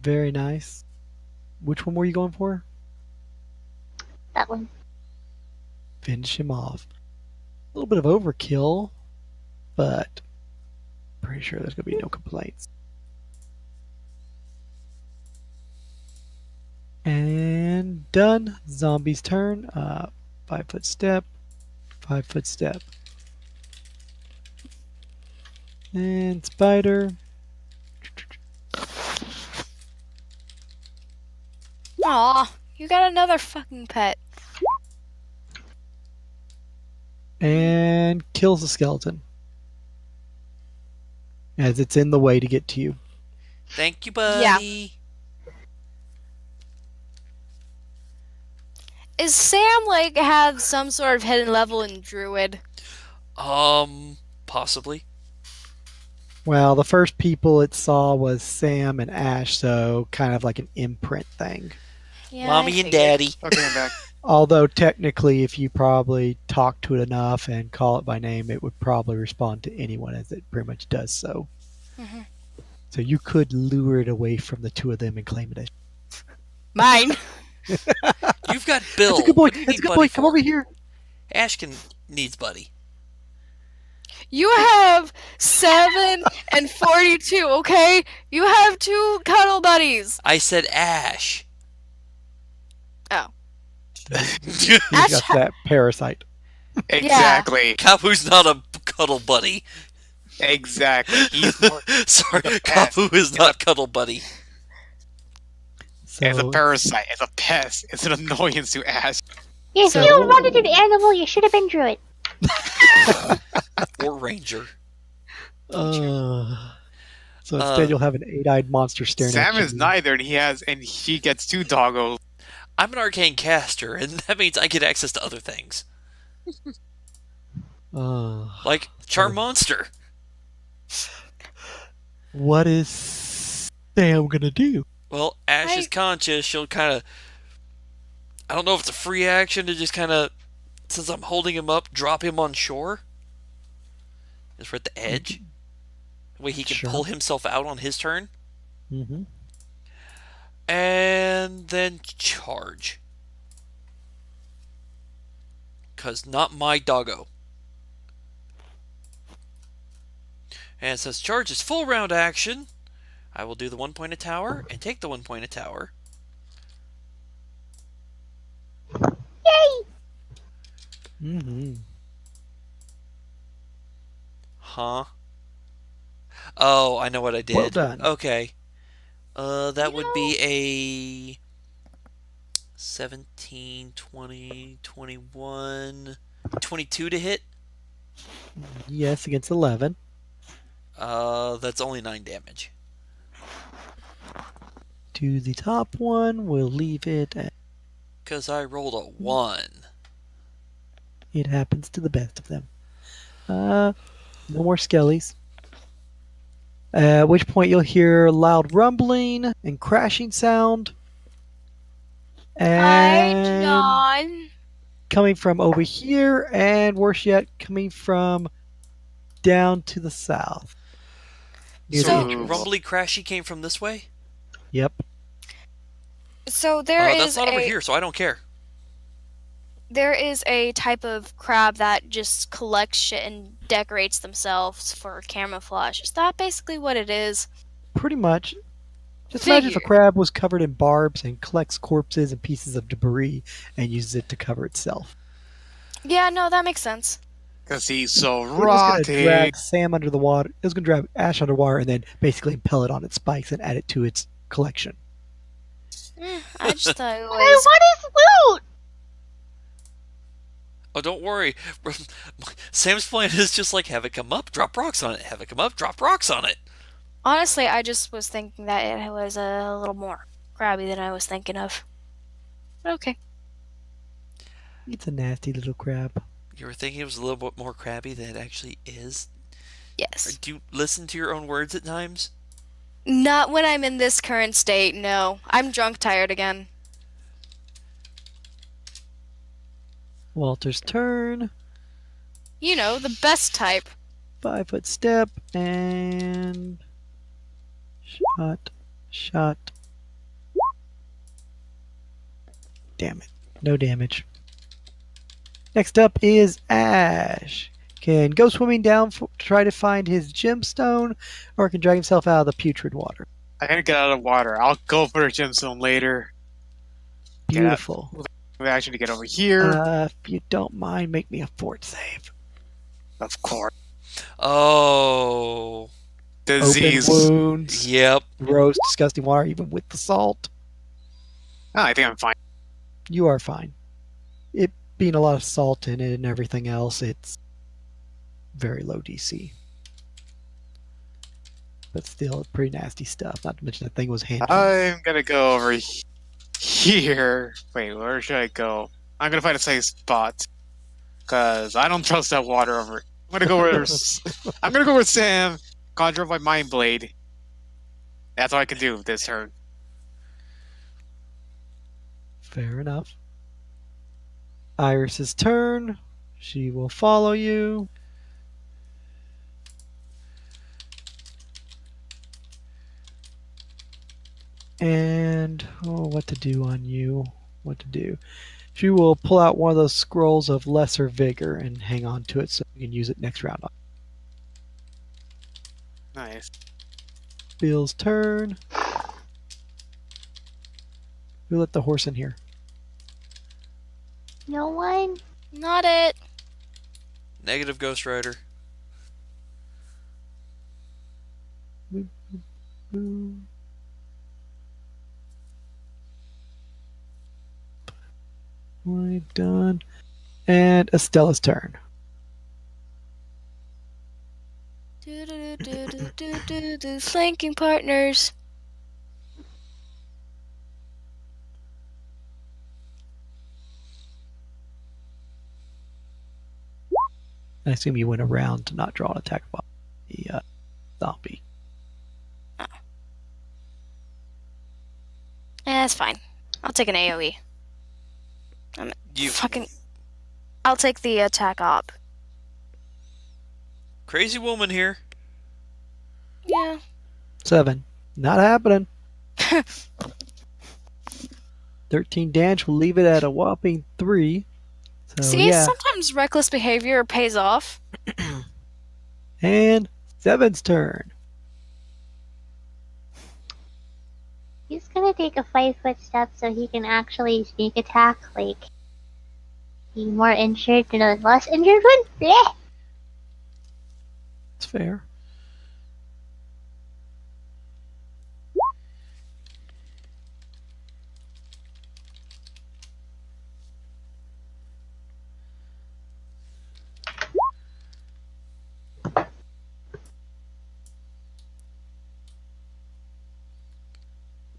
Very nice. Which one were you going for? That one. Finish him off. A little bit of overkill, but pretty sure there's going to be no complaints. And done. Zombie's turn. 5-foot step. 5-foot step. And spider. Aw, you got another fucking pet. And kills the skeleton. As it's in the way to get to you. Thank you, buddy. Is Sam like have some sort of hidden level in Druid? Possibly. Well, the first people it saw was Sam and Ash, so kind of like an imprint thing. Yeah, Mommy I and figured. Daddy. Okay, I'm back. Although technically, if you probably talk to it enough and call it by name, it would probably respond to anyone, as it pretty much does so. Mhm. So you could lure it away from the two of them and claim it. Mine. You've got Bill. That's a good boy. What do you That's a need good buddy boy. Come for? over here. Ashkin needs buddy. You have 7 and 42, okay? You have 2 cuddle buddies. I said Ash. Oh. He's Ash got that parasite. Exactly. Kabu's not a cuddle buddy. Exactly. He's more Sorry, He's a pet. Kabu is not cuddle buddy. So as a parasite, as a pest. It's an annoyance to Ash. If So- you wanted an animal, you should have been Druid. Or Ranger. so instead, Uh, you'll have an 8-eyed monster staring at Sam you. is neither, and he gets 2 doggos. I'm an arcane caster, and that means I get access to other things. Like Charm Monster. What is Sam gonna do? Well, Ash is conscious. She'll kind of... I don't know if it's a free action to just kind of, since I'm holding him up, drop him on shore. Just right at the edge. That way he can Sure. pull himself out on his turn. Mm-hmm. And then charge. Because not my doggo. And since charge is full round action, I will do the 1-pointed tower and take the 1-pointed tower. Yay! Mm-hmm. Huh? Oh, I know what I did. Well done. Okay. That would be 17, 20, 21, 22 to hit. Yes, against 11. That's only 9 damage. To the top one, we'll leave it at Because I rolled a 1. it happens to the best of them. No more skellies. At which point you'll hear loud rumbling and crashing sound. Hi, And John. coming from over here, and worse yet, coming from down to the south. Near the So, entrance. rumbly crashy came from this way? Yep. So there That's is not over a here, so I don't care. type of crab that just collects shit and decorates themselves for camouflage. Is that basically what it is? Pretty much. Just imagine if a Figured. crab was covered in barbs and collects corpses and pieces of debris and uses it to cover itself. Yeah, no, that makes sense. Because he's so It was going to rotting. drag Sam under the water. It was going to drag Ash underwater and then basically impel it on its spikes and add it to its collection. I just thought it Hey, was. what is loot? Oh, don't worry. Sam's plan is just like have it come up, drop rocks on it. Have it come up, drop rocks on it. Honestly, I just was thinking that it was a little more crabby than I was thinking of. Okay. It's a nasty little crab. You were thinking it was a little bit more crabby than it actually is? Or Yes. do you listen to your own words at times? Not when I'm in this current state, no. I'm drunk tired again. Walter's turn. You know, the best type. 5-foot step and shot. Damn it. No damage. Next up is Ash. Can go swimming down to try to find his gemstone, or can drag himself out of the putrid water. I gotta get out of the water. I'll go for a gemstone later. Get out. Beautiful. We actually get over here. If you don't mind, make me a fort save. Of course. Oh. Disease. Open wounds, Yep. gross, disgusting water, even with the salt. Oh, I think I'm fine. You are fine. It being a lot of salt in it and everything else, it's very low DC. But still, pretty nasty stuff. Not to mention that thing was handled. I'm gonna go over here. Wait, where should I go? I'm gonna find a safe spot. Because I don't trust that water over. I'm gonna go where I'm gonna go with Sam. Conjure up my mind blade. That's all I can do this turn. Fair enough. Iris's turn. She will follow you. And what to do on you? What to do? She will pull out one of those scrolls of lesser vigor and hang on to it so you can use it next round. Nice. Bill's turn. Who let the horse in here? No one? Not it. Negative Ghost Rider. Boom. Right, done. And Estella's turn. Do flanking partners. I assume you went around to not draw an attack by the zombie. That's fine. I'll take an AoE. You I'll take the attack op. crazy woman here. Yeah. 7. Not happening. 13 damage will leave it at a whopping 3. So See, yeah. sometimes reckless behavior pays off. And 7's turn. He's gonna take a 5-foot step so he can actually sneak attack, like, the more injured than the less injured one. Blech! It's fair.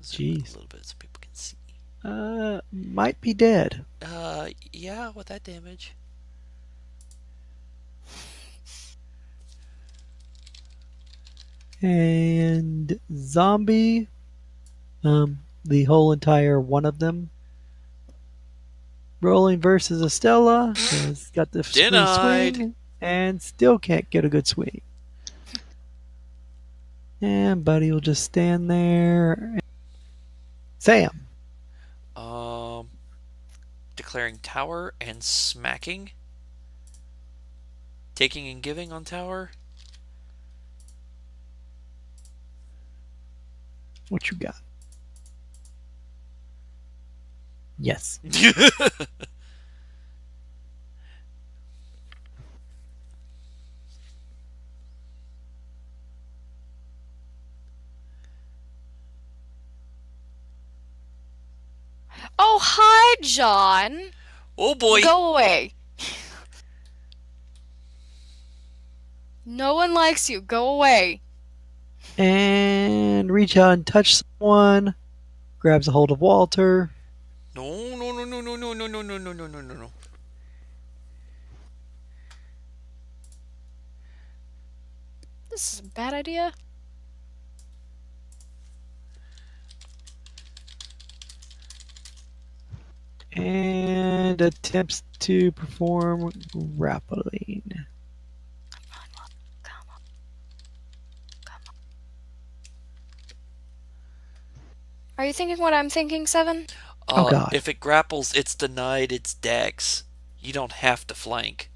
Zoom in a Jeez. little bit so people can see. Might be dead. Yeah, with that damage. And zombie. The whole entire one of them. Rolling versus Estella has got the free Denied. swing and still can't get a good swing. And Buddy will just stand there. Sam. Declaring tower and smacking. Taking and giving on tower. What you got? Yes. Oh, hi, John. Oh boy. Go away. No one likes you. Go away. And reach out and touch someone. Grabs a hold of Walter. No, no, no, no, no, no, no, no, no, no, no, no, no. This is a bad idea. And attempts to perform grappling. Come on. Are you thinking what I'm thinking, Seven? Oh, God. If it grapples, it's denied its dex. You don't have to flank.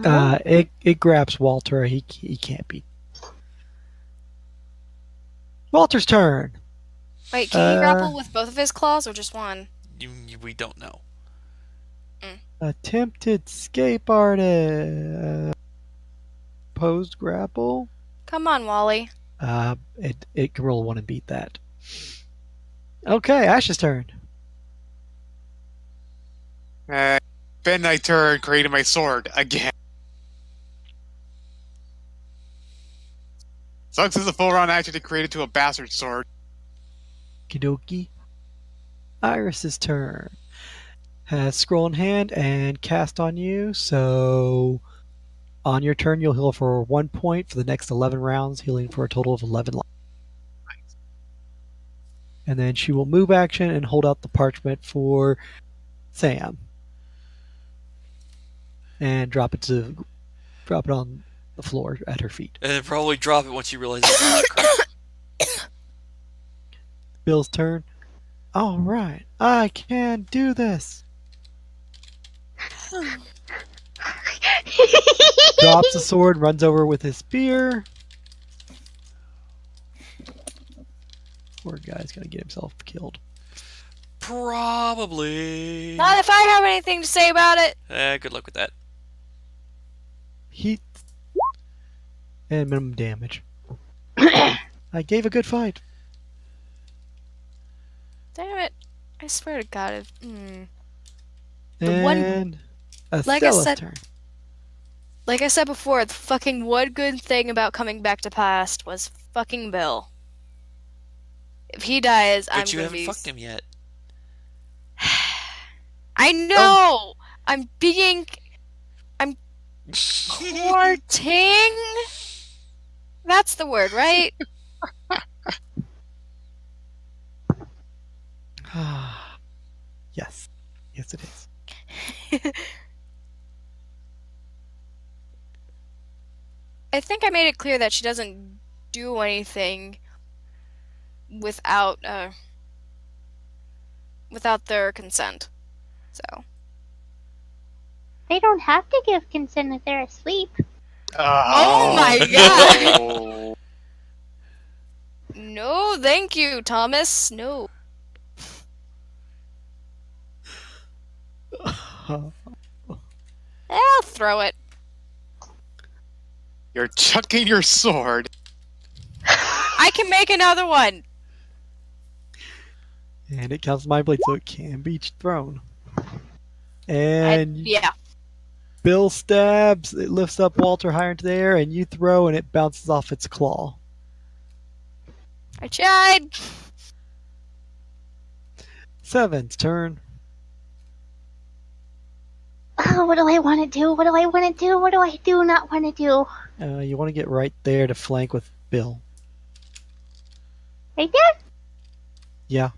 Oh. It grabs Walter. He can't be. Walter's turn. Wait, can he grapple with both of his claws or just one? We don't know. Attempted escape artist. Posed grapple. Come on, Wally. It can roll a 1 and beat that. Okay, Ash's turn. Then I turn, created my sword again. Sucks as a full round action to create it to a bastard sword. Kidoki. Iris's turn. Has scroll in hand and cast on you, so on your turn you'll heal for 1 point for the next 11 rounds, healing for a total of 11 life. And then she will move action and hold out the parchment for Sam. And drop it on the floor at her feet. And then probably drop it once you realize it's crap. Bill's turn. All right, I can do this. Drops the sword, runs over with his spear. Poor guy's gonna get himself killed. Probably. Not if I have anything to say about it. Good luck with that. Heat and minimum damage. I gave a good fight. Damn it. I swear to God. The And one- like I Estella's said- turn. Like I said before, the fucking one good thing about coming back to past was fucking Bill. If he dies, I'm But you gonna haven't be. fucked him yet. I know. I'm courting. That's the word, right? Yes. Yes, it is. I think I made it clear that she doesn't do anything without their consent. So They don't have to give consent if they're asleep. Oh my God! no, thank you, Thomas. No. I'll throw it. You're chucking your sword. I can make another one. And it counts my blade, so it can be thrown. And Yeah. Bill stabs, it lifts up Walter higher into the air, and you throw, and it bounces off its claw. I tried. Seven's turn. Oh, what do I want to do? What do I want to do? What do I do not want to do? You want to get right there to flank with Bill. Right there? Yeah.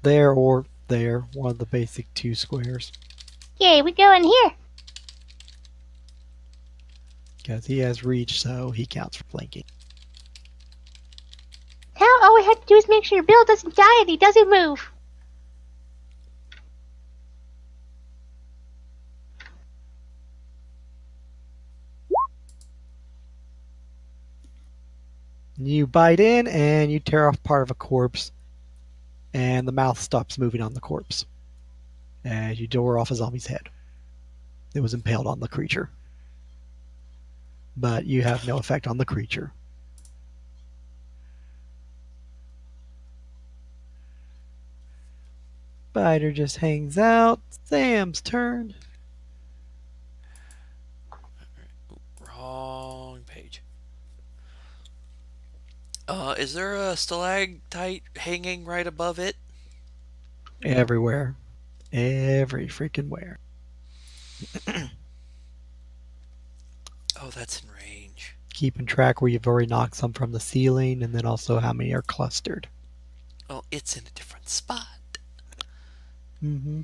There or there. One of the basic 2 squares. Okay, we go in here. Because he has reach, so he counts for flanking. Now all we have to do is make sure Bill doesn't die and he doesn't move. You bite in and you tear off part of a corpse, and the mouth stops moving on the corpse. And you door off a zombie's head. It was impaled on the creature. But you have no effect on the creature. Spider just hangs out. Sam's turn. Wrong page. Is there a stalactite hanging right above it? Everywhere. Every freaking where. Oh, that's in range. Keeping track where you've already knocked some from the ceiling, and then also how many are clustered. Oh, it's in a different spot. Mm-hmm.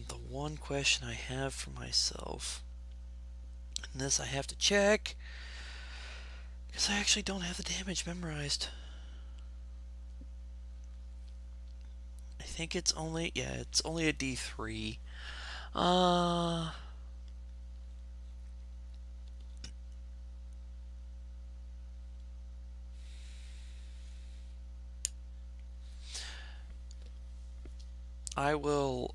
The one question I have for myself, and this I have to check, because I actually don't have the damage memorized. I think it's only, it's only a D3. I will.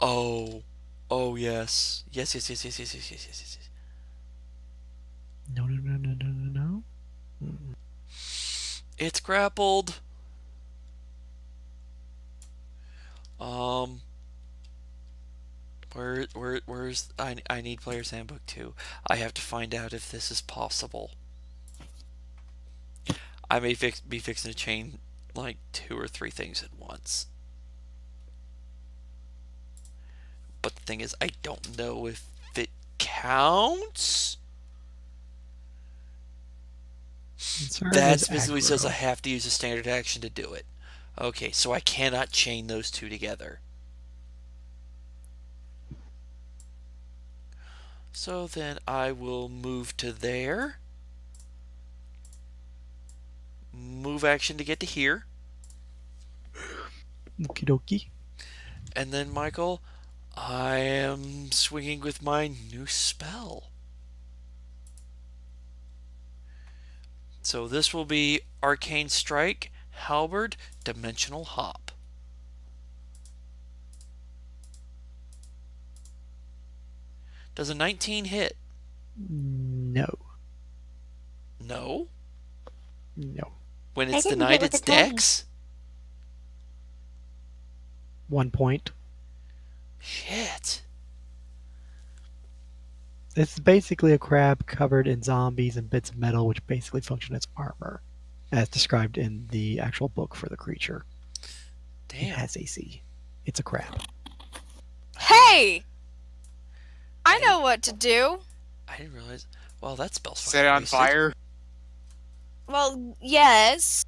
Oh, oh yes, yes. No. Mm-mm. It's grappled. Where's I need player's handbook 2. I have to find out if this is possible. I may be fixing to chain like 2 or 3 things at once. But the thing is, I don't know if it counts. That specifically says I have to use a standard action to do it. Okay, so I cannot chain those 2 together. So then I will move to there. Move action to get to here. Okie dokie. And then, Michael, I am swinging with my new spell. So this will be Arcane Strike, Halberd, Dimensional Hop. Does a 19 hit? No. No? No. When I it's didn't denied get with its the 20. dex? 1 point. Shit. It's basically a crab covered in zombies and bits of metal, which basically function as armor, as described in the actual book for the creature. It Damn. has AC. It's a crab. Hey! I know what to do. I didn't realize. Well, that spell's Set it on wasted. fire. Well, yes.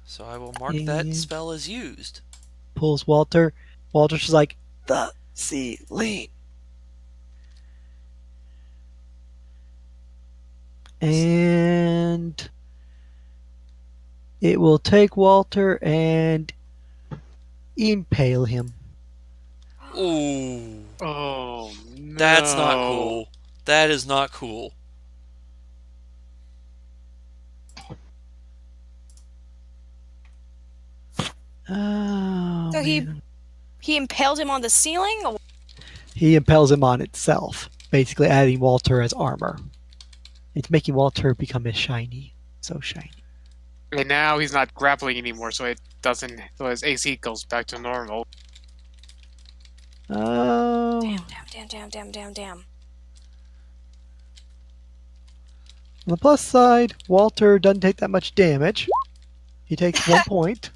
So I will mark that spell as used. Pulls Walter. Walter's just like, the ceiling. And it will take Walter and impale him. Ooh. Oh, no. That's not cool. That is not cool. Oh, So man. he impaled him on the ceiling? He impels him on itself, basically adding Walter as armor. It's making Walter become as shiny. So shiny. And now he's not grappling anymore, so it doesn't. So his AC goes back to normal. Oh. Damn. On the plus side, Walter doesn't take that much damage. He takes 1 point.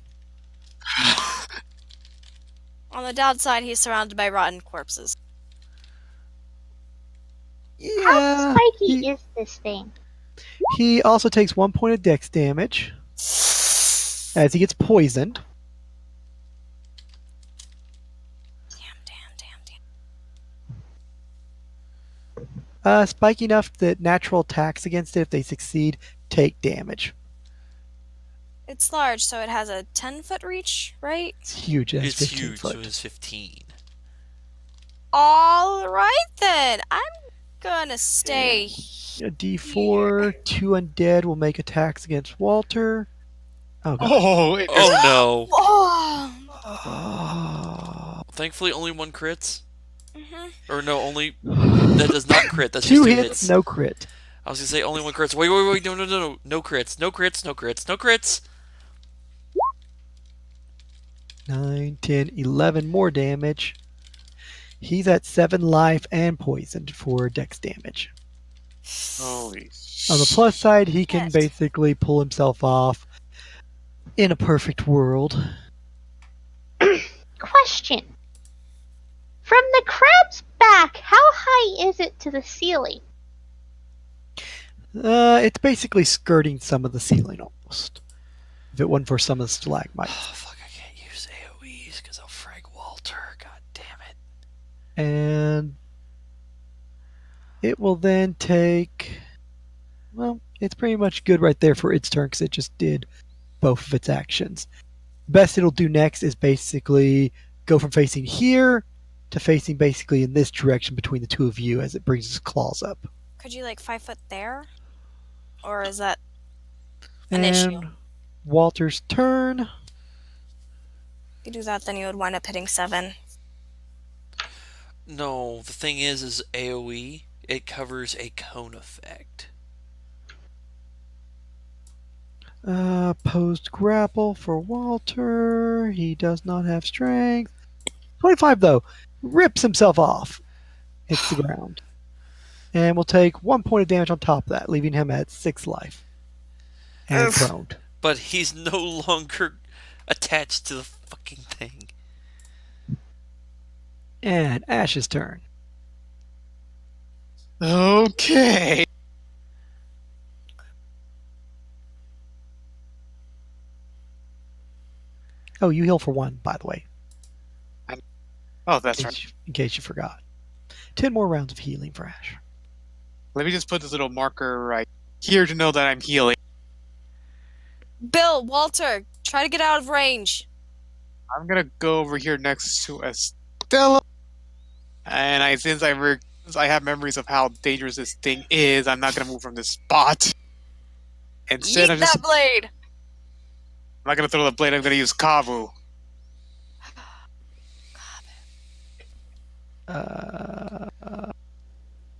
On the downside, he's surrounded by rotten corpses. How Yeah. spiky is this thing? He also takes 1 point of dex damage as he gets poisoned. Damn. Spiky enough that natural attacks against it, if they succeed, take damage. It's large, so it has a 10-foot reach, right? It's huge. It has It's 15 huge, so foot. it's 15. All right then. I'm gonna stay. A D4, 2 undead will make attacks against Walter. Oh, God. Oh, Oh no. Oh. Oh. Thankfully, only 1 crits. Mhm. Or no, only. That does not crit. That's 2 just 2 hits, hits. no crit. I was gonna say only 1 crits. Wait. No. No crits. No crits. No crits. No crits. 9, 10, 11 more damage. He's at 7 life and poisoned for dex damage. holy On the plus side, he can Yes. basically pull himself off in a perfect world. Question. From the crab's back, how high is it to the ceiling? It's basically skirting some of the ceiling almost. If it wasn't for some of the stalagmites. Oh fuck! I can't use AOE's because I'll frag Walter. God damn it. And it will then take. Well, it's pretty much good right there for its turn because it just did both of its actions. Best it'll do next is basically go from facing here to facing basically in this direction between the two of you as it brings its claws up. Could you 5 foot there? Or is that And an issue? Walter's turn. If you do that, then you would wind up hitting 7. No, the thing is AOE. It covers a cone effect. Posed grapple for Walter. He does not have strength. 25 though. Rips himself off. Hits the ground. And will take 1 point of damage on top of that, leaving him at 6 life. And Oof. prone. But he's no longer attached to the fucking thing. And Ash's turn. Okay. Oh, you heal for 1, by the way. Oh, that's right. In case you forgot. 10 more rounds of healing for Ash. Let me just put this little marker right here to know that I'm healing. Bill, Walter, try to get out of range. I'm gonna go over here next to Estella, and since I have memories of how dangerous this thing is, I'm not gonna move from this spot. Instead, Yeet I'm that blade. not gonna throw the blade. I'm gonna use Kavu.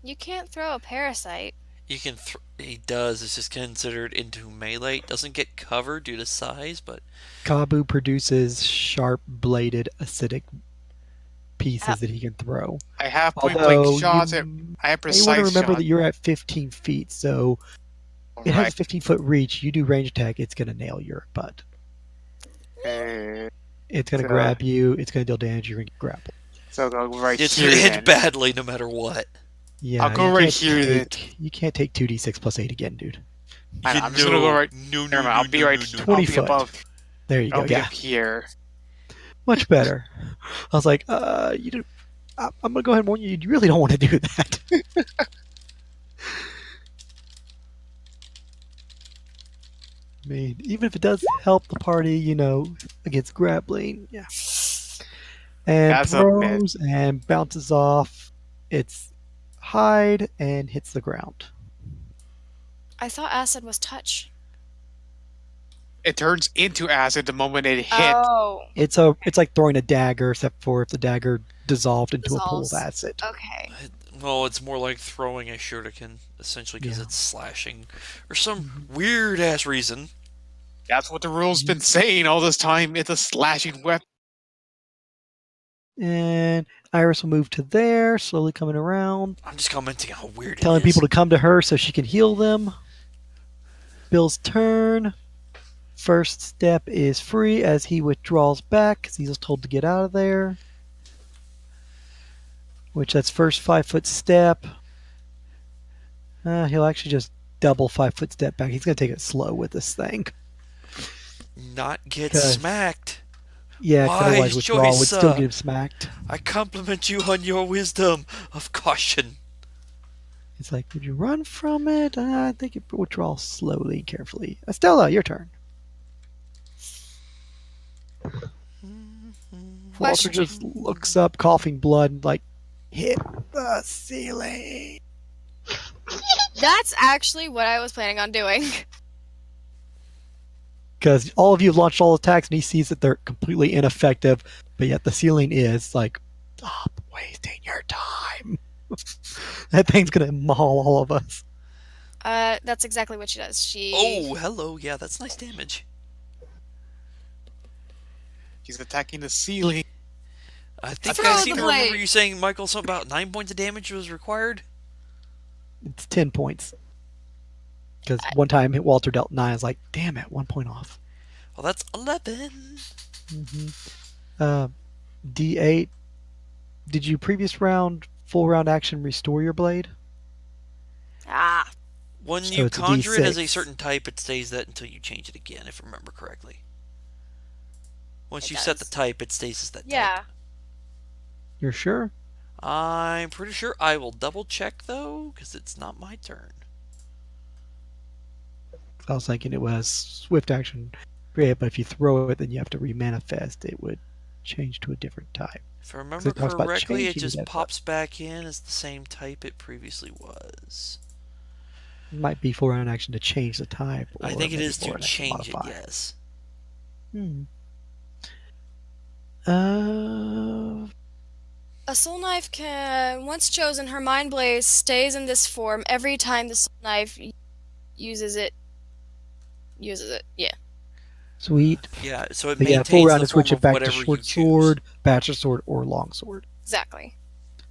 You can't throw a parasite. You can. He does. It's just considered into melee. It doesn't get covered due to size, but Kabu produces sharp-bladed acidic pieces that he can throw. I have point Although blank shots. you I have may want precise to remember shots. that you're at 15 feet, so it has a 15-foot reach. You do range attack, it's going to nail your butt. It's going to So- grab you. It's going to deal damage. You're going to get grappled. So I'll go right it's here. hit then. badly no matter what. Yeah, I'll go you right can't here then. You can't take 2d6 plus 8 again, dude. I'm just gonna go right. No, Never mind. I'll be right. no. I'll 20 be foot. above. There you I'll go. be Yeah, up here. much better. I was like, you do. I'm going to go ahead and warn you. You really don't want to do that. I mean, even if it does help the party, against grappling, yeah. And That's a bit. throws and bounces off its hide and hits the ground. I thought acid was touch. It turns into acid the moment it hits. Oh, It's like throwing a dagger, except for if the dagger dissolved into a pool of Dissolves. acid. okay. Well, it's more like throwing a shuriken, essentially, because Yeah. it's slashing. For some weird ass reason. That's what the rule's been saying all this time. It's a slashing weapon. And Iris will move to there, slowly coming around, I'm just commenting how weird telling it is. people to come to her so she can heal them. Bill's turn. First step is free as he withdraws back because he's told to get out of there. Which that's first 5-foot step. He'll actually just double 5-foot step back. He's going to take it slow with this thing. Not get 'Cause- smacked. Yeah, 'cause Wise otherwise withdrawal would choice, still get him smacked. I compliment you on your wisdom of caution. It's like, would you run from it? I think you withdraw slowly and carefully. Estella, your turn. Walter Question. just looks up, coughing blood, and like, hit the ceiling. That's actually what I was planning on doing. Because all of you have launched all attacks, and he sees that they're completely ineffective, but yet the ceiling is like, stop wasting your time. That thing's gonna maul all of us. That's exactly what she does. She. Oh, hello. Yeah, that's nice damage. He's attacking the ceiling. I think Throw I the seem to remember blade. you saying, Michael, something about 9 points of damage was required. It's 10 points. Because one time Walter dealt 9, I was like, damn it, 1 point off. Well, that's 11. D8. Did you previous round, full round action, restore your blade? Ah. When So you it's a conjure it as a D6. certain type, it stays that until you change it again, if I remember correctly. Once It you set the does. type, it stays as that Yeah. type. You're sure? I'm pretty sure. I will double check, though, because it's not my turn. I was thinking it was swift action. Great, but if you throw it, then you have to remanifest. It would change to a different type. If I remember it talks about correctly, it changing just that pops back in as the same type it previously was. It might be full round action to change the type. I or think it maybe is full to round action change it, modify. yes. A soul knife can, once chosen, her mind blaze stays in this form every time the soul knife uses it. Yeah. Sweet. Yeah, so it But yeah, maintains full round the to switch form it of back to whatever you short choose. sword, bachelor sword, or long sword. Exactly.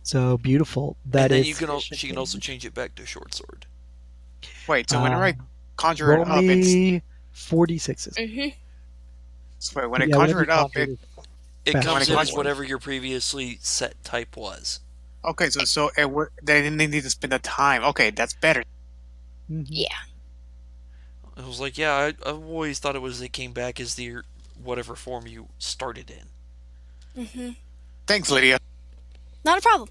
So beautiful. That And then is you can sufficient she can also damage. change it back to short sword. Wait, so whenever I Uh, conjure it Roll up, it's me 46s. Mm-hmm. so wait, when I Yeah, conjure whenever it you up, conjure it It Back comes to in as sword. whatever your previously set type was. okay. So they didn't need to spend the time. Okay, that's better. Mhm. Yeah. I was like, yeah, I've always thought it came back as the whatever form you started in. Mm-hmm. Thanks, Lydia. Not a problem.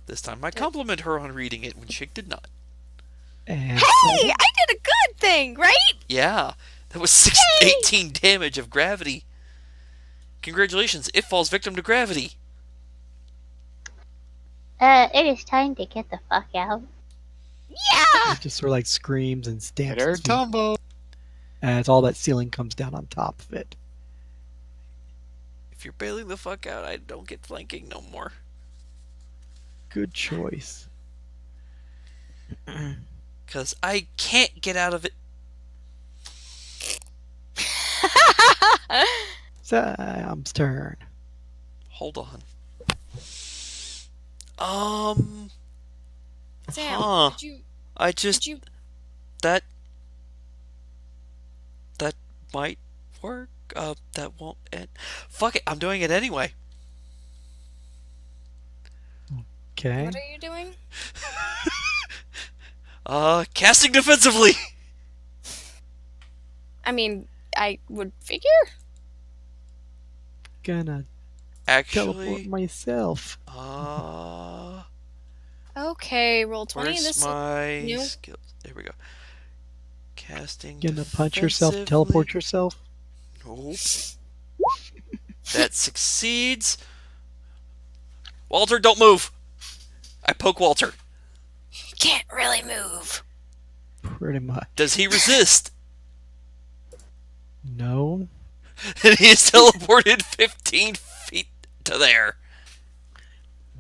This time I compliment her on reading it when Chick did not. And Hey, I did a good thing, right? Yeah, that was 18 damage of gravity. Congratulations, it falls victim to gravity. It is time to get the fuck out. Yeah. it just sort of like screams and stamps Better its feet tumble. as all that ceiling comes down on top of it. If you're bailing the fuck out, I don't get flanking no more. Good choice. Because I can't get out of it. Sam's turn. Hold on. Sam, Huh. did you? I just... Did you? That might work. That won't end. Fuck it, I'm doing it anyway. Okay. What are you doing? Casting defensively. I mean, I would figure. Gonna teleport Actually, myself. Okay, roll 20. where's This my new? skills? There we go. Casting Gonna punch yourself, defensively. teleport yourself. Nope. That succeeds. Walter, don't move. I poke Walter. Can't really move. Pretty much. Does he resist? No. And he is teleported 15 feet to there.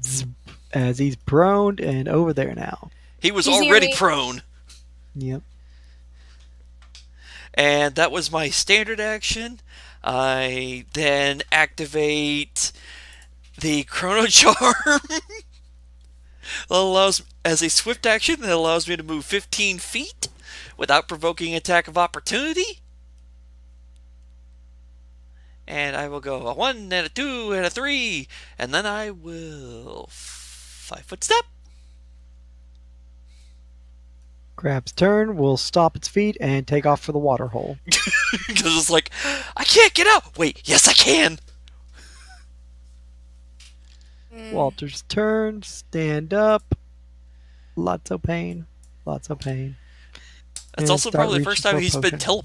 Zzz, as he's prone and over there now. He was He's already nearly- prone. Yep. And that was my standard action. I then activate the Chrono Charm. Allows as a swift action that allows me to move 15 feet without provoking attack of opportunity. And I will go a 1 and a 2 and a 3, and then I will 5-foot step. Crab's turn will stop its feet and take off for the water hole. Because it's like, I can't get out. Wait, yes I can. Walter's turn, stand up. Lots of pain. Lots of pain. That's And also start probably the first reaching time for a he's been potion.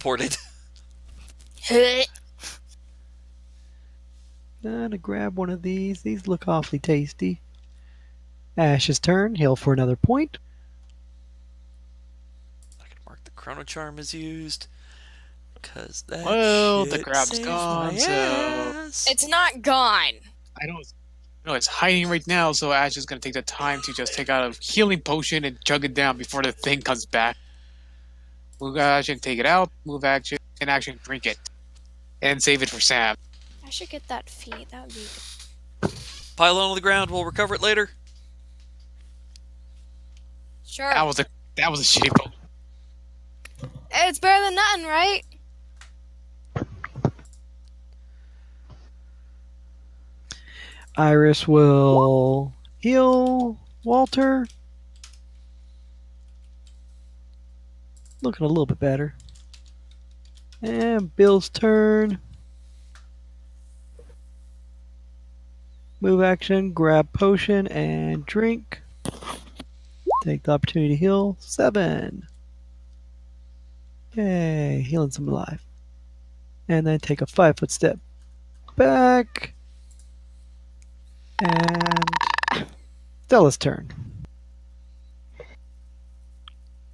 teleported. Gonna grab one of these. These look awfully tasty. Ash's turn. Heal for another point. I can mark the Chrono Charm is used. Because that Well, the shit crab's saves gone, my so- ass. It's not gone. I know it's hiding right now, so Ash is gonna take the time to just take out a healing potion and chug it down before the thing comes back. Move action, take it out. Move action, and action, drink it, and save it for Sam. I should get that feed. That would be good. Pile it on the ground. We'll recover it later. Sure. That was a shitty potion. It's better than nothing, right? Iris will heal Walter. Looking a little bit better. And Bill's turn. Move action, grab potion and drink. Take the opportunity to heal. 7. Yay, healing some alive. And then take a 5-foot step back. And Stella's turn.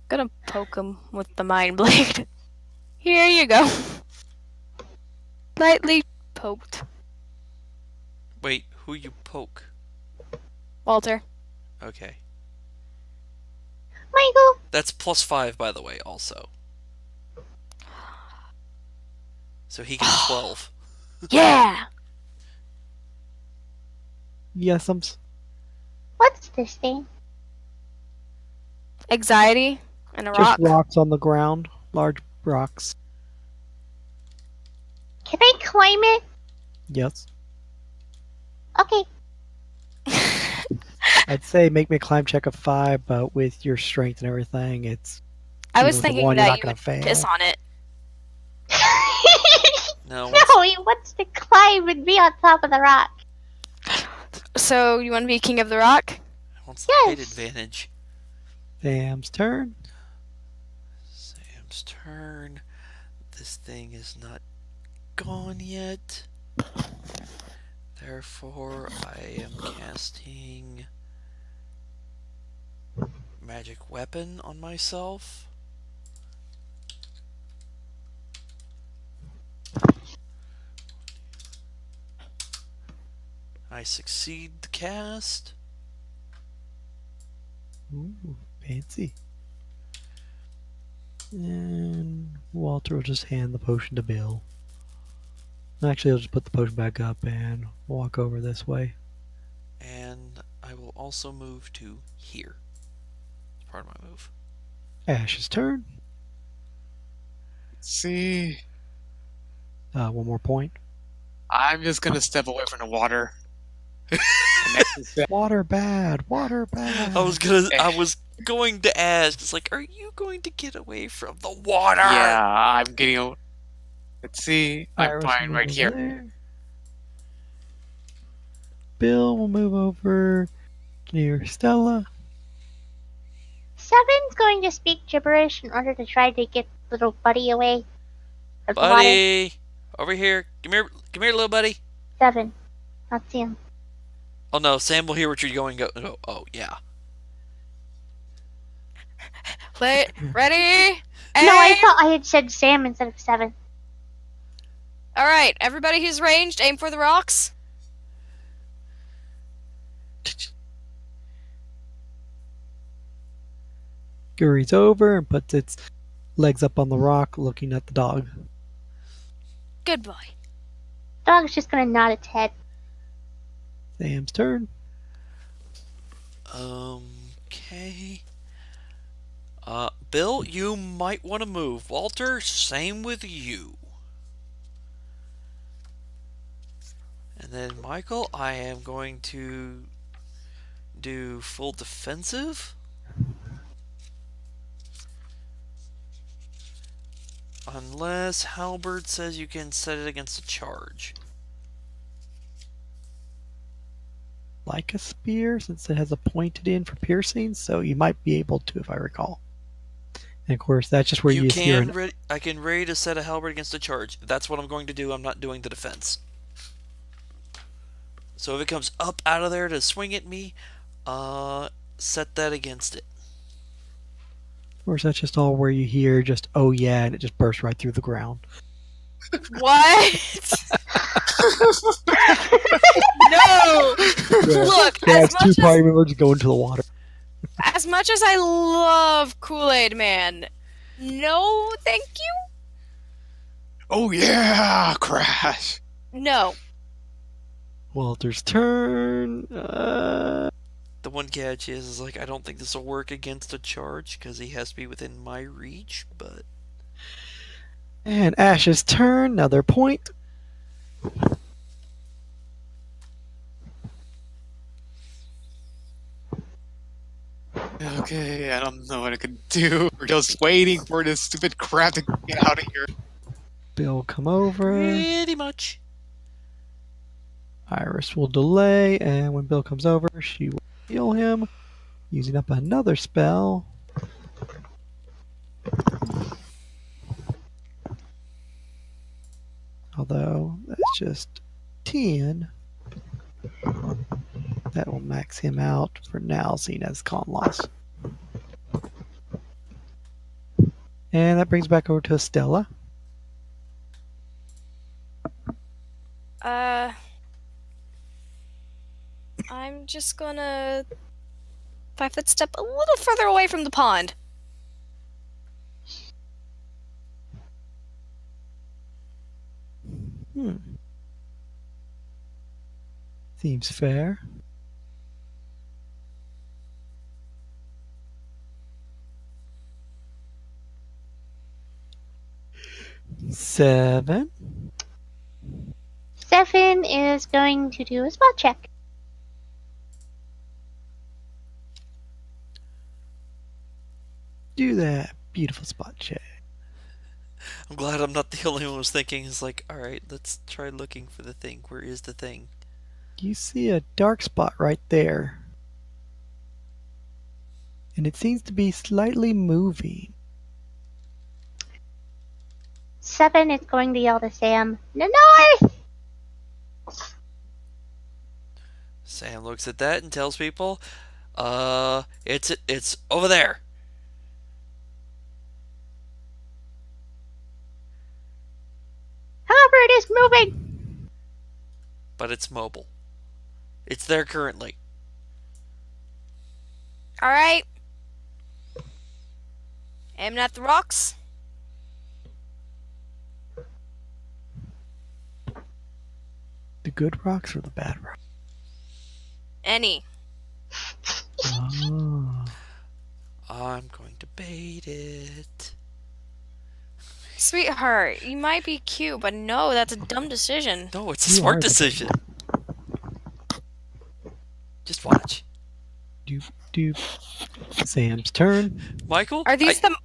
Gonna poke him with the mind blade. Here you go. Lightly poked. Wait, who you poke? Walter. Okay. Michael, That's +5, by the way, also. So he gets 12. Yeah! Yesums. what's this thing? Anxiety and a Just rock. rocks on the ground. Large rocks. Can I climb it? Yes. Okay. I'd say make me a climb check of 5, but with your strength and everything, it's. I was even with the thinking one, you're that not you gonna would fail. piss on it. No, No, he wants to climb and be on top of the rock. So, you want to be king of the rock? wants the height Yes. advantage. Sam's turn. Sam's turn. This thing is not gone yet. Therefore, I am casting Magic Weapon on myself. I succeed the cast. Ooh, fancy. And Walter will just hand the potion to Bill. Actually, I'll just put the potion back up and walk over this way. And I will also move to here. It's part of my move. Ash's turn. See, One more point. I'm just gonna step away from the water. And next is Sam. Water bad. Water bad. I was going to ask. It's like, are you going to get away from the water? Yeah, I'm getting. Let's see, I'm Iris fine will right move here. there. Bill will move over near Stella. Seven's going to speak gibberish in order to try to get little buddy away from the water. Buddy, over here. Come here, little buddy. 7. Not Sam. Oh no, Sam will hear what you're going. Go. Oh yeah. Ready? No, I thought I had said Sam instead of 7. Alright, everybody who's ranged, aim for the rocks. Scurries over and puts its legs up on the rock looking at the dog. Good boy. Dog's just gonna nod its head. Sam's turn. Okay. Bill, you might want to move. Walter, same with you. And then Michael, I am going to do full defensive. Unless Halberd says you can set it against a charge. Like a spear, since it has a pointed end for piercing, so you might be able to, if I recall. And of course, that's just where you hear an I can ready to set a halberd against a charge. That's what I'm going to do. I'm not doing the defense. So if it comes up out of there to swing at me, set that against it. Of course, that's just all where you hear just, oh yeah, and it just bursts right through the ground. What? No! Look, That's two party members go into the water. as much as I love Kool-Aid Man, no thank you. Oh yeah, crash. No. Walter's turn. The one catch is like, I don't think this will work against a charge because he has to be within my reach, but... And Ash's turn. Another point. Okay, I don't know what I can do. We're just waiting for this stupid crap to get out of here. Bill, come over. Pretty much. Iris will delay, and when Bill comes over, she will heal him, using up another spell. Although, that's just 10. That will max him out for now, seeing as con loss. And that brings back over to Estella. I'm just gonna 5-foot step a little further away from the pond. Seems fair. Seven. 7 is going to do a spot check. Do that beautiful spot check. I'm glad I'm not the only one who was thinking. It's like, alright, let's try looking for the thing. Where is the thing? You see a dark spot right there. And it seems to be slightly moving. 7 is going to yell to Sam, "The north!" Sam looks at that and tells people, it's over there. However, it is moving. But it's mobile. It's there currently. Alright. Aiming at the rocks. The good rocks or the bad rocks? Any. Oh. I'm going to bait it. Sweetheart, you might be cute, but no, that's a dumb decision. No, it's a You smart are the decision. Just watch. Doop doop. Sam's turn. Michael? Are these the...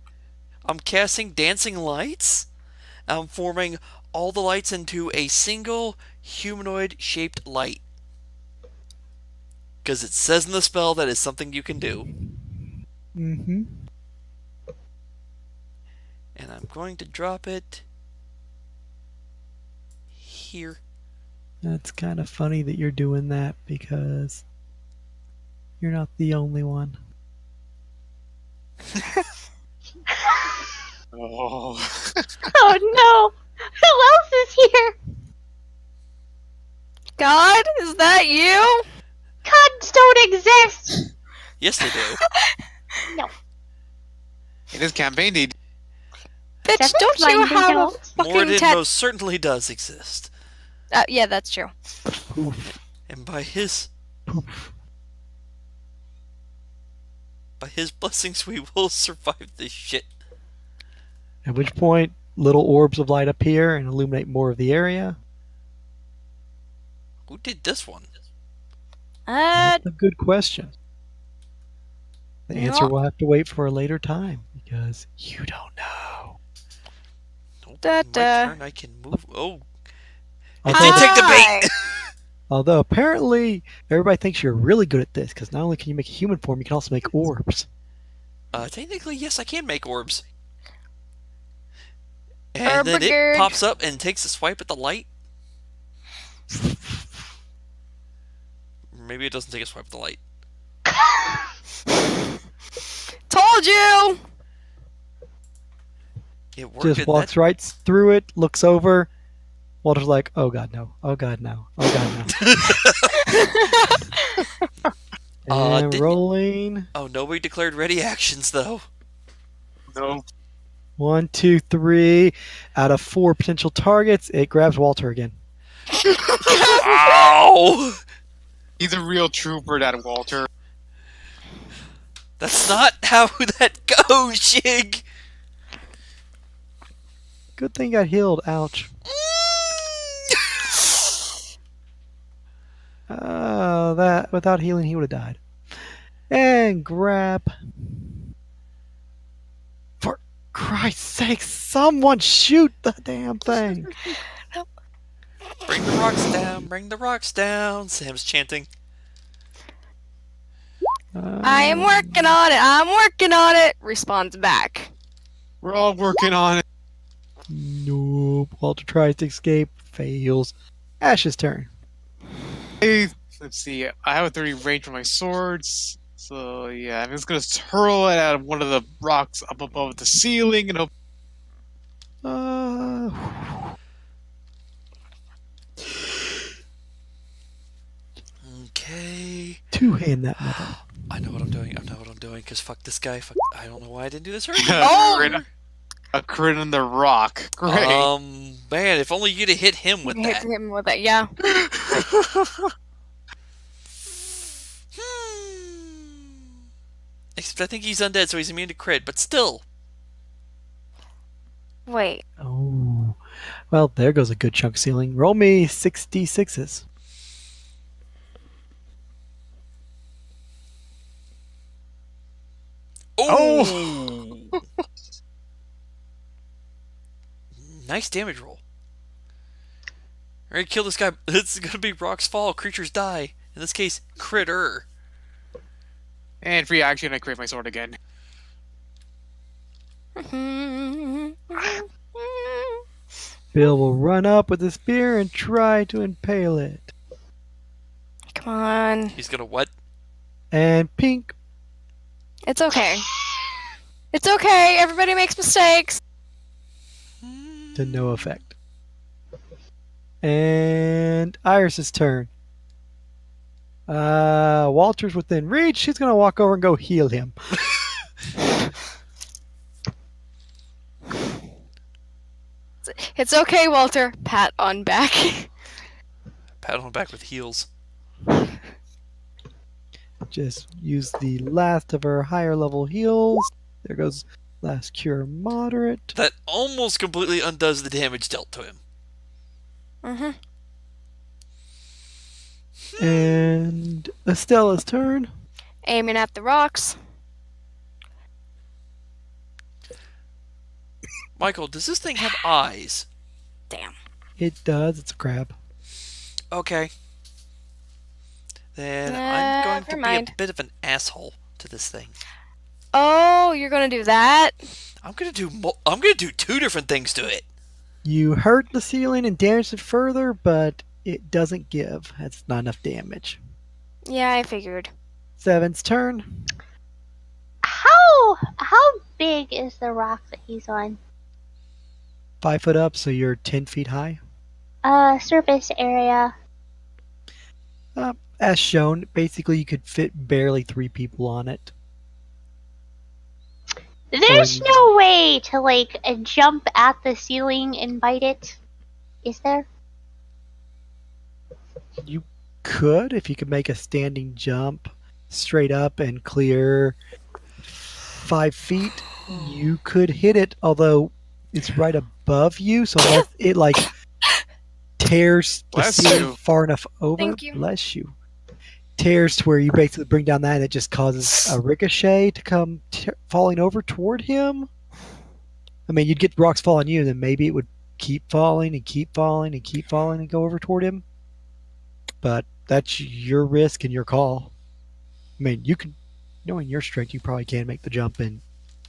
I'm casting dancing lights. I'm forming all the lights into a single humanoid-shaped light. Because it says in the spell that is something you can do. Mm-hmm. And I'm going to drop it here. That's kind of funny that you're doing that because you're not the only one. Oh. Oh no! Who else is here? God, is that you? Gods don't exist! Yes, they do. No. In this campaign, they Bitch, Seven's don't you fine, they have a don't. fucking Morden tat... most certainly does exist. Yeah, that's true. Poof, And by his poof. blessings, we will survive this shit. At which point, little orbs of light appear and illuminate more of the area. Who did this one? Uh, That's a good question. The answer No. will have to wait for a later time because you don't know. Nope, Da, my da. turn. I can move. Oh, Although, did take the bait. Hi. although apparently everybody thinks you're really good at this because not only can you make a human form, you can also make orbs. Technically, yes, I can make orbs. And Herb then it Brigade. pops up and takes a swipe at the light. Maybe it doesn't take a swipe at the light. Told you. It worked. Just walks right through it, looks over. Walter's like, "Oh God, no! Oh God, no! Oh God, no!" And didn't- rolling. Oh, nobody declared ready actions though. No. 1, 2, 3. Out of 4 potential targets, it grabs Walter again. Ow! He's a real trooper, that Walter. That's not how that goes, Shig. Good thing got healed. Ouch. That without healing, he would have died. And grab. For Christ's sake, someone shoot the damn thing. Bring the rocks down. Bring the rocks down. Sam's chanting. I am working on it. I'm working on it. Responds back. We're all working on it. Nope. Walter tries to escape, fails. Ash's turn. Hey, let's see. I have a 30 range for my swords. So, yeah, I'm just going to hurl it at one of the rocks up above the ceiling and hope. Uh, Okay. Two-hand that mother. I know what I'm doing. I know what I'm doing. Cause fuck this guy. Fuck. I don't know why I didn't do this Oh! earlier. A crit on the rock. Great. Man, if only you'd have hit him with Hit that. him with it. Yeah. Except I think he's undead, so he's immune to crit. But still. Wait. Oh. Well, there goes a good chunk of ceiling. Roll me 66s. Oh. Nice damage roll. Alright, kill this guy. It's gonna be rocks fall, creatures die. In this case, critter. And free action, I create my sword again. Bill will run up with a spear and try to impale it. Come on. He's gonna what? And pink. It's okay. It's okay. Everybody makes mistakes. To no effect. And Iris's turn. Walter's within reach. She's gonna walk over and go heal him. It's okay, Walter. Pat on back. Pat on the back with heels. Just use the last of her higher level heals. There goes last cure moderate. That almost completely undoes the damage dealt to him. Mm-hmm. And Estella's turn. Aiming at the rocks. Michael, does this thing have eyes? Damn. It does. It's a crab. Okay. Then I'm going to Never be mind. a bit of an asshole to this thing. Oh, you're gonna do that? I'm gonna do two different things to it. You hurt the ceiling and damage it further, but it doesn't give. That's not enough damage. Yeah, I figured. Seven's turn. How big is the rock that he's on? 5 foot up, so you're 10 feet high. Surface area. As shown, basically you could fit barely 3 people on it. There's no way to jump at the ceiling and bite it. Is there? You could, if you could make a standing jump straight up and clear 5 feet, you could hit it, although it's right above you, so unless it like tears the Bless ceiling you. far enough over, Thank you. bless you, tears to where you basically bring down that and it just causes a ricochet to come falling over toward him. I mean, you'd get rocks fall on you, and then maybe it would keep falling and keep falling and keep falling and go over toward him. But that's your risk and your call. I mean, you can, knowing your strength, you probably can make the jump and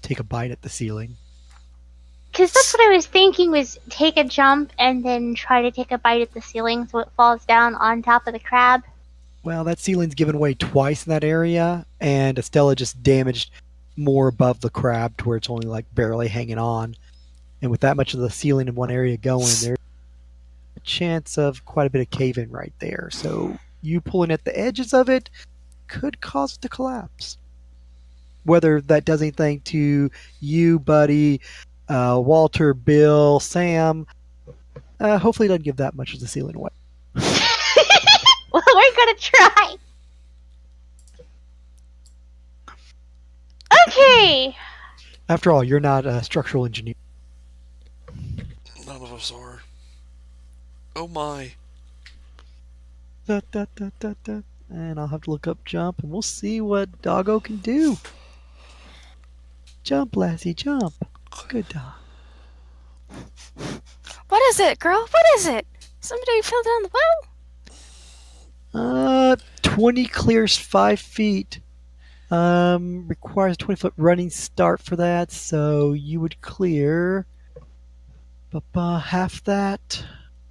take a bite at the ceiling. Because that's what I was thinking, was take a jump and then try to take a bite at the ceiling so it falls down on top of the crab. Well, that ceiling's given way twice in that area, and Estella just damaged more above the crab to where it's only like barely hanging on. And with that much of the ceiling in one area going, there's a chance of quite a bit of cave in right there. So you pulling at the edges of it could cause it to collapse. Whether that does anything to you, Buddy, Walter, Bill, Sam, hopefully it doesn't give that much of the ceiling away. Well, we're gonna try. Okay. After all, you're not a structural engineer. None of us are. Oh my. Da, da, da, da, da. And I'll have to look up jump, and we'll see what Doggo can do. Jump, Lassie, jump. Good dog. What is it, girl? What is it? Somebody fell down the well? 20 clears 5 feet. Requires a 20-foot running start for that, so you would clear half that.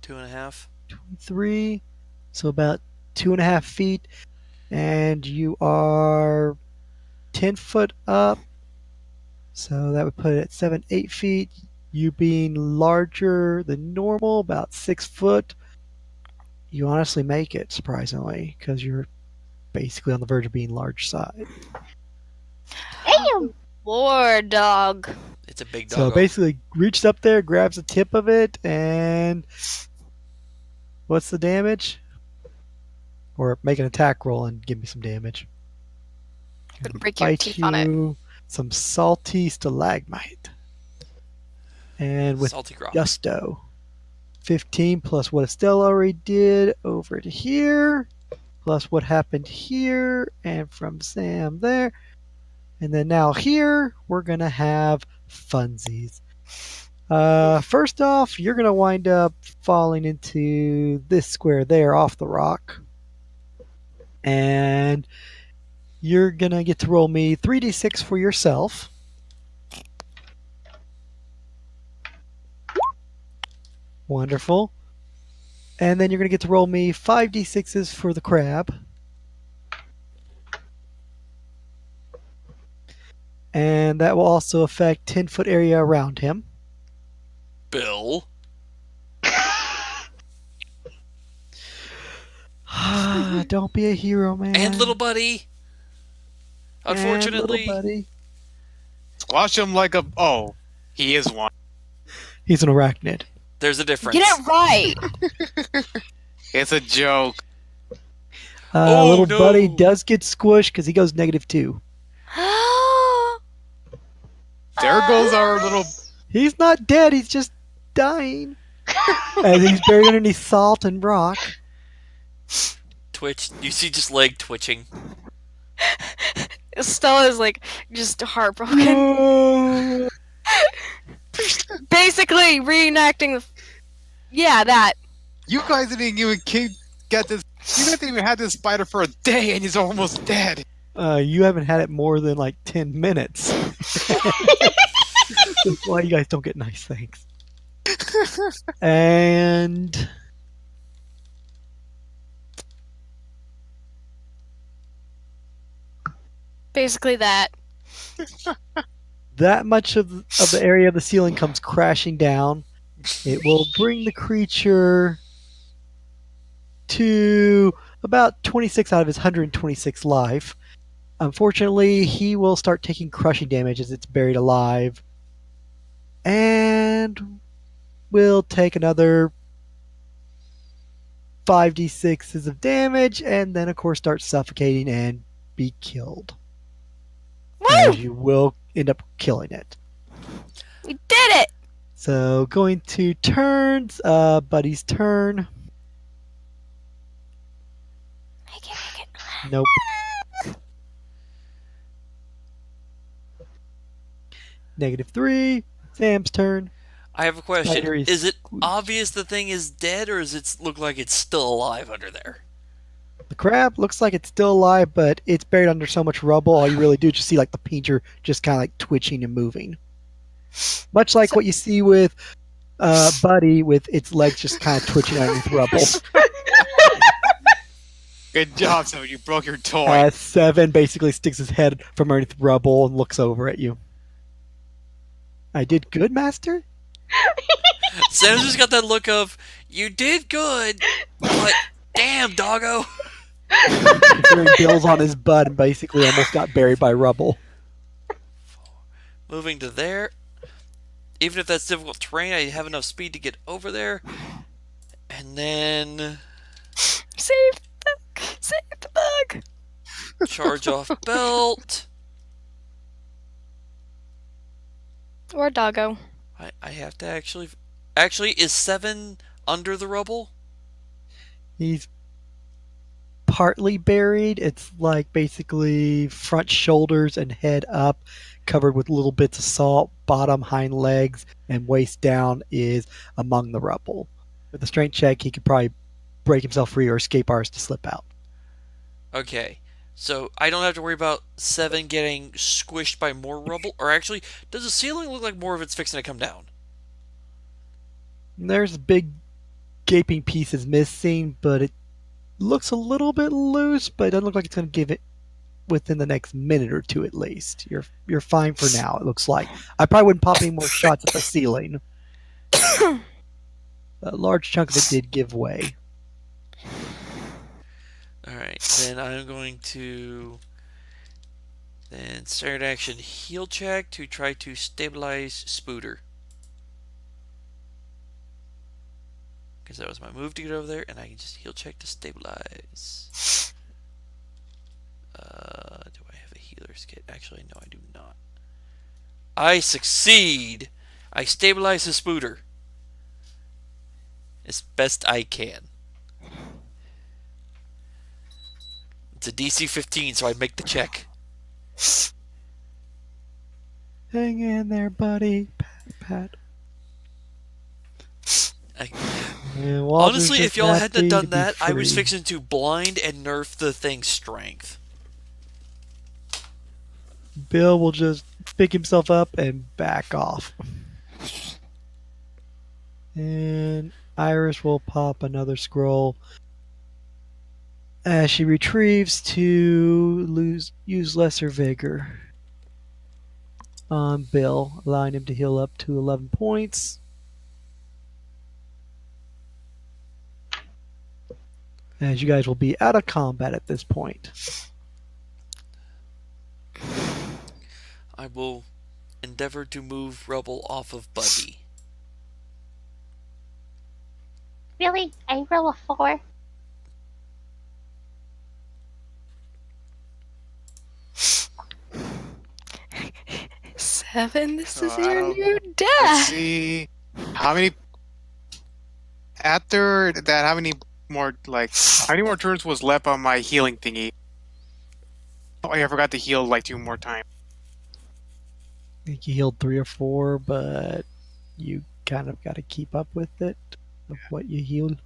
2.5. 23. So about 2.5 feet. And you are 10 foot up. So that would put it at 7, 8 feet. You being larger than normal, about 6 foot. You honestly make it, surprisingly, because you're basically on the verge of being large size. Damn. Lord, dog. It's a big So dog. basically, reaches up there, grabs the tip of it, and what's the damage? Or make an attack roll and give me some damage. Gonna break your Bite teeth on it. you some salty stalagmite. And with Salty grog. gusto. 15 plus what Estella already did over to here, plus what happened here, and from Sam there. And then now here, we're going to have funsies. First off, you're going to wind up falling into this square there off the rock. And you're going to get to roll me 3d6 for yourself. Wonderful. And then you're going to get to roll me 5d6s for the crab. And that will also affect 10-foot area around him. Bill. Don't be a hero, man. And little buddy. And Unfortunately. little buddy. Squash him like a. Oh, he is one. He's an arachnid. There's a difference. Get it right. It's a joke. Oh, Little no. buddy does get squished because he goes -2. There goes our little. He's not dead, he's just dying. As he's buried underneath salt and rock. Twitch. You see just leg twitching. Stella's like just heartbroken. No. Basically reenacting the. Yeah, that. You guys didn't even get this. You didn't even have this spider for a day, and he's almost dead. You haven't had it more than like 10 minutes. That's why you guys don't get nice things. And Basically that. that much of the area of the ceiling comes crashing down. It will bring the creature to about 26 out of his 126 life. Unfortunately, he will start taking crushing damage as it's buried alive. And will take another 5d6s of damage, and then, of course, start suffocating and be killed. Woo! As you will end up killing it. We did it! So, going to turns, Buddy's turn. Make it. Nope. -3. Sam's turn. I have a question. Spider Is it squeezed. obvious the thing is dead, or does it look like it's still alive under there? The crab looks like it's still alive, but it's buried under so much rubble. All you really do is just see like the painter just kind of like twitching and moving, much like what you see with Buddy, with its legs just kind of twitching underneath rubble. Good job, so you broke your toy. 7 basically sticks his head from underneath rubble and looks over at you. I did good, Master? Sam's just got that look of, you did good, but damn, doggo. Considering Bill's on his butt and basically almost got buried by rubble. Moving to there. Even if that's difficult terrain, I have enough speed to get over there. And then Save the bug! charge off belt. Or doggo. I have to actually... Actually, is 7 under the rubble? He's partly buried. It's like basically front shoulders and head up, covered with little bits of salt. Bottom, hind legs, and waist down is among the rubble. With a strength check, he could probably break himself free or escape ours to slip out. Okay. So I don't have to worry about 7 getting squished by more rubble? Or actually, does the ceiling look like more of it's fixing to come down? There's a big gaping piece is missing, but it looks a little bit loose, but it doesn't look like it's going to give it within the next minute or two at least. You're fine for now, it looks like. I probably wouldn't pop any more shots at the ceiling. A large chunk of it did give way. Alright, then I'm going to then start action heal check to try to stabilize Spooter. Because that was my move to get over there, and I can just heal check to stabilize. Do I have a healer's kit? Actually, no, I do not. I succeed! I stabilize the Spooter as best I can. It's a DC 15, so I make the check. Hang in there, buddy. Pat. Honestly, if y'all hadn't done that, I was fixing to blind and nerf the thing's strength. Bill will just pick himself up and back off. And Iris will pop another scroll as she retrieves to use lesser vigor on Bill, allowing him to heal up to 11 points. As you guys will be out of combat at this point. I will endeavor to move rubble off of Buddy. Really? I roll a 4? Seven, this is I your don't- new Let's death. see. How many. After that, how many more turns was left on my healing thingy? Oh, I forgot to heal like 2 more times. I think you healed 3 or 4, but you kind of got to keep up with it of what you healed.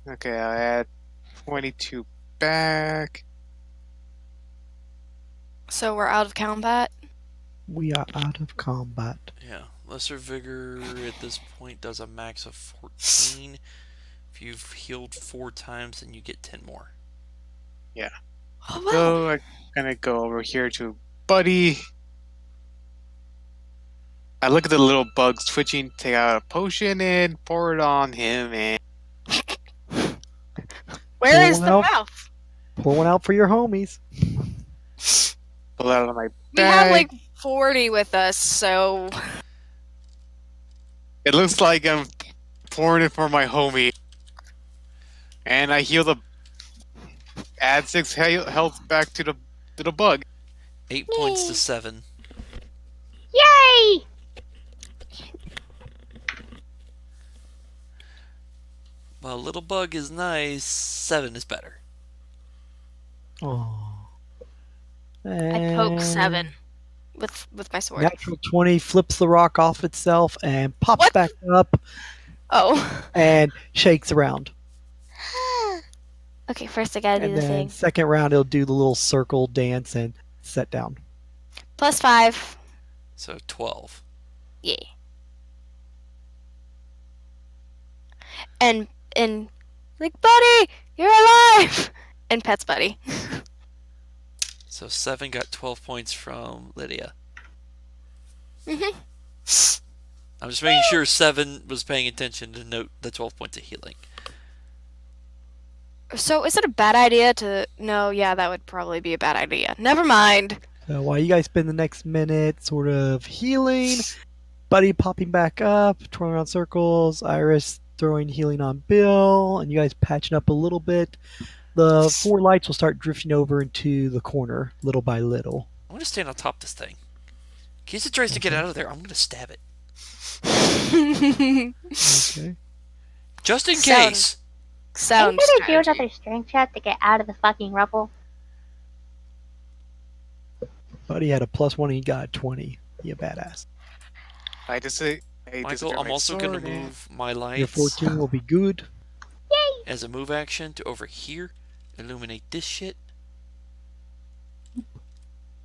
Okay, I'll add 22 back. So we're out of combat. We are out of combat. Yeah, lesser vigor at this point does a max of 14. If you've healed 4 times, then you get 10 more. Oh, wow. So I'm gonna go over here to Buddy. I look at the little bugs twitching, take out a potion and pour it on him, and Where is the Well, mouth? Pour one out for your homies. pull it out of my We have bag. like 40 with us, so It looks like I'm pouring it for my homie. And I heal the add 6 health back to the bug. 8 points to Yay. 7. Yay! Well, little bug is nice. 7 is better. Oh. I poke 7 with my sword. Natural 20 flips the rock off itself and pops What? back up Oh. and shakes around. Okay, first I gotta do And the then thing. second round, it'll do the little circle dance and set down. +5. So 12. Yeah. And like, buddy, you're alive. And pets buddy. So 7 got 12 points from Lydia. Mhm. I'm just making sure 7 was paying attention to note the 12 points of healing. So is it a bad idea to? No, yeah, that would probably be a bad idea. Never mind. So while you guys spend the next minute sort of healing, Buddy popping back up, twirling around circles, Iris throwing healing on Bill, and you guys patching up a little bit, the 4 lights will start drifting over into the corner, little by little. I'm going to stand on top of this thing. In case it tries to get out of there, I'm going to stab it. Okay. Just in Sound- case. Are you Sound gonna do strategy. another strength check to get out of the fucking rubble? Buddy had a +1 and he got a 20. You badass. I just say, Michael, I'm also going to move my Your lights 14 will be good. as a move action to over here. Illuminate this shit.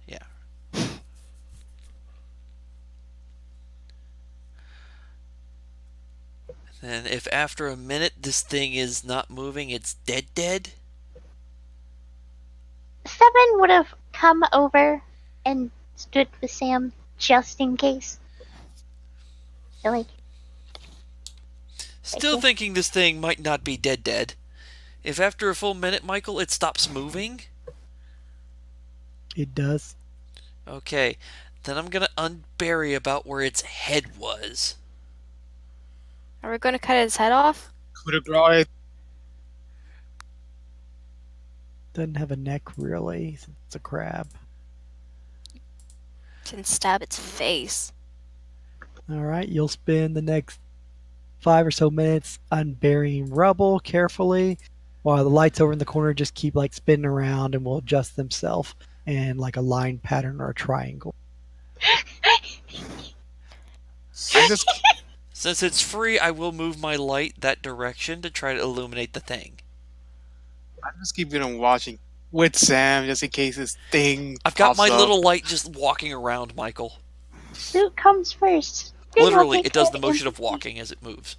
Yeah. And if after a minute this thing is not moving, it's dead. 7 would have come over and stood with Sam just in case. So, like, Still Okay. thinking this thing might not be dead. If after a full minute, Michael, it stops moving, It does. okay, then I'm gonna unbury about where its head was. Are we going to cut his head off? Coup de grace. Doesn't have a neck really, since it's a crab. And stab its face. Alright, you'll spend the next 5 or so minutes unburying rubble carefully, while the lights over in the corner just keep like spinning around and will adjust themselves in like a line pattern or a triangle. I'm just Since it's free, I will move my light that direction to try to illuminate the thing. keeping on watching with Sam just in case this thing. I've got pops my up. little light just walking around, Michael. loot comes first. Then we'll Literally, take it does care the of motion of walking as it moves.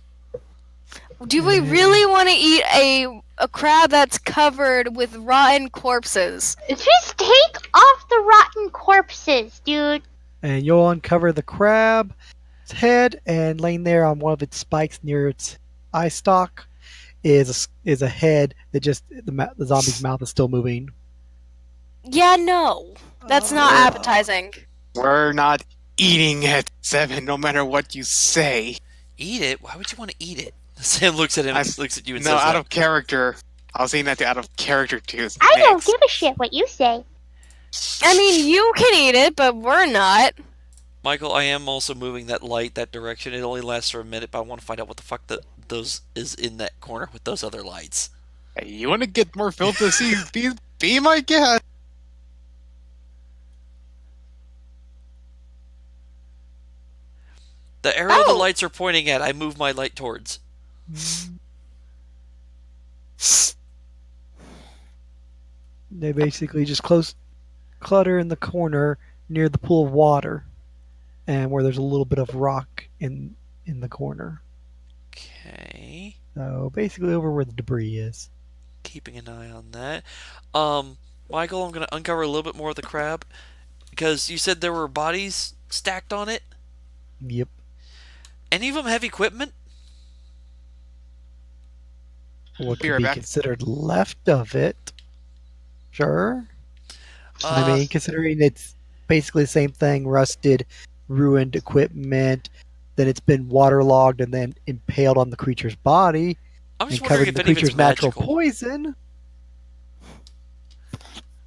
Do we really want to eat a crab that's covered with rotten corpses? Just take off the rotten corpses, dude. And you'll uncover the crab's head, and laying there on one of its spikes near its eye stalk is a head that just the zombie's mouth is still moving. Yeah, no. That's not appetizing. We're not eating it, 7, no matter what you say. Eat it? Why would you want to eat it? Sam looks at him, looks at you, and No, says, out that. of character. I was saying that out of character too. I don't Next. give a shit what you say. I mean, you can eat it, but we're not. Michael, I am also moving that light that direction. It only lasts for a minute, but I want to find out what the fuck those is in that corner with those other lights. Hey, you want to get more filth to see? Be my guest. The arrow the Oh. lights are pointing at, I move my light towards. They basically just clutter in the corner near the pool of water, and where there's a little bit of rock in the corner. Okay. So basically over where the debris is. Keeping an eye on that. Michael, I'm going to uncover a little bit more of the crab, because you said there were bodies stacked on it. Yep. Any of them have equipment? What Be could right be back. considered left of it? Sure. I mean, considering it's basically the same thing, rusted, ruined equipment, then it's been waterlogged and then impaled on the creature's body I'm just and wondering covered in if the any of it's creature's natural magical. poison.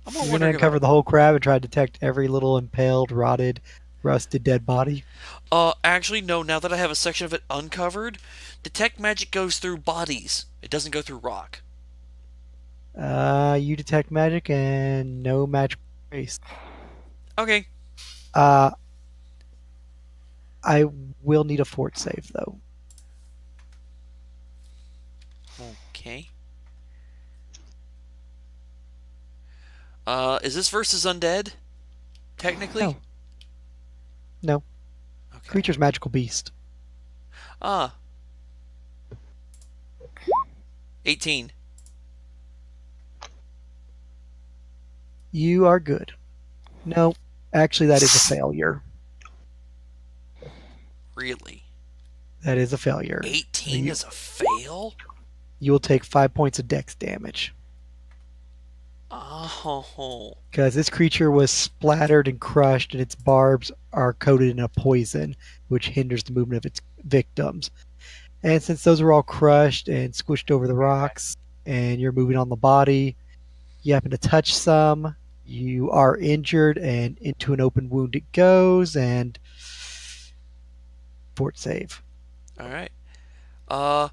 I'm You're going to wondering uncover about. the whole crab and try to detect every little impaled, rotted, rusted, dead body. Actually, no. Now that I have a section of it uncovered, detect magic goes through bodies. It doesn't go through rock. You detect magic and no magic trace. Okay. Uh, I will need a fort save, though. Okay. Is this versus undead? Technically? No. No. Okay. Creature's magical beast. 18. You are good. No, actually, that is a failure. Really? That is a failure. 18 is a fail? You will take 5 points of dex damage. Oh. Because this creature was splattered and crushed, and its barbs are coated in a poison, which hinders the movement of its victims. And since those are all crushed and squished over the rocks, and you're moving on the body, you happen to touch some, you are injured, and into an open wound it goes, and fort save. Alright.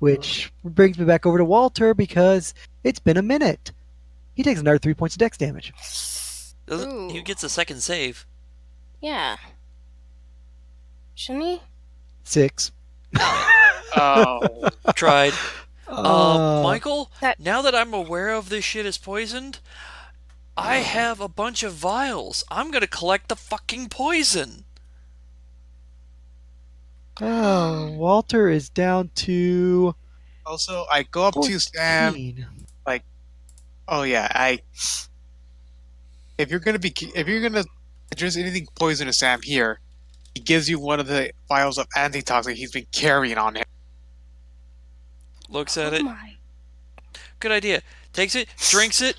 Which brings me back over to Walter because it's been a minute. He takes another 3 points of dex damage. Ooh. He gets a second save. Yeah. Shouldn't he? 6. Oh. Tried. Uh, Michael, That- now that I'm aware of this shit is poisoned, I have a bunch of vials. I'm gonna collect the fucking poison. Walter is down to Also, I go up to Sam. 14. Oh yeah, if you're gonna address anything poisonous, Sam, here, he gives you one of the vials of antitoxin he's been carrying on him. Looks at Oh it. my. Good idea. Takes it, drinks it,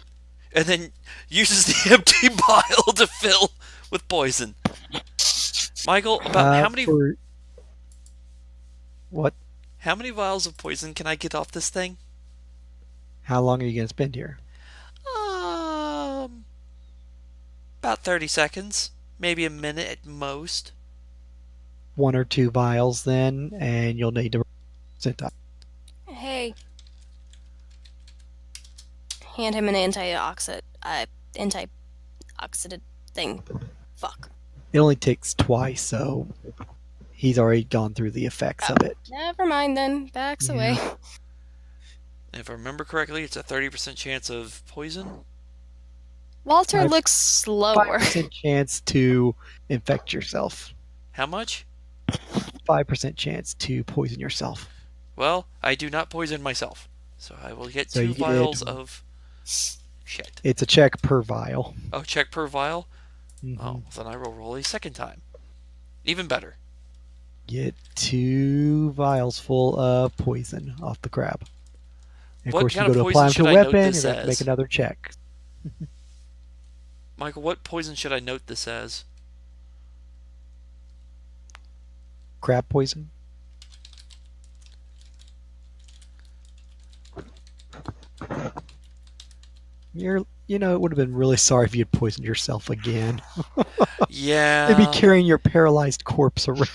and then uses the empty vial to fill with poison. Michael, about how many What? how many vials of poison can I get off this thing? How long are you going to spend here? About 30 seconds, maybe a minute at most. 1 or 2 vials then, and you'll need to sit down. Hey. Hand him an antioxidant thing. Fuck. It only takes twice, so he's already gone through the effects of it. Never mind then. Backs Yeah. away. If I remember correctly, it's a 30% chance of poison. Walter Five- looks slower. 5% chance to infect yourself. How much? 5% chance to poison yourself. Well, I do not poison myself. So I will get So 2 you get- vials of shit. It's a check per vial. Oh, check per vial? Mhm. Oh, then I will roll a second time. Even better. Get 2 vials full of poison off the crab. And of What course, you kind go of to apply them poison to a should I note weapon, this you're going to make as? another check. Michael, what poison should I note this as? Crab poison. It would have been really sorry if you had poisoned yourself again. Yeah. And be carrying your paralyzed corpse around.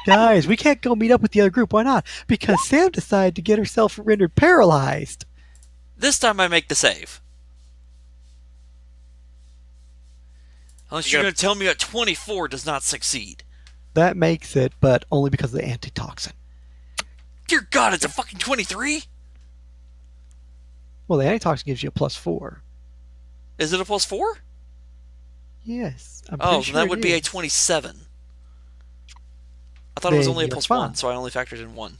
Guys, we can't go meet up with the other group. Why not? Because Sam decided to get herself rendered paralyzed. This time I make the save. Unless you're You going to tell me a 24 does not succeed. That makes it, but only because of the antitoxin. Dear God, it's a fucking 23? Well, the antitoxin gives you a +4. Is it a +4? Yes. I'm Oh, pretty then sure that it would be a is. 27. I thought it was Then only a you're +1, fine. so I only factored in 1.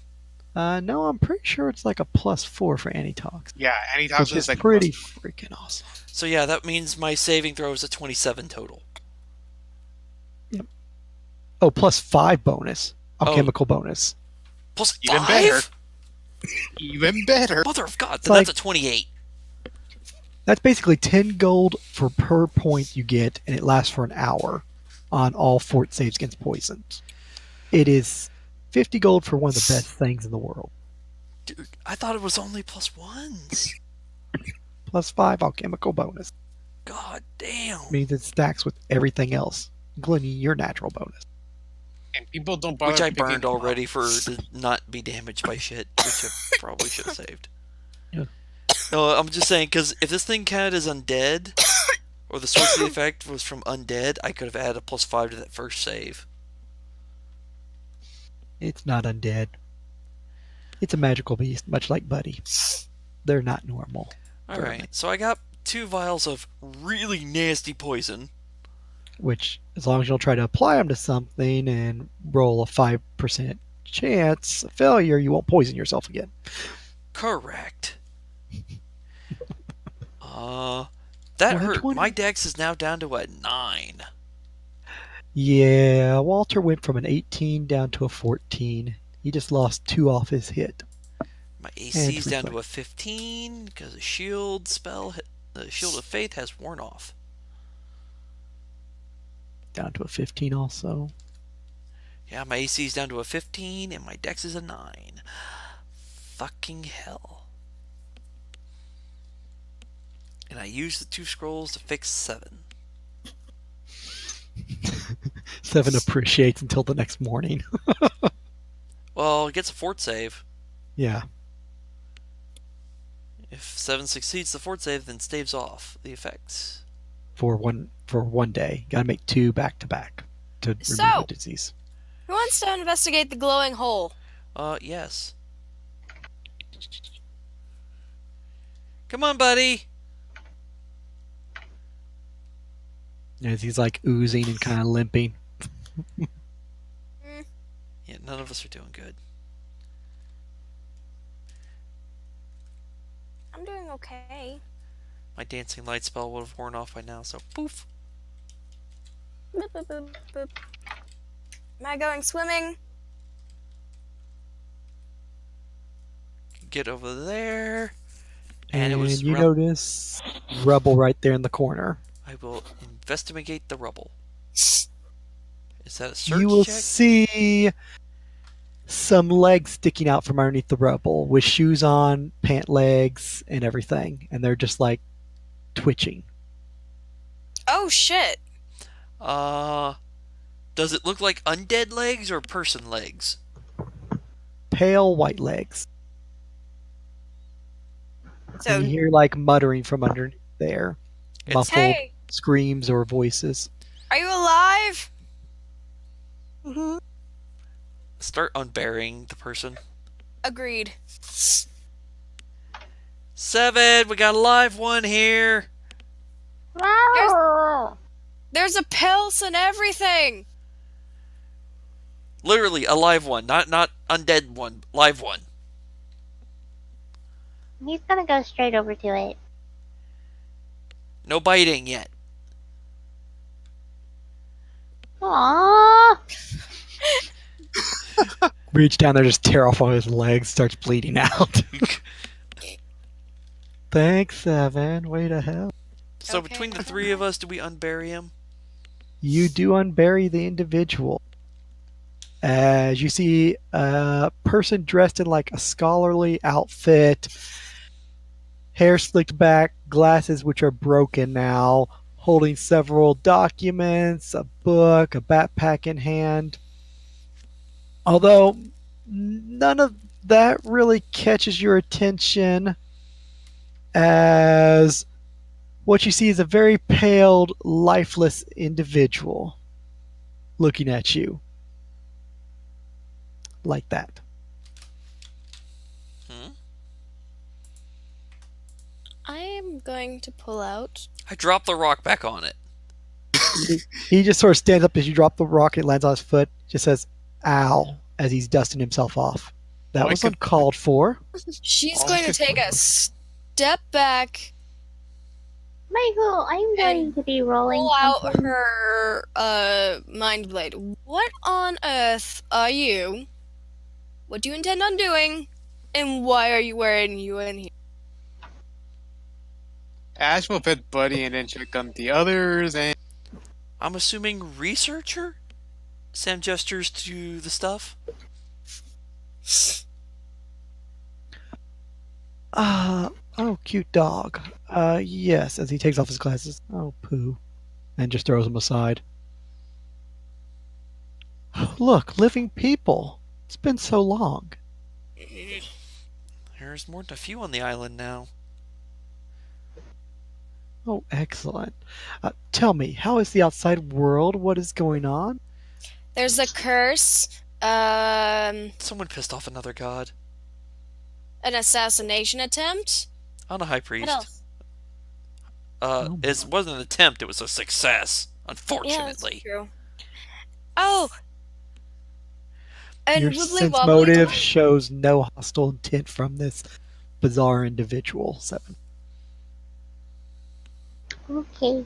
No, I'm pretty sure it's like a +4 for antitoxin. Yeah, Which antitoxin is is like pretty freaking awesome. So yeah, that means my saving throw is a 27 total. Oh, +5 bonus. Oh. Chemical bonus. Plus Even 5? better. even better. Mother of God, It's then like- that's a 28. That's basically 10 gold for per point you get, and it lasts for an hour on all fort saves against poisons. It is 50 gold for one of the best things in the world. Dude, I thought it was only plus ones. Plus 5 alchemical bonus. God damn. Means it stacks with everything else, including your natural bonus. And people don't bother Which I picking burned them up. already for to not be damaged by shit, which I probably should have saved. Yeah. No, I'm just saying, because if this thing counted as undead, or the source of the effect was from undead, I could have added a plus 5 to that first save. It's not undead. It's a magical beast, much like Buddy. They're not normal. Alright, so I got 2 vials of really nasty poison. Which, as long as you don't try to apply them to something and roll a 5% chance of failure, you won't poison yourself again. Correct. That hurt. 120. My dex is now down to a 9. Yeah, Walter went from an 18 down to a 14. He just lost 2 off his hit. My AC is And down to reflect. a 15 because the shield spell, the shield of faith, has worn off. Down to a 15 also. Yeah, my AC is down to a 15 and my dex is a 9. Fucking hell. And I used the 2 scrolls to fix 7. 7 appreciates until the next morning. Well, it gets a fort save. Yeah. If 7 succeeds the fort save, then staves off the effects. For one day. Gotta make 2 back to back to remove So- the disease. Who wants to investigate the glowing hole? Yes. Come on, buddy. As he's like oozing and kind of limping. Yeah, none of us are doing good. I'm doing okay. My dancing light spell would have worn off by now, so poof. Boop, boop, boop, boop. Am I going swimming? Get over there. And it was you notice rubble right there in the corner. I will investigate the rubble. Is that a search You will check? see some legs sticking out from underneath the rubble with shoes on, pant legs, and everything. And they're just like twitching. Oh shit! Does it look like undead legs or person legs? Pale white legs. So And you hear like muttering from underneath there. It's- Muffled hey, screams or voices. are you alive? Start unburying the person. Agreed. 7, we got a live one here. Wow. There's a pulse and everything. Literally a live one, not undead one, live one. He's gonna go straight over to it. No biting yet. Aww. Reach down there, just tear off all his legs, starts bleeding out. Thanks, Seven. Way to help. So Okay. between the 3 of us, do we unbury him? You do unbury the individual. As you see a person dressed in like a scholarly outfit, hair slicked back, glasses which are broken now, holding several documents, a book, a backpack in hand. Although none of that really catches your attention, as what you see is a very pale, lifeless individual looking at you. Like that. I am going to pull out. I dropped the rock back on it. He just sort of stands up as you drop the rock, it lands on his foot, just says, ow, as he's dusting himself off. That Oh, I was could- uncalled for. She's Oh, going to okay. take a step back, Michael, I'm going to be rolling pull out something. her mind blade. What on earth are you? What do you intend on doing? And why are you wearing you in here? Ash will pet Buddy and then check on the others, and I'm assuming researcher? Sam gestures to the stuff. Oh, cute dog. Yes, as he takes off his glasses. Oh, poo. And just throws them aside. Look, living people. It's been so long. There's more than a few on the island now. Oh, excellent. Tell me, how is the outside world? What is going on? There's a curse, Someone pissed off another god. an assassination attempt. On a high What priest. else? Oh It my. wasn't an attempt, it was a success. Yeah, that's Unfortunately. true. Oh, and Your Wibbly sense Wobbly motive toy? shows no hostile intent from this bizarre individual. 7. Okay.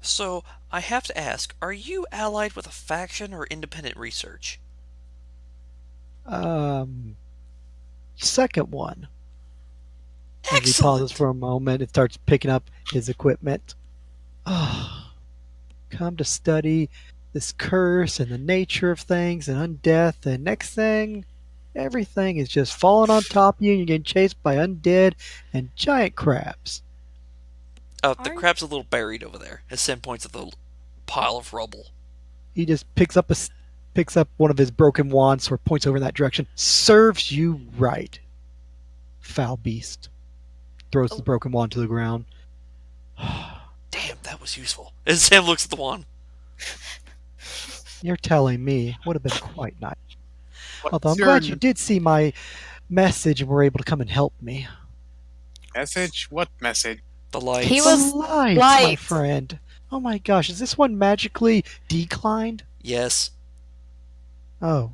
So, I have to ask, are you allied with a faction or independent research? Second one. As he pauses Excellent! for a moment and starts picking up his equipment. Oh, come to study this curse and the nature of things and undeath, and next thing, everything is just falling on top of you and you're getting chased by undead and giant crabs. The Aren't- crab's a little buried over there, as Sam points at the pile of rubble. He just picks up one of his broken wands or points over in that direction. Serves you right, foul beast. Throws the broken wand to the ground. Damn, that was useful. As Sam looks at the wand. You're telling me. Would have been quite nice. Although I'm What's your glad you did see my message and were able to come and help me. message? What message? The lights. He was The lights, my light. friend. Oh my gosh, is this one magically declined? Yes. Oh,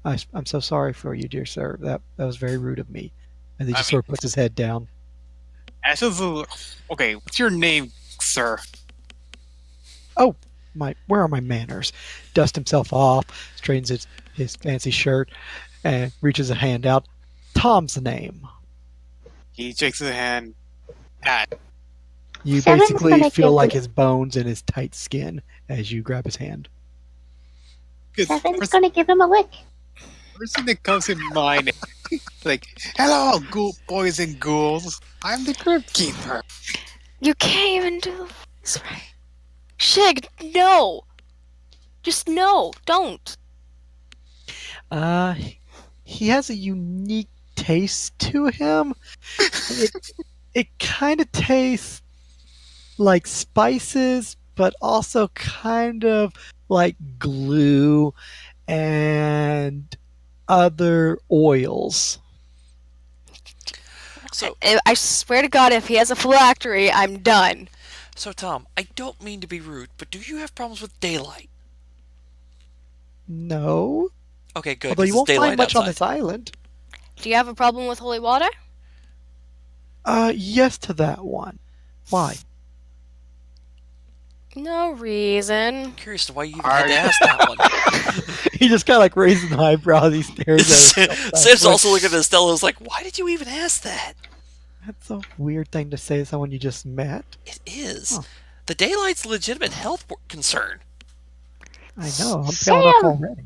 I'm so sorry for you, dear sir. That was very rude of me. And he I just sort of puts his head down. Ashes of... Okay, what's your name, sir? Where are my manners? Dusts himself off, straightens his fancy shirt, and reaches a hand out. Tom's the name. He shakes his hand. At. You Seven's basically gonna feel give like him- his bones and his tight skin as you grab his hand. Seven's First gonna give him a lick. person that comes in mind, like, hello, boys and ghouls. I'm the Crypt Keeper. You can't even do this right. Shig, no. Just no, don't. He has a unique taste to him. It kind of tastes like spices, but also kind of like glue and other oils. So, I swear to God, if he has a phylactery, I'm done. so Tom, I don't mean to be rude, but do you have problems with daylight? No, Okay, good. although 'cause you it's won't daylight find much outside. on this island. Do you have a problem with holy water? Yes to that one. Why? No reason. I'm curious to why you even had to ask that one. He just kind of like raises an eyebrow as he stares at it. Sam's also looking at Estella. Is like, why did you even ask that? That's a weird thing to say to someone you just met. It is. Huh. The daylight's a legitimate health concern. I know. I'm feeling off Sam! already.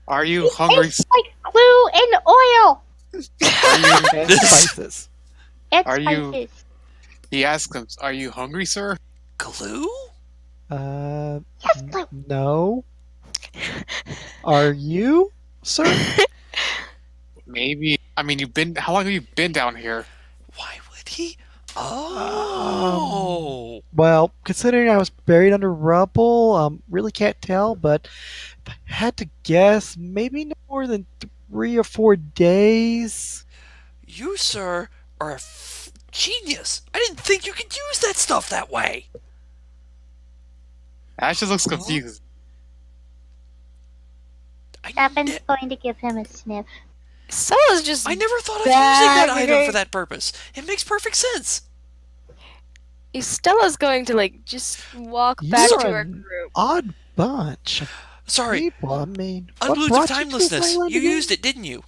Are you hungry? It's like glue and oil And spices. and Are you- spices. He asks him, are you hungry, sir? Glue? Yes, glue. No. Are you, sir? Maybe. I mean, how long have you been down here? Why would he? Oh. Well, considering I was buried under rubble, really can't tell, but if I had to guess, maybe no more than 3 or 4 days. You, sir, are a genius. I didn't think you could use that stuff that way. Ash just looks confused. Seven's ne- going to give him a sniff. Stella's just I never thought of using that item Bagging. for that purpose. It makes perfect sense. Stella's going to like just walk You're back to her an group. odd bunch of Sorry, people. I mean, what Unblues of brought you to this Timelessness. island You again? used it, didn't you?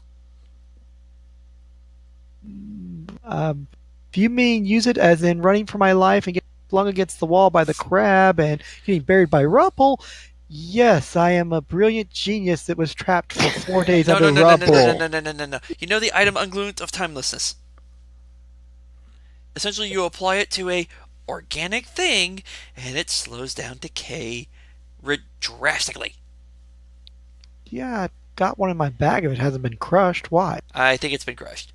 If you mean use it as in running for my life and get flung against the wall by the crab and getting buried by rubble, Yes, I am a brilliant genius that was trapped for 4 days No, no, under no, no, no, no, no, rubble. no, no, no, no, no. You know the item Ungluent of Timelessness. Essentially, you apply it to a organic thing, and it slows down decay drastically. Yeah, I got one in my bag if it hasn't been crushed. Why? I think it's been crushed.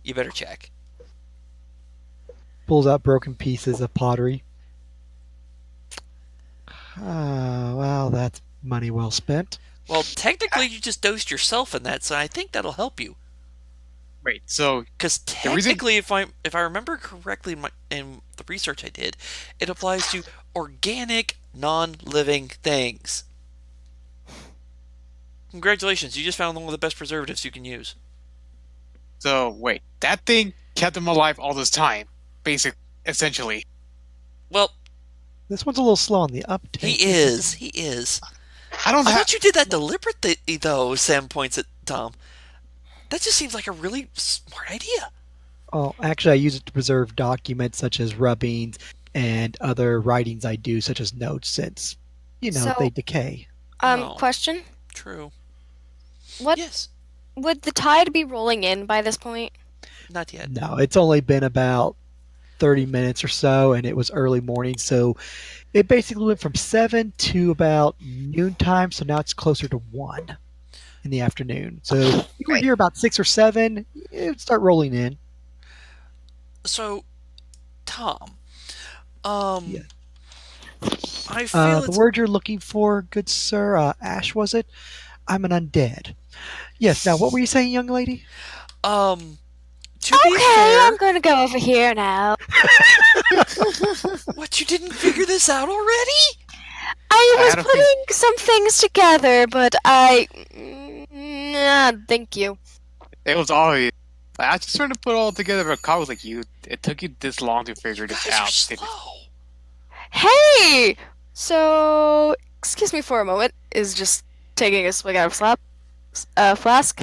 You better check. Pulls out broken pieces of pottery. Ah, well, that's money well spent. Well, technically, you just dosed yourself in that, so I think that'll help you. Wait, so Because the reason technically, if I remember correctly in the research I did, it applies to organic, non-living things. Congratulations, you just found one of the best preservatives you can use. wait, that thing kept him alive all this time, essentially. Well, This one's a little slow on the uptake. he is. He is. I don't I have. thought you did that deliberately, though. Sam points at Tom. That just seems like a really smart idea. Oh, actually, I use it to preserve documents such as rubbings and other writings I do, such as notes, since, So, they decay. Oh. Question. True. What Yes. would the tide be rolling in by this point? Not yet. No, it's only been about 30 minutes or so, and it was early morning, so it basically went from 7 to about noontime, so now it's closer to 1 in the afternoon. So if you were Right. here about 6 or 7, it would start rolling in. So, Tom, Yeah. I feel The it's word you're looking for, good sir, Ash, was it? I'm an undead. Yes, now what were you saying, young lady? to be Okay, fair, I'm gonna go over here now. what, you didn't figure this out already? I I was had a putting some things together, but thank you. It was always. I just trying to put it all together, but Carl was like, "You, it took you this long to figure You this guys are out." slow. Hey! So, excuse me for a moment. Is just taking a swig out of flask.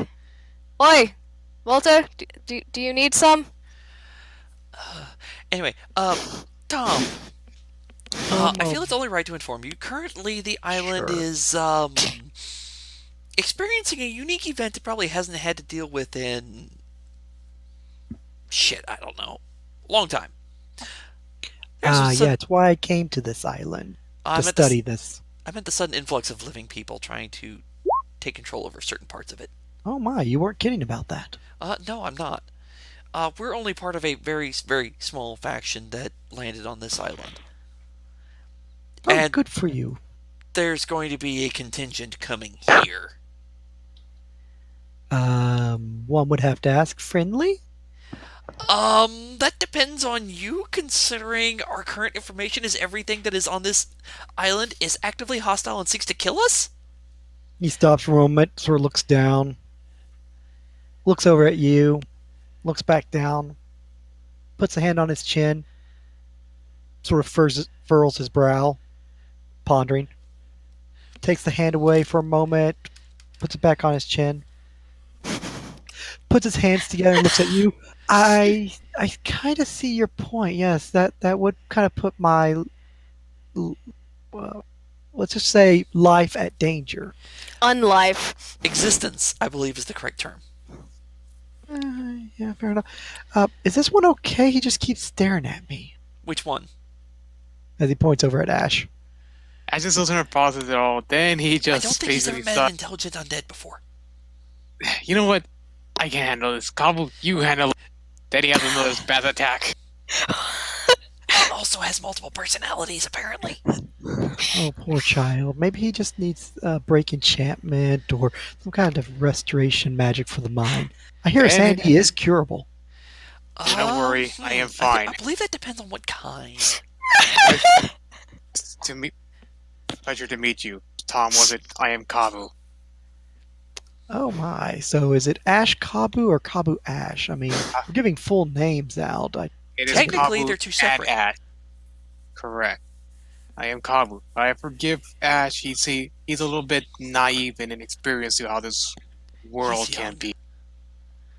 Oi, Walter, do you need some? Anyway, Tom, I feel it's only right to inform you. Currently, the island Sure. is experiencing a unique event it probably hasn't had to deal with in shit. I don't know, long time. Yeah, it's why I came to this island, I to meant study this. I meant the sudden influx of living people trying to take control over certain parts of it. Oh my, you weren't kidding about that. No, I'm not. We're only part of a very, very small faction that landed on this island. Oh, And good for you. there's going to be a contingent coming here. One would have to ask, friendly? That depends on you, considering our current information is everything that is on this island is actively hostile and seeks to kill us? He stops for a moment, sort of looks down, looks over at you, looks back down, puts a hand on his chin, sort of furrows his brow, pondering, takes the hand away for a moment, puts it back on his chin, puts his hands together and looks at you. I kind of see your point. Yes, that would kind of put my, let's just say, life at danger. Unlife. Existence, I believe, is the correct term. Yeah, fair enough. Is this one okay? He just keeps staring at me Which one? as he points over at Ash. I just wasn't process it all. Then he I don't just think he's ever basically met an thought, intelligent undead before. "You know what? I can handle this. Cobble, you handle it." Then he has another bad attack. It also has multiple personalities, apparently. Oh, poor child. Maybe he just needs break enchantment or some kind of restoration magic for the mind. I hear And- Sandy is curable. Don't worry, I am fine. I believe that depends on what kind. To meet, pleasure to meet you, Tom. Was it? I am Kabu. Oh my. So is it Ash Kabu or Kabu Ash? I mean, we're giving full names out. It is Technically, Kabu they're two and separate. Ash. Correct. I am Kabu. I forgive Ash. He's a little bit naive and inexperienced to how this world He's can young. be.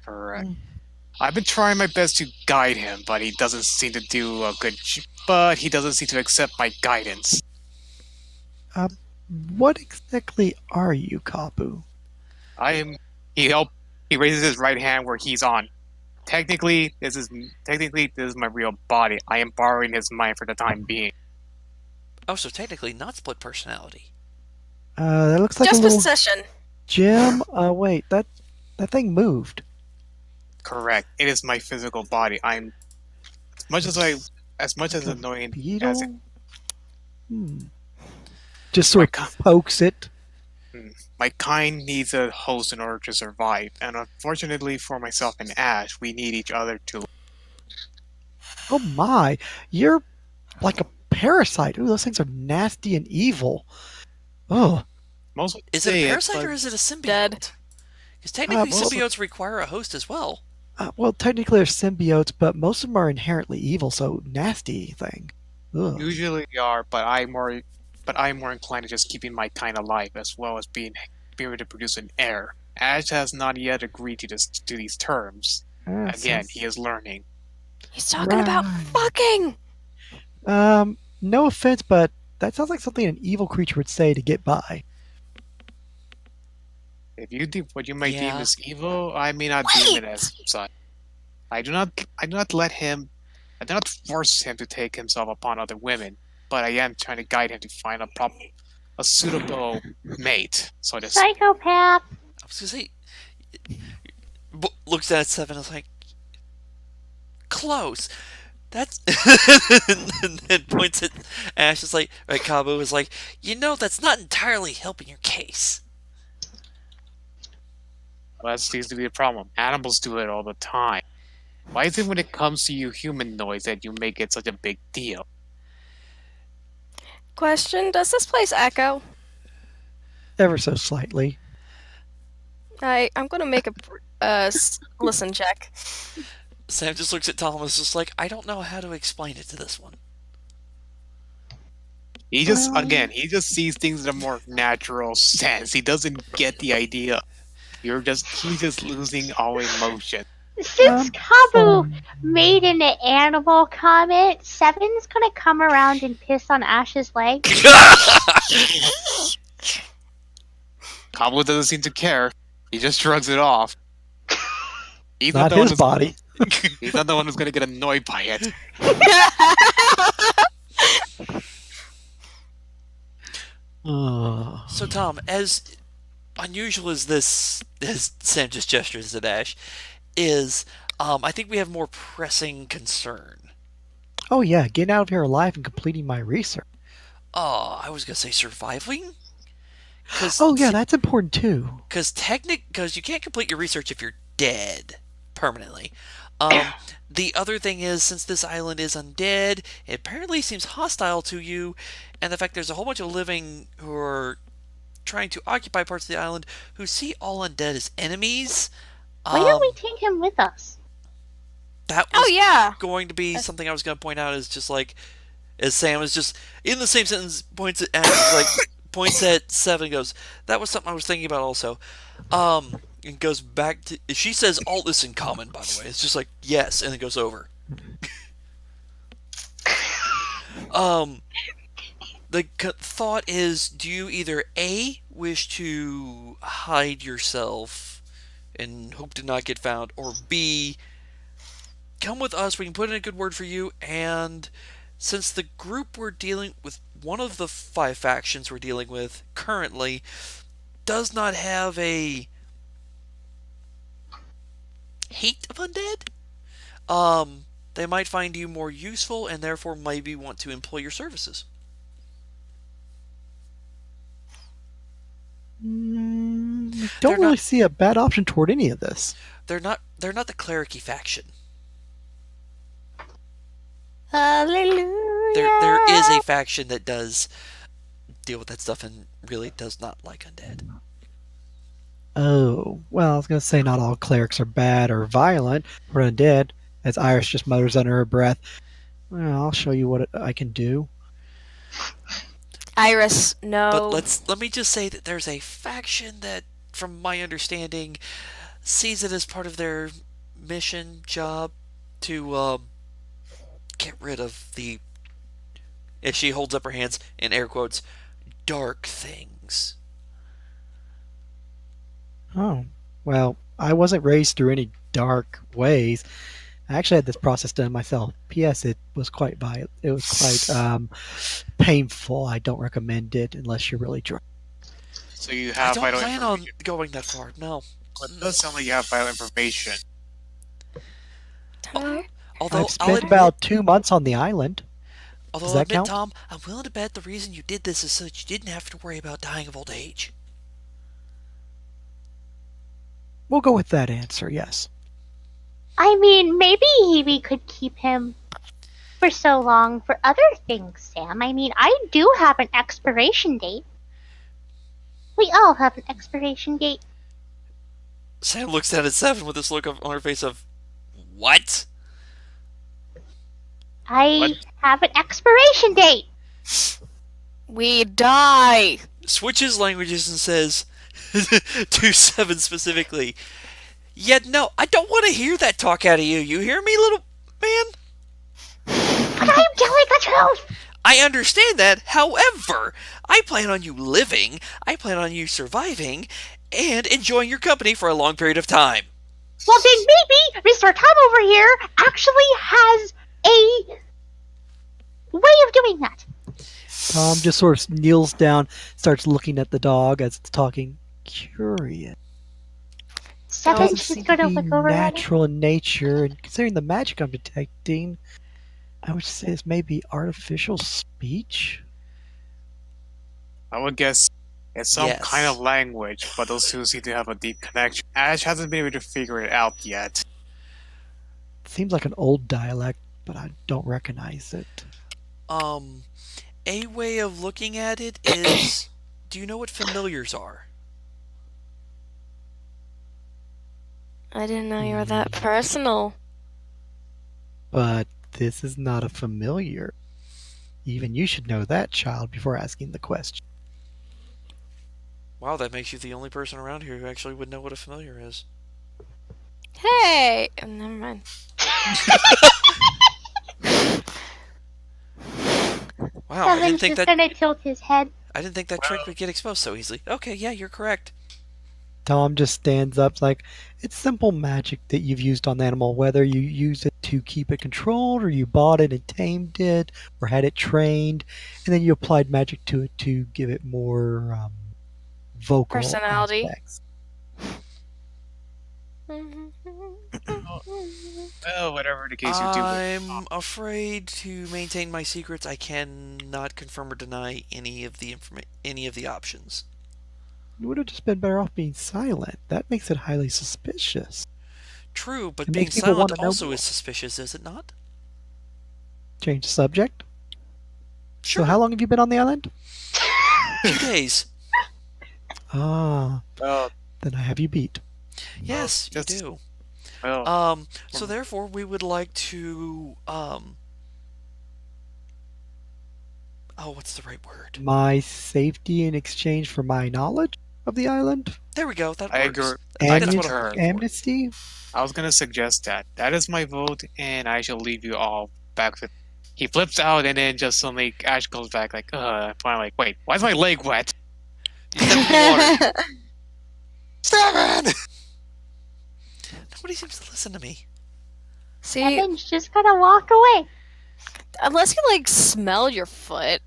Correct. Mm. I've been trying my best to guide him, but he doesn't seem to do a good. But he doesn't seem to accept my guidance. What exactly are you, Kabu? I am. He help. He raises his right hand where he's on. Technically this is my real body. I am borrowing his mind for the time being. Oh, so technically not split personality. That looks like a Just little possession. gem. Wait, that thing moved. Correct. It is my physical body. I'm as much as Like a annoying as it. beetle? Hmm. Just My, sort of pokes it. my kind needs a host in order to survive, and unfortunately for myself and Ash, we need each other to. Oh my, you're like a parasite. Ooh, those things are nasty and evil. Oh, Most would Is it a say it, parasite but or is it a symbiote? Dead. Because technically well, symbiotes require a host as well. well, technically they're symbiotes, but most of them are inherently evil, so nasty thing. Ugh. usually we are. But I'm more inclined to just keeping my kind alive, as well as being able to produce an heir. Ash has not yet agreed to these terms. Ah, Again, sounds- he is learning. He's talking about Right. fucking. No offense, but that sounds like something an evil creature would say to get by. If you deem what you might deem Yeah. as evil, I may not deem it as such. I do not let him. I do not force him to take himself upon other women, but I am trying to guide him to find a suitable mate. So to speak. Psychopath. I was gonna say, looks at Seven and is like, close. That's and then points at Ash. Is like, right? Kabu is like, that's not entirely helping your case. Well, that seems to be the problem. Animals do it all the time. Why is it when it comes to you humanoids that you make it such a big deal? Question: does this place echo? Ever so slightly. I'm gonna make a listen check. Sam just looks at Thomas, just like, I don't know how to explain it to this one. He just sees things in a more natural sense. He doesn't get the idea. He's just losing all emotion. Since Kabu Um, made an animal comment, Seven's gonna come around and piss on Ash's leg. Kabul doesn't seem to care. He just shrugs it off. He's Not the one his who's, body. he's not the one who's gonna get annoyed by it. Oh. So Tom, as unusual as this, as Sam just gestures at Ash, is, I think we have more pressing concern. Oh yeah, getting out of here alive and completing my research. Oh, I was gonna say surviving. Cause, Oh yeah, that's important too. because you can't complete your research if you're dead permanently. The other thing is, since this island is undead, it apparently seems hostile to you, and the fact there's a whole bunch of living who are trying to occupy parts of the island who see all undead as enemies. Why don't we take him with us? That Oh was yeah. going to be something I was going to point out, is just like, as Sam is just in the same sentence points at Ash, like points at Seven and goes, that was something I was thinking about also. And goes back to, she says all this in common, by the way. It's just like, yes, and it goes over. The thought is, do you either A, wish to hide yourself and hope to not get found, or B, come with us, we can put in a good word for you, and since the group we're dealing with, one of the 5 factions we're dealing with currently, does not have a hate of undead, they might find you more useful and therefore maybe want to employ your services. Don't They're really not- see a bad option toward any of this. They're not the clericy faction. Hallelujah. There is a faction that does deal with that stuff and really does not like undead. Oh, well, I was going to say not all clerics are bad or violent or undead, as Iris just mutters under her breath. Well, I'll show you what I can do. Iris, no. But let me just say that there's a faction that, from my understanding, sees it as part of their mission job to get rid of the, as she holds up her hands in air quotes, dark things. Oh, well, I wasn't raised through any dark ways. I actually had this process done myself. P.S. It was quite violent. It was quite painful. I don't recommend it unless you're really drunk. So you I have don't vital plan on information. going that far. No. But it does sound like you have vital information. Okay. Although I've spent about 2 months on the island. Does I'll that admit, count? Tom, I'm willing to bet the reason you did this is so that you didn't have to worry about dying of old age. We'll go with that answer. Yes. I mean, maybe we could keep him for so long for other things, Sam. I mean, I do have an expiration date. We all have an expiration date. Sam looks down at Seven with this look on her face of, what? I have an expiration date. We die. Switches languages and says to Seven specifically, yeah, no, I don't want to hear that talk out of you. You hear me, little man? But I'm telling the truth. I understand that. However, I plan on you living, I plan on you surviving, and enjoying your company for a long period of time. Well, then maybe Mr. Tom over here actually has a way of doing that. Tom just sort of kneels down, starts looking at the dog as it's talking. Curious. Seven, Doesn't she's seem to gonna be look over at it. natural in nature, and considering the magic I'm detecting, I would say this may be artificial speech. I would guess it's some Yes. kind of language, but those two seem to have a deep connection. Ash hasn't been able to figure it out yet. Seems like an old dialect, but I don't recognize it. A way of looking at it is, do you know what familiars are? I didn't know you were that personal. But this is not a familiar. Even you should know that, child, before asking the question. Wow, that makes you the only person around here who actually would know what a familiar is. Hey! Oh, never mind. Wow, I didn't Seven's think just that gonna tilt his head. I didn't think that trick would get exposed so easily. Okay, yeah, you're correct. Tom just stands up like, it's simple magic that you've used on the animal, whether you use it to keep it controlled, or you bought it and tamed it, or had it trained, and then you applied magic to it to give it more vocal Personality. aspects. Well, whatever the case you do. I'm afraid to maintain my secrets. I cannot confirm or deny any of the options. You would have just been better off being silent. That makes it highly suspicious. True, but It being makes people silent wanna know also more. is suspicious, is it not? Change the subject. Sure. So how long have you been on the island? 2 days. Ah, Well, then I have you beat. Yes, you just- do. well, So therefore, we would like to oh, what's the right word? My safety in exchange for my knowledge of the island? There we go. That I works. agree. I think that's what concur. I'm looking for. Amnesty? I was gonna suggest that. That is my vote, and I shall leave you all back with. He flips out, and then just suddenly Ash goes back like, finally, like, wait, why is my leg wet? You step in the water. Seven! Nobody seems to listen to me. See, Seven's just gonna walk away. unless you like smell your foot.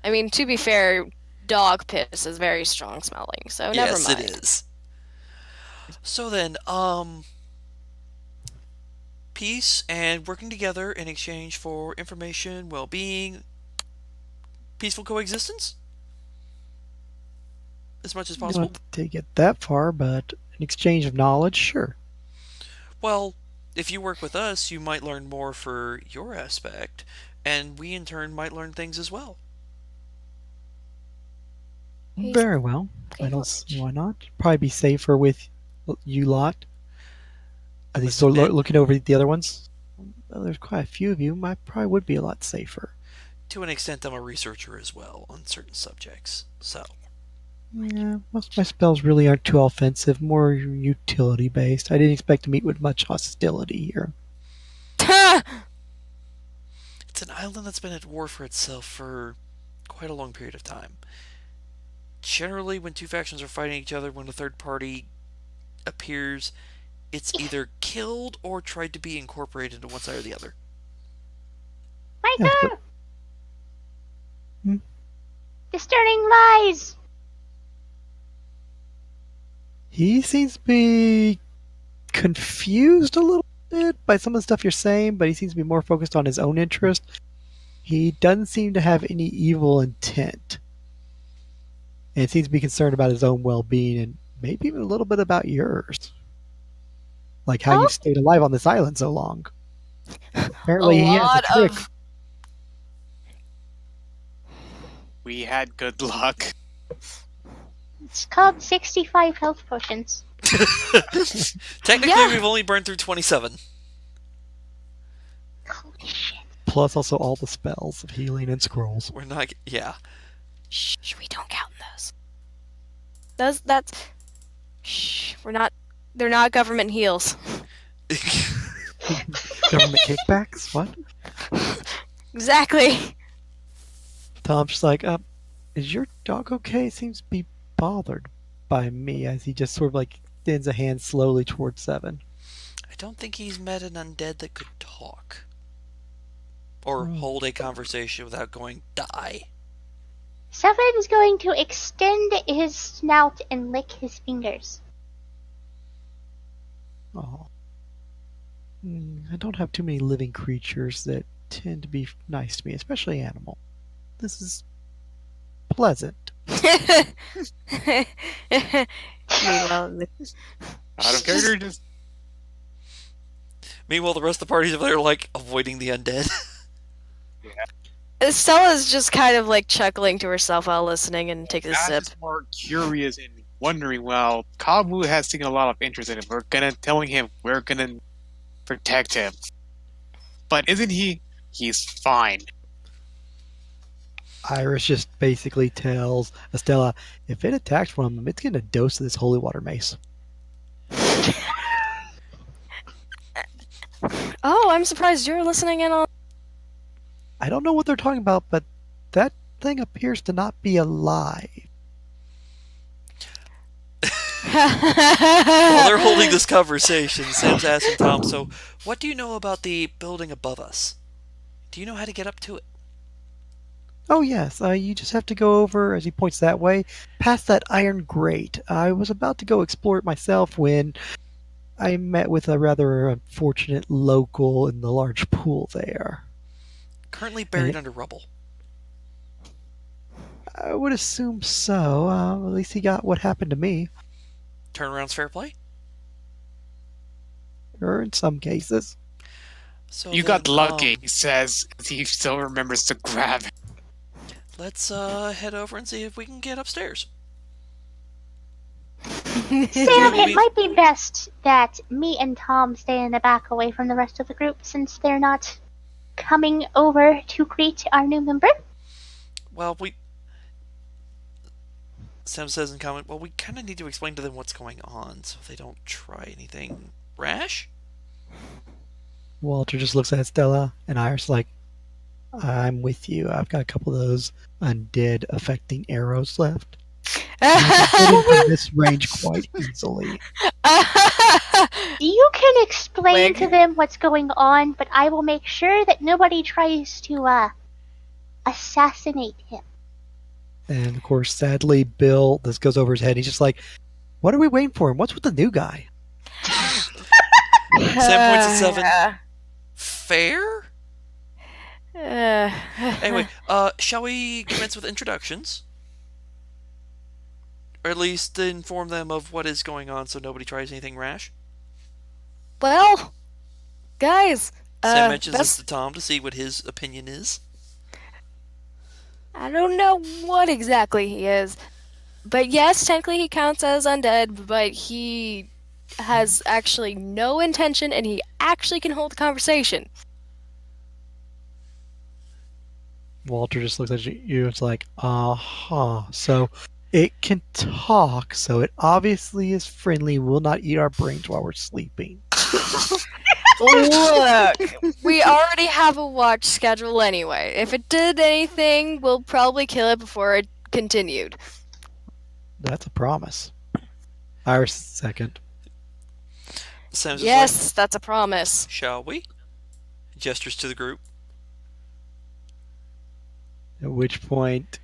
I mean, to be fair, dog piss is very strong smelling, so never Yes, mind. it is. So then, peace and working together in exchange for information, well-being, peaceful coexistence, as much as You don't possible. have to get that far, but an exchange of knowledge, sure. Well, if you work with us, you might learn more for your aspect, and we in turn might learn things as well. He's- Very well. I don't see why not. Probably be safer with you lot. At least must admit- looking over the other ones. Well, there's quite a few of you. I probably would be a lot safer. To an extent, I'm a researcher as well on certain subjects. So, Yeah, most of my spells really aren't too offensive, more utility based. I didn't expect to meet with much hostility here. it's an island that's been at war for itself for quite a long period of time. generally, when two factions are fighting each other, when a third party appears, it's either killed or tried to be incorporated into one side or the other. Yes, Micah! but Hmm? Discerning lies! he seems to be confused a little bit by some of the stuff you're saying, but he seems to be more focused on his own interest. He doesn't seem to have any evil intent. And seems to be concerned about his own well being and maybe even a little bit about yours. Like how Oh. you've stayed alive on this island so long. A Apparently, he has lot a trick. of We had good luck. It's called 65 health potions. Technically, Yeah. we've only burned through 27. Holy shit. Plus, also all the spells of healing and scrolls. We're not. Yeah. Shh, we don't count those. That's. Shh, we're not. They're not government heals. Government kickbacks? What? Exactly. Tom's just like, is your dog okay? Seems to be bothered by me as he just sort of like extends a hand slowly towards Seven. I don't think he's met an undead that could talk. Or Oh. hold a conversation without going, die. Seven's going to extend his snout and lick his fingers. Oh. I don't have too many living creatures that tend to be nice to me, especially animal. This is pleasant. Meanwhile, Out of character, just Meanwhile, the rest of the party's over there, like, avoiding the undead. Stella's just kind of like chuckling to herself while listening and takes a I'm sip. just more curious and wondering. Well, Kabu has taken a lot of interest in him. We're gonna telling him we're gonna protect him, but isn't he? He's fine. Iris just basically tells Estella, if it attacks one of them, it's getting a dose of this holy water mace. Oh, I'm surprised you're listening in on. I don't know what they're talking about, but that thing appears to not be alive. While they're holding this conversation, Sam's asking Tom, so, what do you know about the building above us? Do you know how to get up to it? Oh yes, you just have to go over, as he points that way, past that iron grate. I was about to go explore it myself when I met with a rather unfortunate local in the large pool there. Currently buried under rubble. I would assume so. At least he got what happened to me, Turnaround's fair play? or in some cases. So You then, got lucky, he says, as he still remembers to grab it. Let's head over and see if we can get upstairs. Sam, we- it might be best that me and Tom stay in the back away from the rest of the group since they're not coming over to greet our new member. Well, Sam says in comment, well, we kind of need to explain to them what's going on so they don't try anything rash. Walter just looks at Stella, and Iris like, I'm with you. I've got a couple of those undead affecting arrows left. I can hit him from this range quite easily. You can explain Wig. to them what's going on, but I will make sure that nobody tries to assassinate him. And of course, sadly, Bill, this goes over his head. He's just like, what are we waiting for him? What's with the new guy? Sam points at Seven. Fair? Anyway, shall we commence with introductions? Or at least inform them of what is going on so nobody tries anything rash? Well, guys, Sam mentions this best- to Tom to see what his opinion is. I don't know what exactly he is, but yes, technically he counts as undead, but he has actually no intention, and he actually can hold a conversation. Walter just looks at you. It's like, So it can talk, so it obviously is friendly. Will not eat our brains while we're sleeping. Look, we already have a watch schedule anyway. If it did anything, we'll probably kill it before it continued. That's a promise. Iris is second. Sam's just like, Yes, that's a promise. shall we? Gestures to the group. At which point,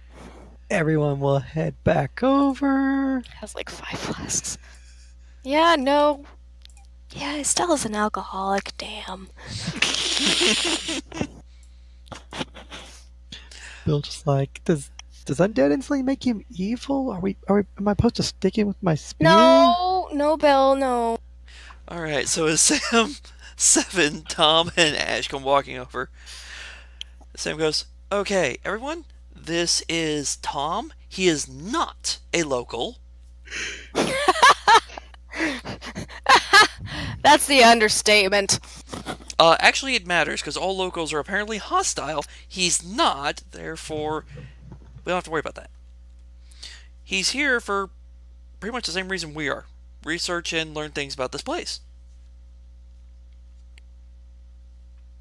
everyone will head back over. Has like 5 flasks. Yeah, no. Yeah, Estella's an alcoholic, damn. Bill just like, does undead instantly make him evil? Am I supposed to stick him with my spear? No, Bill, no. Alright, so as Sam, Seven, Tom, and Ash come walking over, Sam goes, okay, everyone, this is Tom. He is not a local. That's the understatement. Actually, it matters because all locals are apparently hostile. He's not, therefore, we don't have to worry about that. He's here for pretty much the same reason we are: research and learn things about this place.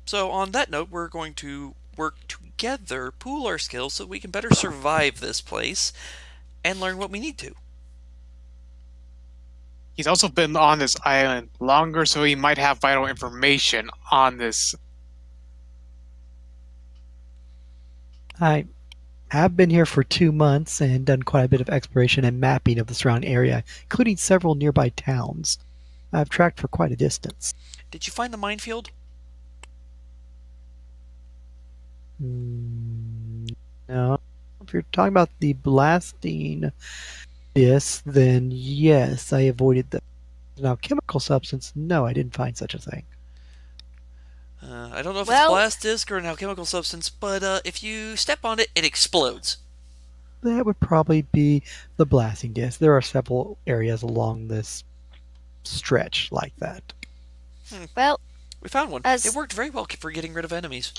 So, on that note, we're going to work together, pool our skills so we can better survive this place and learn what we need to. He's also been on this island longer, so he might have vital information on this. I have been here for 2 months and done quite a bit of exploration and mapping of the surrounding area, including several nearby towns. I've tracked for quite a distance. Did you find the minefield? No. If you're talking about the blasting this, then yes, I avoided the. Now, chemical substance, no, I didn't find such a thing. I don't know if it's Well- blast disc or an alchemical substance, but if you step on it, it explodes. That would probably be the blasting disc. There are several areas along this stretch like that. Well, We found one. As- It worked very well for getting rid of enemies.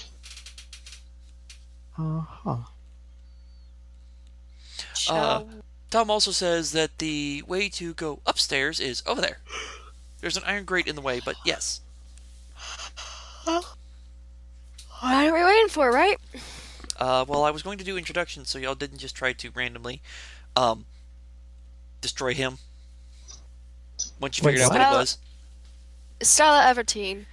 Uh-huh. shall Tom also says that the way to go upstairs is over there. There's an iron grate in the way, but yes. what are we waiting for, right? Well, I was going to do introductions, so y'all didn't just try to randomly destroy him once you Wait, figured out what what? it was. Stella Evertine,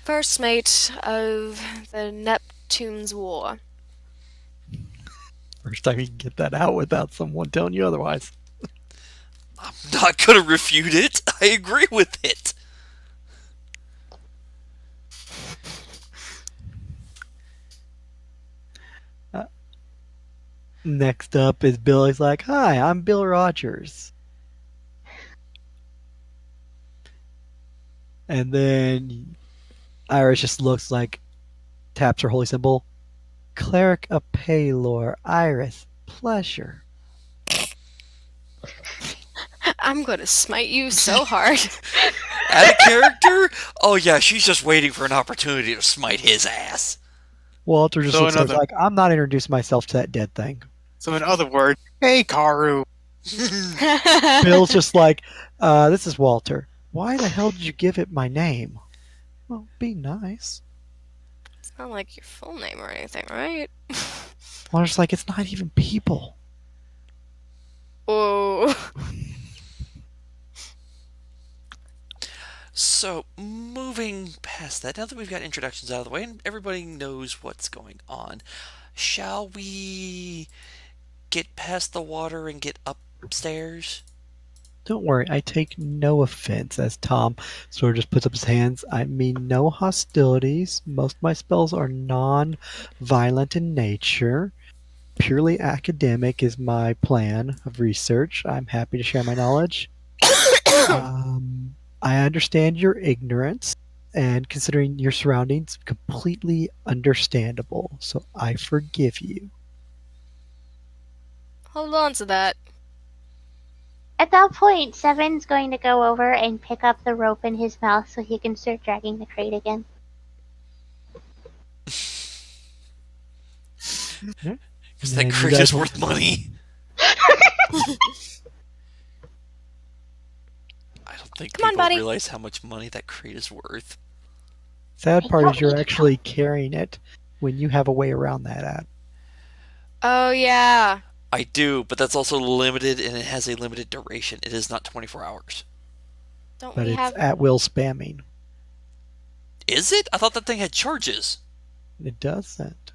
first mate of the Neptune's War. First time you can get that out without someone telling you otherwise. I'm not going to refute it. I agree with it. Next up is Bill. He's like, hi, I'm Bill Rogers. And then Iris just looks like, taps her holy symbol. Cleric of Paylor, Iris, pleasure. I'm gonna smite you so hard. Add a character? Oh yeah, she's just waiting for an opportunity to smite his ass. Walter just So looks at her another- like, I'm not introducing myself to that dead thing. So, in other words, hey, Karu. Bill's just like, this is Walter. Why the hell did you give it my name? Well, be nice. It's not like your full name or anything, right? Walter's like, it's not even people. Whoa. So, moving past that, now that we've got introductions out of the way and everybody knows what's going on, shall we get past the water and get upstairs? Don't worry, I take no offense, as Tom sort of just puts up his hands. I mean no hostilities. Most of my spells are non-violent in nature. Purely academic is my plan of research. I'm happy to share my knowledge. I understand your ignorance, and considering your surroundings, completely understandable. So I forgive you. Hold on to that. At that point, Seven's going to go over and pick up the rope in his mouth so he can start dragging the crate again. Because that And you crate guys is will- worth money. I don't think Come on, people buddy. realize how much money that crate is worth. Sad part is you're Don't- actually carrying it when you have a way around that at. Oh, yeah. I do, but that's also limited and it has a limited duration. It is not 24 hours. Don't But we it's have? at will spamming. Is it? I thought that thing had charges. It doesn't.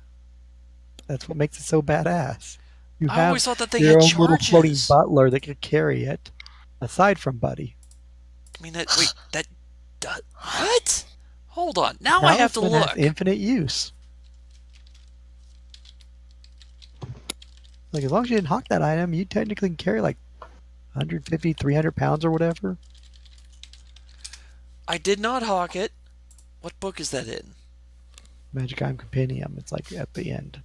That's what makes it so badass. You I have always thought that thing your had own little floating charges. butler that could carry it, aside from Buddy. I mean, wait, that does. What? Hold on. Now I have to Talisman has look. infinite use. Like, as long as you didn't hawk that item, you technically can carry like 150, 300 pounds or whatever. I did not hawk it. What book is that in? Magic Item Compendium. It's like at the end.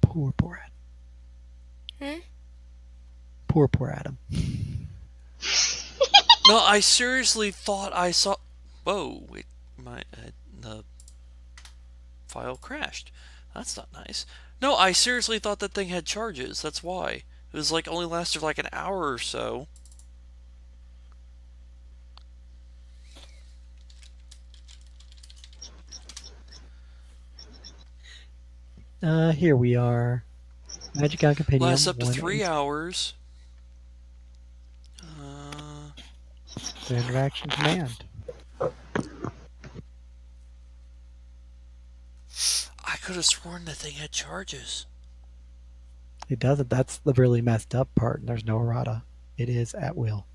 Poor Adam. Hmm? Poor Adam. No, I seriously thought I saw. Whoa! Wait, the file crashed. That's not nice. No, I seriously thought that thing had charges. That's why. It was like only lasted like an hour or so. Here we are. Magic Item Compendium. Lasts up to 3 1 hours. Standard action command. I could have sworn that thing had charges. It doesn't. That's the really messed up part, and there's no errata. It is at will.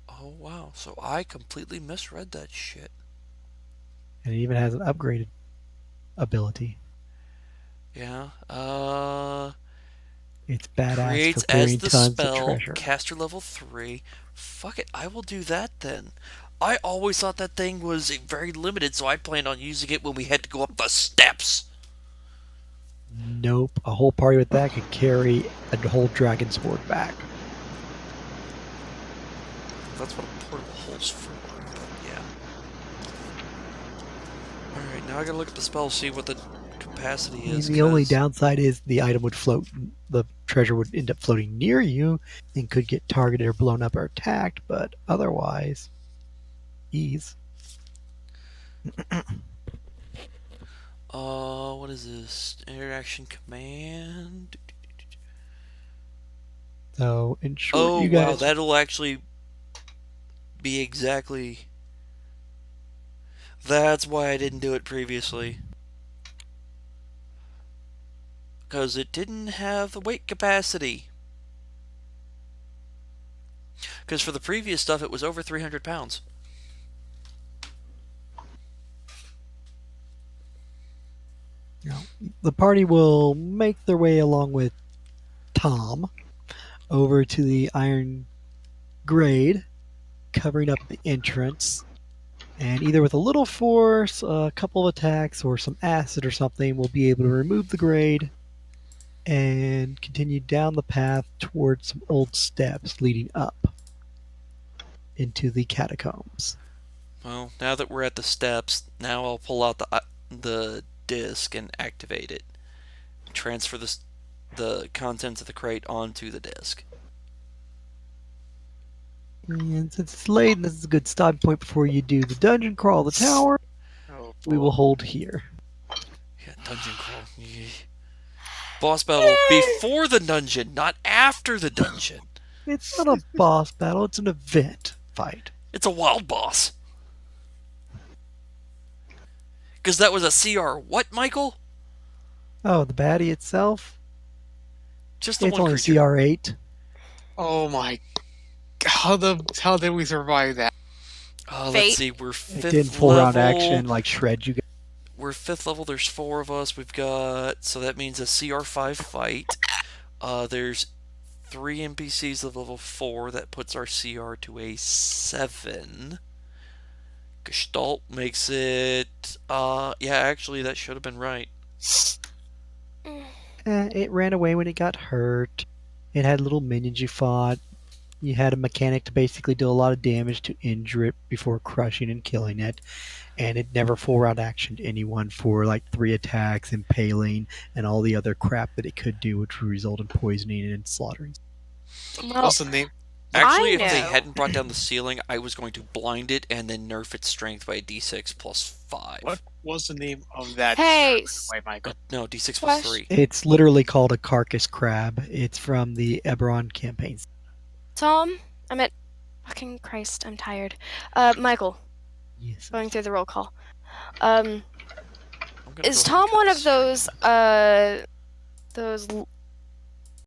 Oh wow! So I completely misread that shit. And it even has an upgraded ability. Yeah. It's badass Creates for as carrying the tons of spell. treasure. Caster level 3. Fuck it. I will do that then. I always thought that thing was very limited, so I planned on using it when we had to go up the steps. Nope. A whole party with that could carry a whole dragon sword back. That's what a portable hole's for. But yeah. All right. Now I gotta look at the spell, see what the capacity I mean, is. the only 'cause- downside is the item would float. The treasure would end up floating near you and could get targeted or blown up or attacked, but otherwise, ease. What is this? Interaction command. So, in short, Oh you wow, guys. that'll actually be exactly. That's why I didn't do it previously. Because it didn't have the weight capacity. Because for the previous stuff, it was over 300 pounds. The party will make their way along with Tom over to the Iron Grade, covering up the entrance. And either with a little force, a couple of attacks, or some acid or something, we'll be able to remove the grade and continue down the path towards some old steps leading up into the catacombs. Well, now that we're at the steps, now I'll pull out the disc and activate it. Transfer the contents of the crate onto the disc. And since it's late, and this is a good stopping point before you do the dungeon crawl, the tower, Oh, we will hold here. Yeah, dungeon crawl. Yeah. Boss battle before the dungeon, not after the dungeon. It's not a boss battle, it's an event fight. It's a wild boss. Because that was a CR. What, Michael? Oh, the baddie itself? Just the It's one only creature. CR8. oh my! How did we survive that? Let's Fate. see. We're It fifth did full round level. action, like shred you guys. We're 5th level. There's 4 of us. We've got, so that means a CR5 fight. There's 3 NPCs of level 4. That puts our CR to a 7. Gestalt makes it. Yeah, actually, that should have been right. It ran away when it got hurt. It had little minions you fought. You had a mechanic to basically do a lot of damage to injure it before crushing and killing it. And it never full round actioned anyone for like 3 attacks, impaling, and all the other crap that it could do, which would result in poisoning and slaughtering. Well, What's the name? Actually, if I they know. hadn't brought down the ceiling, I was going to blind it and then nerf its strength by d6 plus 5. What was the name of that? Hey, Wait, Michael. No, d6 plus Question. 3. It's literally called a carcass crab. It's from the Eberron campaigns. Tom, I'm at. Fucking Christ, I'm tired. Michael, Yes. going through the roll call. I'm gonna Is go ahead and Tom cut one the of stream. those